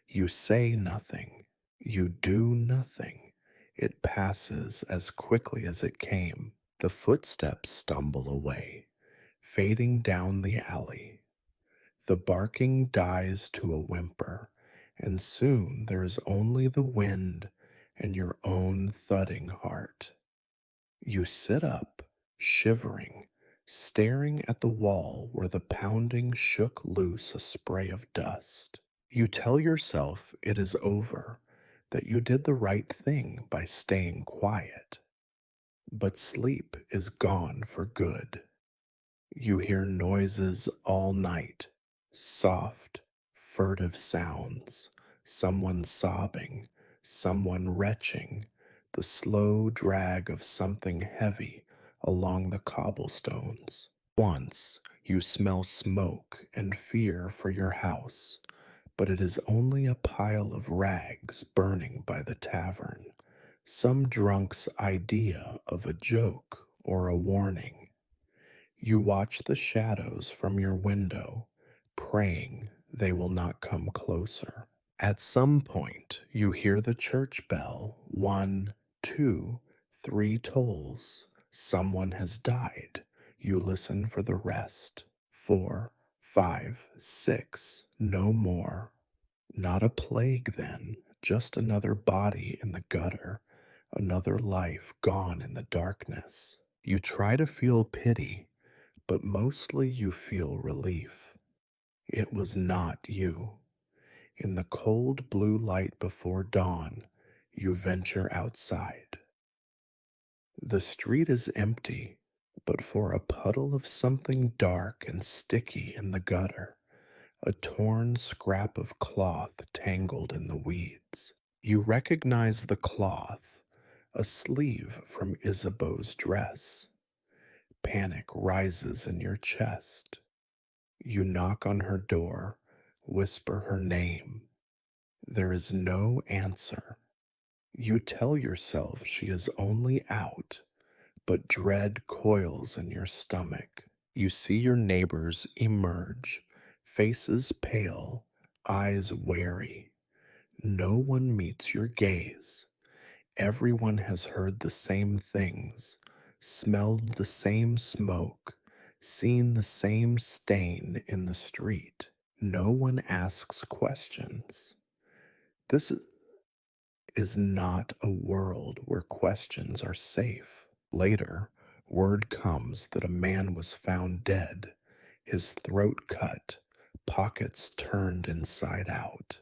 You say nothing. You do nothing. It passes as quickly as it came. The footsteps stumble away, fading down the alley. The barking dies to a whimper, and soon there is only the wind and your own thudding heart. You sit up, shivering, staring at the wall where the pounding shook loose a spray of dust. You tell yourself it is over, that you did the right thing by staying quiet. But sleep is gone for good. You hear noises all night, soft, furtive sounds, someone sobbing, someone retching, the slow drag of something heavy along the cobblestones. Once you smell smoke and fear for your house, but it is only a pile of rags burning by the tavern, some drunk's idea of a joke or a warning. You watch the shadows from your window, praying they will not come closer. At some point, you hear the church bell, one, two, three tolls. Someone has died. You listen for the rest. Four, five, six, no more. Not a plague then, just another body in the gutter, another life gone in the darkness. You try to feel pity, but mostly you feel relief. It was not you. In the cold blue light before dawn, you venture outside. The street is empty, but for a puddle of something dark and sticky in the gutter, a torn scrap of cloth tangled in the weeds. You recognize the cloth, a sleeve from Isabeau's dress. Panic rises in your chest. You knock on her door, whisper her name. There is no answer. You tell yourself she is only out, but dread coils in your stomach. You see your neighbors emerge, faces pale, eyes wary. No one meets your gaze. Everyone has heard the same things, smelled the same smoke, seen the same stain in the street. No one asks questions. This is not a world where questions are safe. Later, word comes that a man was found dead, his throat cut, pockets turned inside out.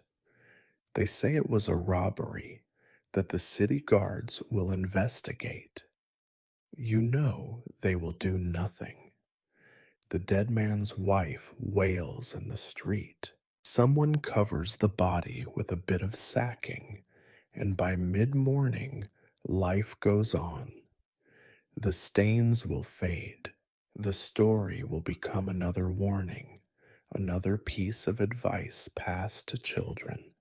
They say it was a robbery, that the city guards will investigate. You know they will do nothing. The dead man's wife wails in the street. Someone covers the body with a bit of sacking, and by mid morning, life goes on. The stains will fade. The story will become another warning, another piece of advice passed to children.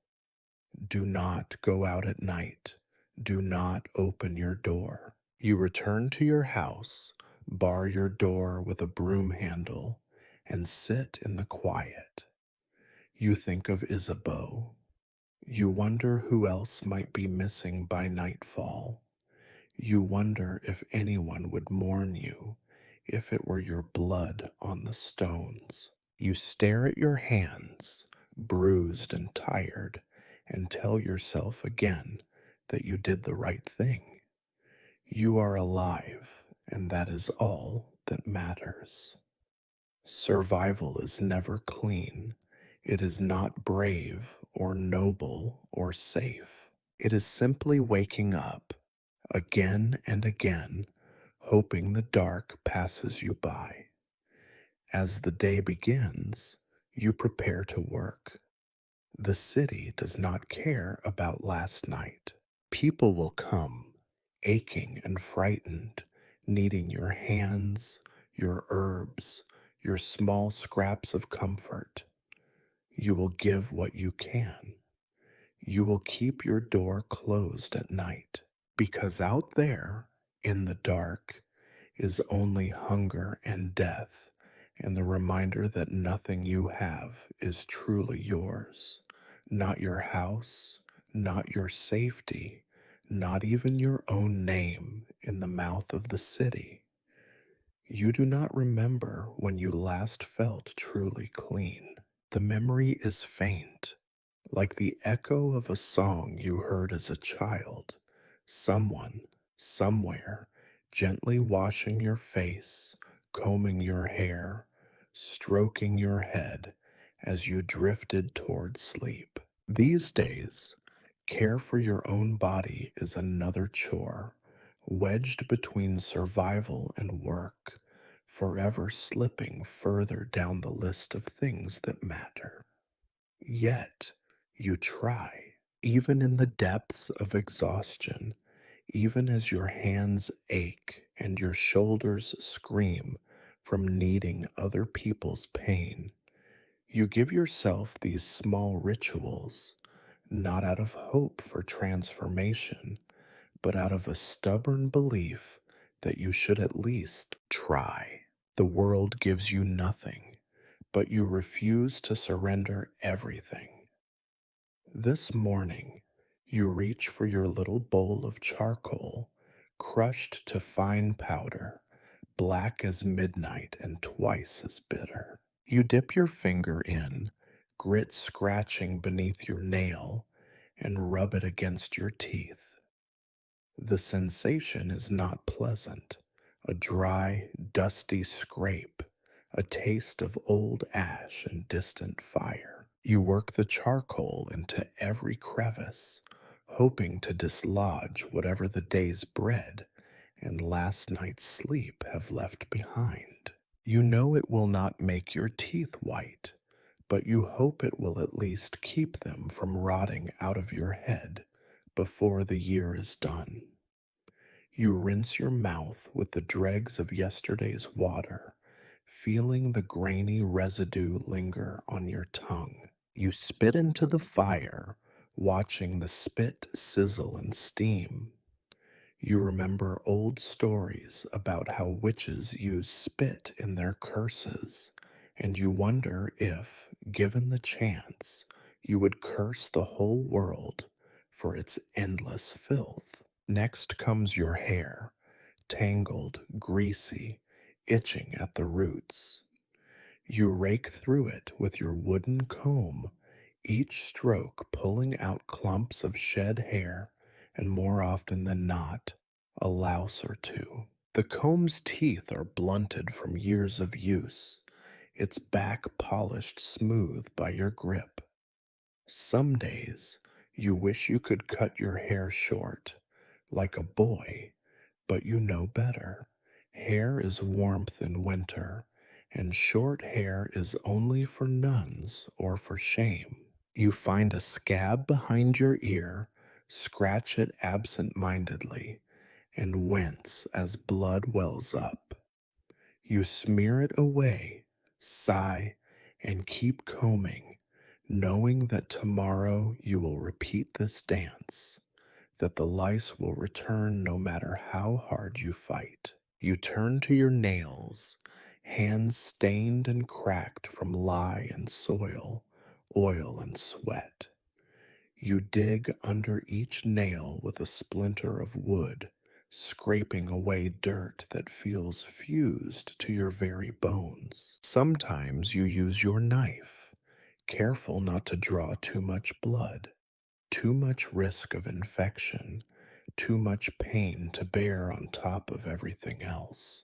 Do not go out at night. Do not open your door. You return to your house, bar your door with a broom handle, and sit in the quiet. You think of Isabeau. You wonder who else might be missing by nightfall. You wonder if anyone would mourn you, if it were your blood on the stones. You stare at your hands, bruised and tired, and tell yourself again that you did the right thing. You are alive, and that is all that matters. Survival is never clean. It is not brave or noble or safe. It is simply waking up again and again, hoping the dark passes you by. As the day begins, you prepare to work. The city does not care about last night. People will come, aching and frightened, needing your hands, your herbs, your small scraps of comfort. You will give what you can. You will keep your door closed at night, because out there, in the dark, is only hunger and death, and the reminder that nothing you have is truly yours. Not your house, not your safety, not even your own name in the mouth of the city. You do not remember when you last felt truly clean. The memory is faint, like the echo of a song you heard as a child. Someone, somewhere, gently washing your face, combing your hair, stroking your head as you drifted toward sleep. These days, care for your own body is another chore, wedged between survival and work, forever slipping further down the list of things that matter. Yet, you try, even in the depths of exhaustion, even as your hands ache and your shoulders scream from needing other people's pain. You give yourself these small rituals, not out of hope for transformation, but out of a stubborn belief that you should at least try. The world gives you nothing, but you refuse to surrender everything. This morning, you reach for your little bowl of charcoal, crushed to fine powder, black as midnight and twice as bitter. You dip your finger in, grit scratching beneath your nail, and rub it against your teeth. The sensation is not pleasant. A dry, dusty scrape, a taste of old ash and distant fire. You work the charcoal into every crevice, hoping to dislodge whatever the day's bread and last night's sleep have left behind. You know it will not make your teeth white, but you hope it will at least keep them from rotting out of your head before the year is done. You rinse your mouth with the dregs of yesterday's water, feeling the grainy residue linger on your tongue. You spit into the fire, watching the spit sizzle and steam. You remember old stories about how witches use spit in their curses, and you wonder if, given the chance, you would curse the whole world for its endless filth. Next comes your hair, tangled, greasy, itching at the roots. You rake through it with your wooden comb, each stroke pulling out clumps of shed hair, and more often than not, a louse or two. The comb's teeth are blunted from years of use, its back polished smooth by your grip. Some days, you wish you could cut your hair short, like a boy, but you know better. Hair is warmth in winter, and short hair is only for nuns or for shame. You find a scab behind your ear, scratch it absent mindedly, and wince as blood wells up. You smear it away, sigh, and keep combing, knowing that tomorrow you will repeat this dance, that the lice will return no matter how hard you fight. You turn to your nails, hands stained and cracked from lye and soil, oil and sweat. You dig under each nail with a splinter of wood, scraping away dirt that feels fused to your very bones. Sometimes you use your knife, careful not to draw too much blood, too much risk of infection, too much pain to bear on top of everything else.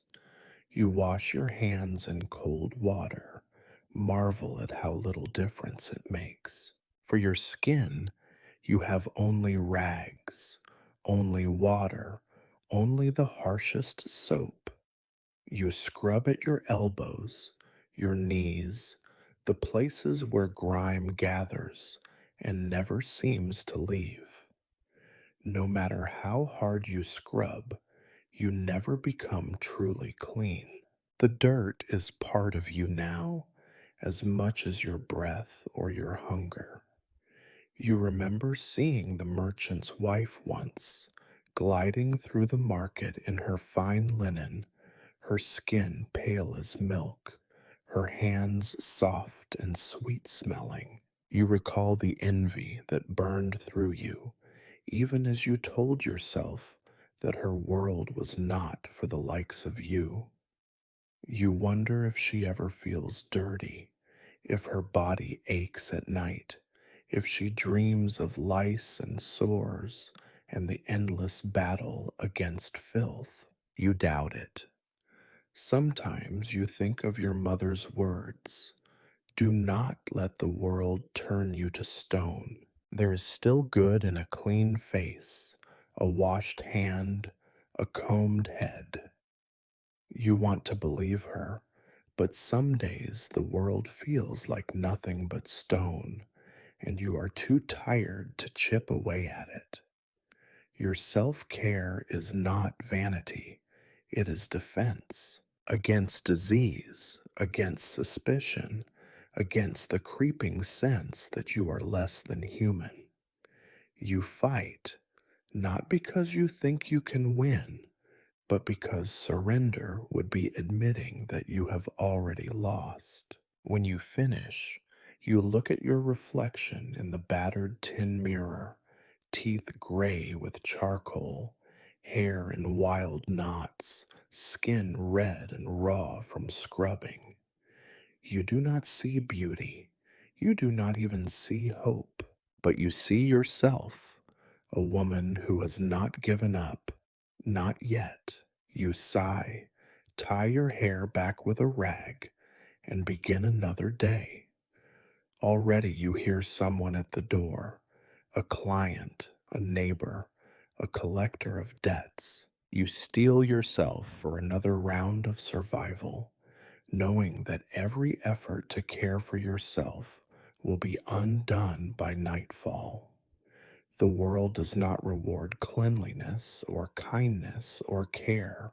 You wash your hands in cold water, marvel at how little difference it makes. For your skin, you have only rags, only water, only the harshest soap. You scrub at your elbows, your knees, the places where grime gathers and never seems to leave. No matter how hard you scrub, you never become truly clean. The dirt is part of you now, as much as your breath or your hunger. You remember seeing the merchant's wife once, gliding through the market in her fine linen, her skin pale as milk, her hands soft and sweet smelling. You recall the envy that burned through you, even as you told yourself that her world was not for the likes of you. You wonder if she ever feels dirty, if her body aches at night, if she dreams of lice and sores and the endless battle against filth. You doubt it. Sometimes you think of your mother's words: do not let the world turn you to stone. There is still good in a clean face, a washed hand, a combed head. You want to believe her, but some days the world feels like nothing but stone, and you are too tired to chip away at it. Your self care is not vanity, it is defense against disease, against suspicion, against the creeping sense that you are less than human. You fight, not because you think you can win, but because surrender would be admitting that you have already lost. When you finish, you look at your reflection in the battered tin mirror, teeth gray with charcoal, hair in wild knots, skin red and raw from scrubbing. You do not see beauty. You do not even see hope, but you see yourself, a woman who has not given up. Not yet. You sigh, tie your hair back with a rag, and begin another day. Already you hear someone at the door, a client, a neighbor, a collector of debts. You steel yourself for another round of survival, knowing that every effort to care for yourself will be undone by nightfall. The world does not reward cleanliness or kindness or care.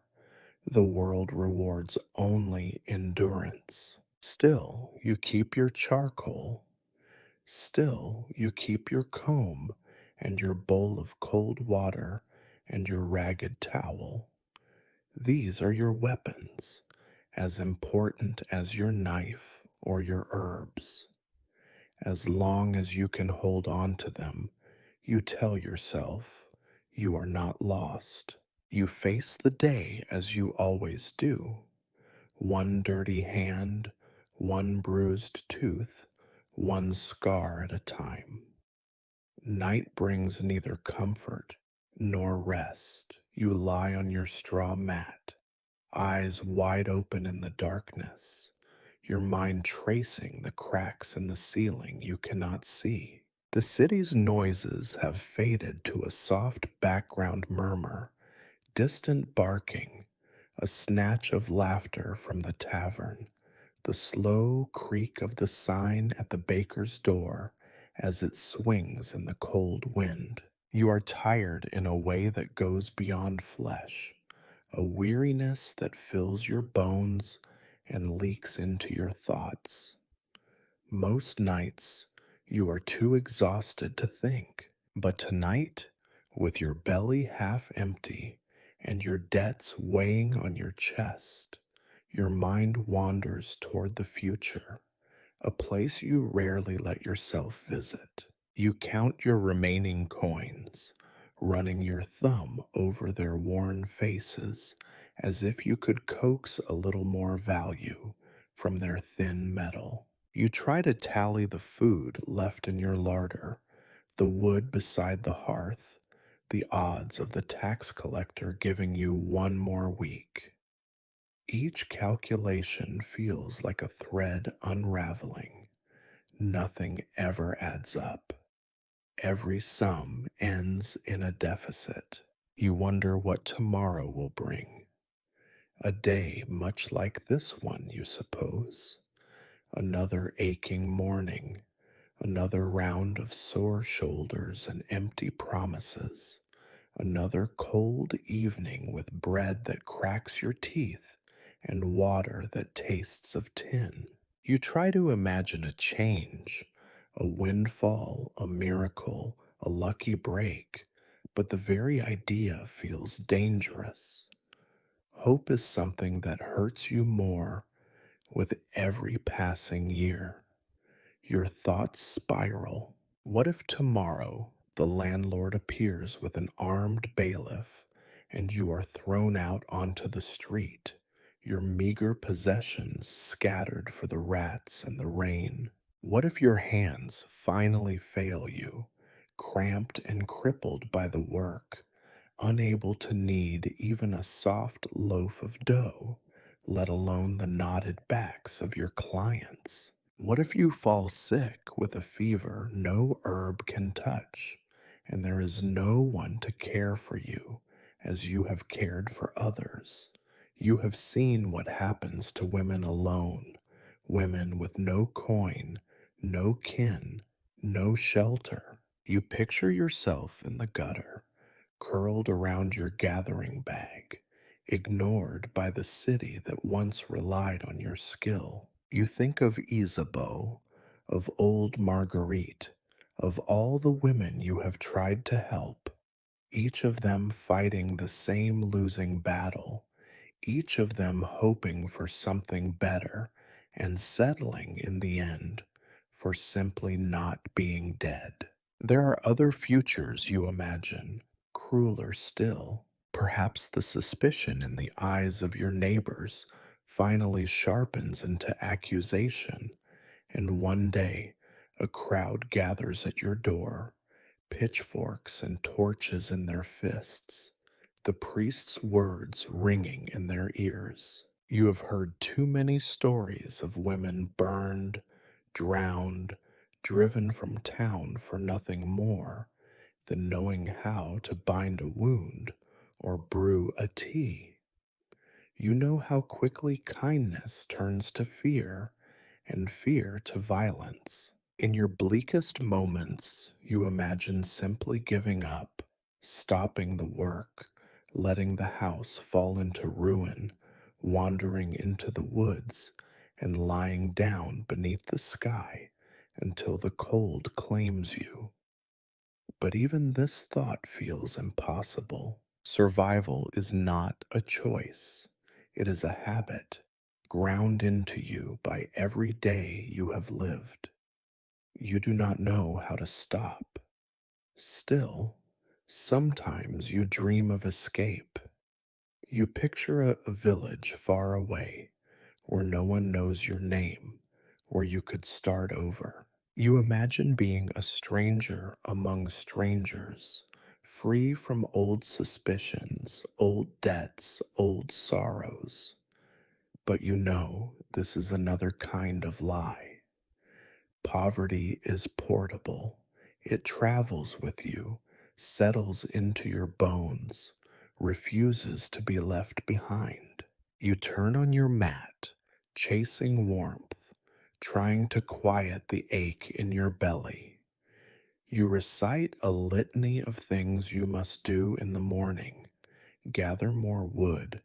The world rewards only endurance. Still, you keep your charcoal. Still, you keep your comb and your bowl of cold water and your ragged towel. These are your weapons, as important as your knife or your herbs. As long as you can hold on to them, you tell yourself you are not lost. You face the day as you always do. One dirty hand, one bruised tooth, one scar at a time. Night brings neither comfort nor rest. You lie on your straw mat, eyes wide open in the darkness, your mind tracing the cracks in the ceiling you cannot see. The city's noises have faded to a soft background murmur, distant barking, a snatch of laughter from the tavern, the slow creak of the sign at the baker's door as it swings in the cold wind. You are tired in a way that goes beyond flesh, a weariness that fills your bones and leaks into your thoughts. Most nights, you are too exhausted to think, but tonight, with your belly half empty and your debts weighing on your chest, your mind wanders toward the future, a place you rarely let yourself visit. You count your remaining coins, running your thumb over their worn faces as if you could coax a little more value from their thin metal. You try to tally the food left in your larder, the wood beside the hearth, the odds of the tax collector giving you one more week. Each calculation feels like a thread unraveling. Nothing ever adds up. Every sum ends in a deficit. You wonder what tomorrow will bring. A day much like this one, you suppose. Another aching morning, another round of sore shoulders and empty promises, another cold evening with bread that cracks your teeth and water that tastes of tin. You try to imagine a change, a windfall, a miracle, a lucky break, but the very idea feels dangerous. Hope is something that hurts you more with every passing year. Your thoughts spiral. What if tomorrow the landlord appears with an armed bailiff and you are thrown out onto the street, your meager possessions scattered for the rats and the rain? What if your hands finally fail you, cramped and crippled by the work, unable to knead even a soft loaf of dough, let alone the knotted backs of your clients? What if you fall sick with a fever no herb can touch, and there is no one to care for you as you have cared for others? You have seen what happens to women alone, women with no coin, no kin, no shelter. You picture yourself in the gutter, curled around your gathering bag, ignored by the city that once relied on your skill. You think of Isabeau, of old Marguerite, of all the women you have tried to help, each of them fighting the same losing battle, each of them hoping for something better and settling in the end for simply not being dead. There are other futures you imagine, crueler still. Perhaps the suspicion in the eyes of your neighbors finally sharpens into accusation, and one day a crowd gathers at your door, pitchforks and torches in their fists, the priest's words ringing in their ears. You have heard too many stories of women burned, drowned, driven from town for nothing more than knowing how to bind a wound or brew a tea. You know how quickly kindness turns to fear and fear to violence. In your bleakest moments, you imagine simply giving up, stopping the work, letting the house fall into ruin, wandering into the woods, and lying down beneath the sky until the cold claims you. But even this thought feels impossible. Survival is not a choice, it is a habit, ground into you by every day you have lived. You do not know how to stop. Still, sometimes you dream of escape. You picture a village far away where no one knows your name, where you could start over. You imagine being a stranger among strangers, free from old suspicions, old debts, old sorrows. But you know this is another kind of lie. Poverty is portable. It travels with you, settles into your bones, refuses to be left behind. You turn on your mat, chasing warmth, trying to quiet the ache in your belly. You recite a litany of things you must do in the morning: gather more wood,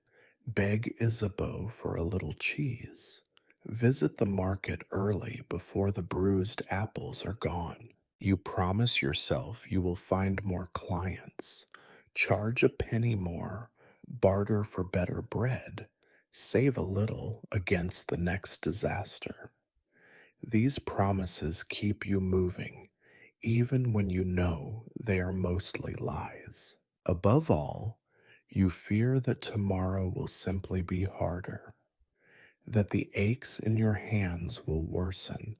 beg Isabeau for a little cheese, visit the market early before the bruised apples are gone. You promise yourself you will find more clients, charge a penny more, barter for better bread, save a little against the next disaster. These promises keep you moving, even when you know they are mostly lies. Above all, you fear that tomorrow will simply be harder, that the aches in your hands will worsen,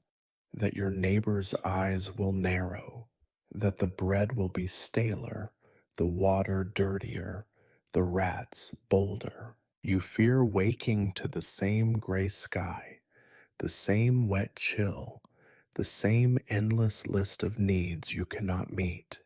that your neighbor's eyes will narrow, that the bread will be staler, the water dirtier, the rats bolder. You fear waking to the same gray sky, the same wet chill, the same endless list of needs you cannot meet.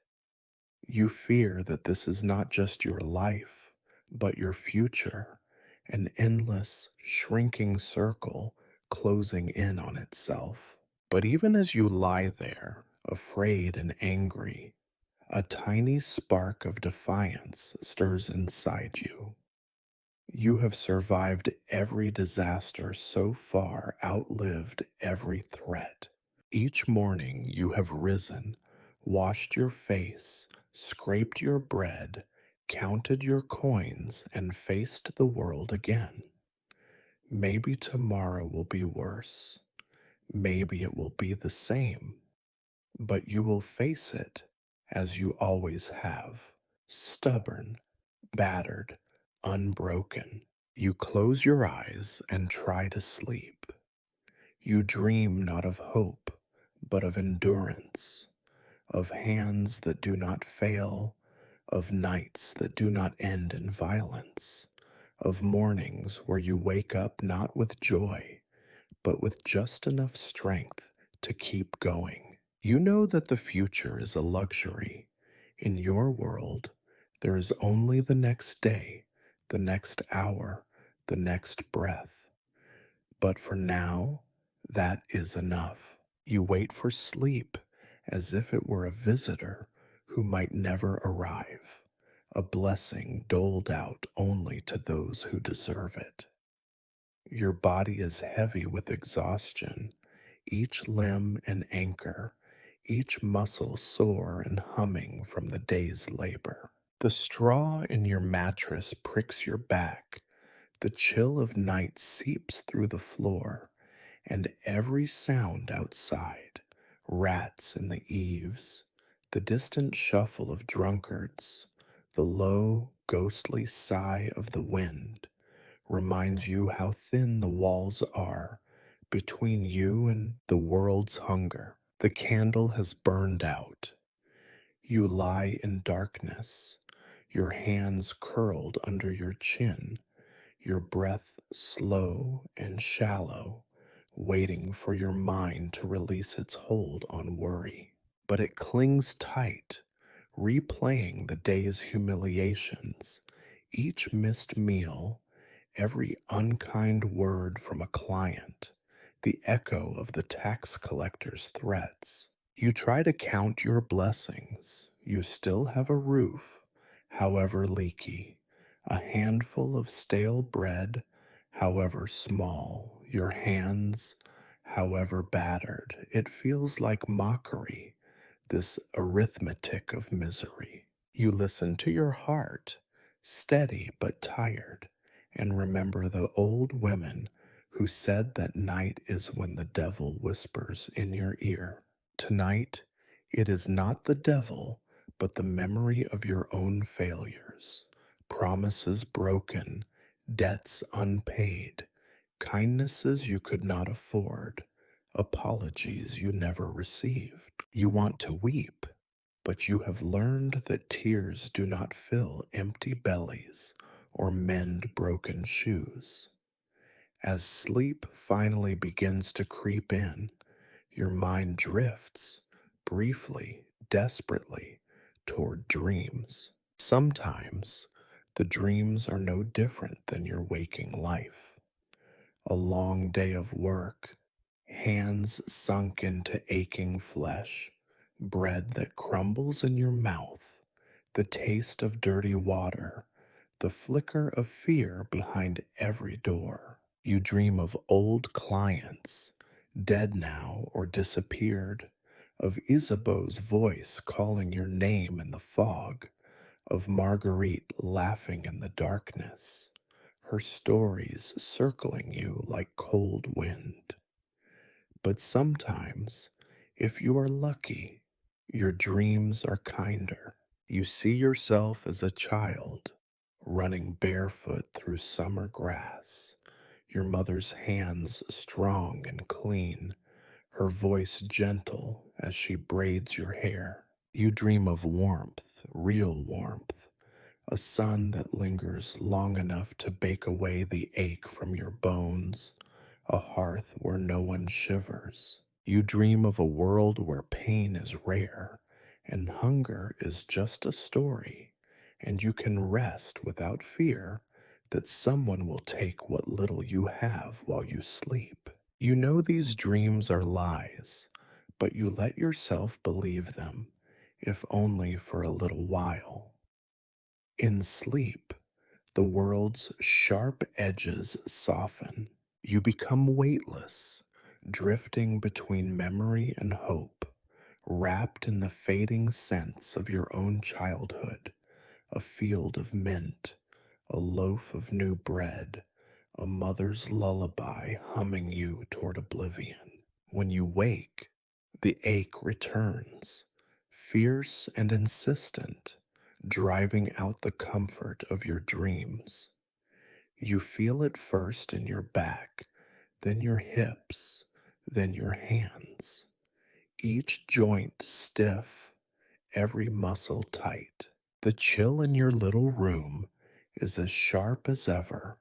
You fear that this is not just your life, but your future, an endless, shrinking circle closing in on itself. But even as you lie there, afraid and angry, a tiny spark of defiance stirs inside you. You have survived every disaster so far, outlived every threat. Each morning you have risen, washed your face, scraped your bread, counted your coins, and faced the world again. Maybe tomorrow will be worse. Maybe it will be the same. But you will face it as you always have, stubborn, battered, unbroken. You close your eyes and try to sleep. You dream not of hope, but of endurance, of hands that do not fail, of nights that do not end in violence, of mornings where you wake up not with joy, but with just enough strength to keep going. You know that the future is a luxury. In your world, there is only the next day, the next hour, the next breath. But for now, that is enough. You wait for sleep as if it were a visitor who might never arrive, a blessing doled out only to those who deserve it. Your body is heavy with exhaustion, each limb an anchor, each muscle sore and humming from the day's labor. The straw in your mattress pricks your back, the chill of night seeps through the floor, and every sound outside, rats in the eaves, the distant shuffle of drunkards, the low, ghostly sigh of the wind, reminds you how thin the walls are between you and the world's hunger. The candle has burned out. You lie in darkness, your hands curled under your chin, your breath slow and shallow, waiting for your mind to release its hold on worry. But it clings tight, replaying the day's humiliations, each missed meal, every unkind word from a client, the echo of the tax collector's threats. You try to count your blessings. You still have a roof, however leaky, a handful of stale bread, however small, your hands, however battered. It feels like mockery, this arithmetic of misery. You listen to your heart, steady but tired, and remember the old women who said that night is when the devil whispers in your ear. Tonight, it is not the devil, but the memory of your own failures, promises broken, debts unpaid, kindnesses you could not afford, apologies you never received. You want to weep, but you have learned that tears do not fill empty bellies or mend broken shoes. As sleep finally begins to creep in, your mind drifts, briefly, desperately, toward dreams. Sometimes the dreams are no different than your waking life. A long day of work, hands sunk into aching flesh, bread that crumbles in your mouth, the taste of dirty water, the flicker of fear behind every door. You dream of old clients, dead now or disappeared, of Isabeau's voice calling your name in the fog, of Marguerite laughing in the darkness, her stories circling you like cold wind. But sometimes, if you are lucky, your dreams are kinder. You see yourself as a child, running barefoot through summer grass, your mother's hands strong and clean, her voice gentle as she braids your hair. You dream of warmth, real warmth, a sun that lingers long enough to bake away the ache from your bones, a hearth where no one shivers. You dream of a world where pain is rare and hunger is just a story, and you can rest without fear that someone will take what little you have while you sleep. You know these dreams are lies, but you let yourself believe them, if only for a little while. In sleep, the world's sharp edges soften. You become weightless, drifting between memory and hope, wrapped in the fading scents of your own childhood, a field of mint, a loaf of new bread, a mother's lullaby humming you toward oblivion. When you wake, the ache returns, fierce and insistent, driving out the comfort of your dreams. You feel it first in your back, then your hips, then your hands, each joint stiff, every muscle tight. The chill in your little room is as sharp as ever,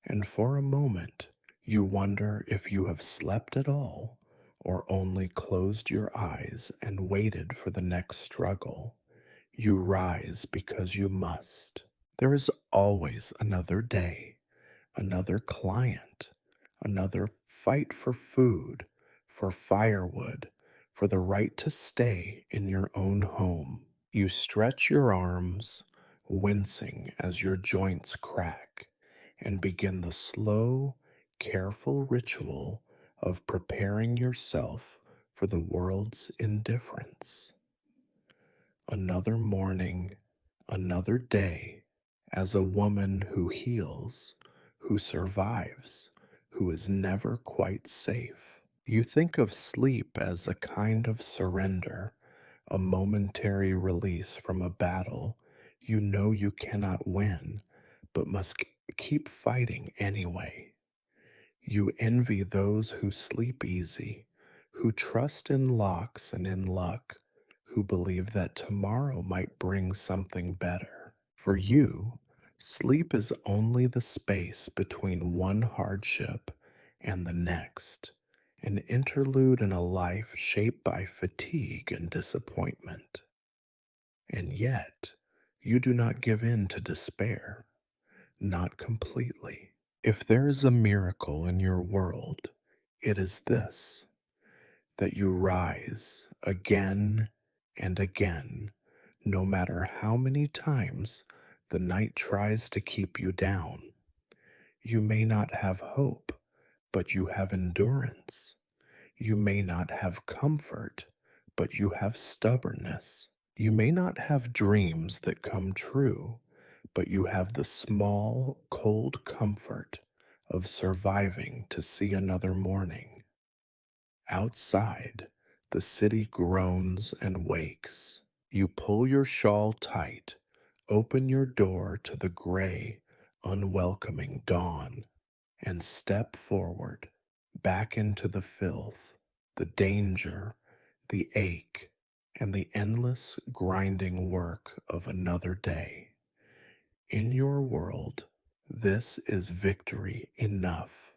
and for a moment you wonder if you have slept at all or only closed your eyes and waited for the next struggle. You rise because you must. There is always another day, another client, another fight for food, for firewood, for the right to stay in your own home. You stretch your arms, wincing as your joints crack, and begin the slow, careful ritual of preparing yourself for the world's indifference. Another morning, another day, as a woman who heals, who survives, who is never quite safe. You think of sleep as a kind of surrender, a momentary release from a battle you know you cannot win, but must keep fighting anyway. You envy those who sleep easy, who trust in locks and in luck, who believe that tomorrow might bring something better. For you, sleep is only the space between one hardship and the next, an interlude in a life shaped by fatigue and disappointment. And yet, you do not give in to despair, not completely. If there is a miracle in your world, it is this, that you rise again and again, no matter how many times the night tries to keep you down. You may not have hope, but you have endurance. You may not have comfort, but you have stubbornness. You may not have dreams that come true, but you have the small, cold comfort of surviving to see another morning. Outside, the city groans and wakes. You pull your shawl tight, open your door to the gray, unwelcoming dawn, and step forward, back into the filth, the danger, the ache, and the endless grinding work of another day. In your world, this is victory enough.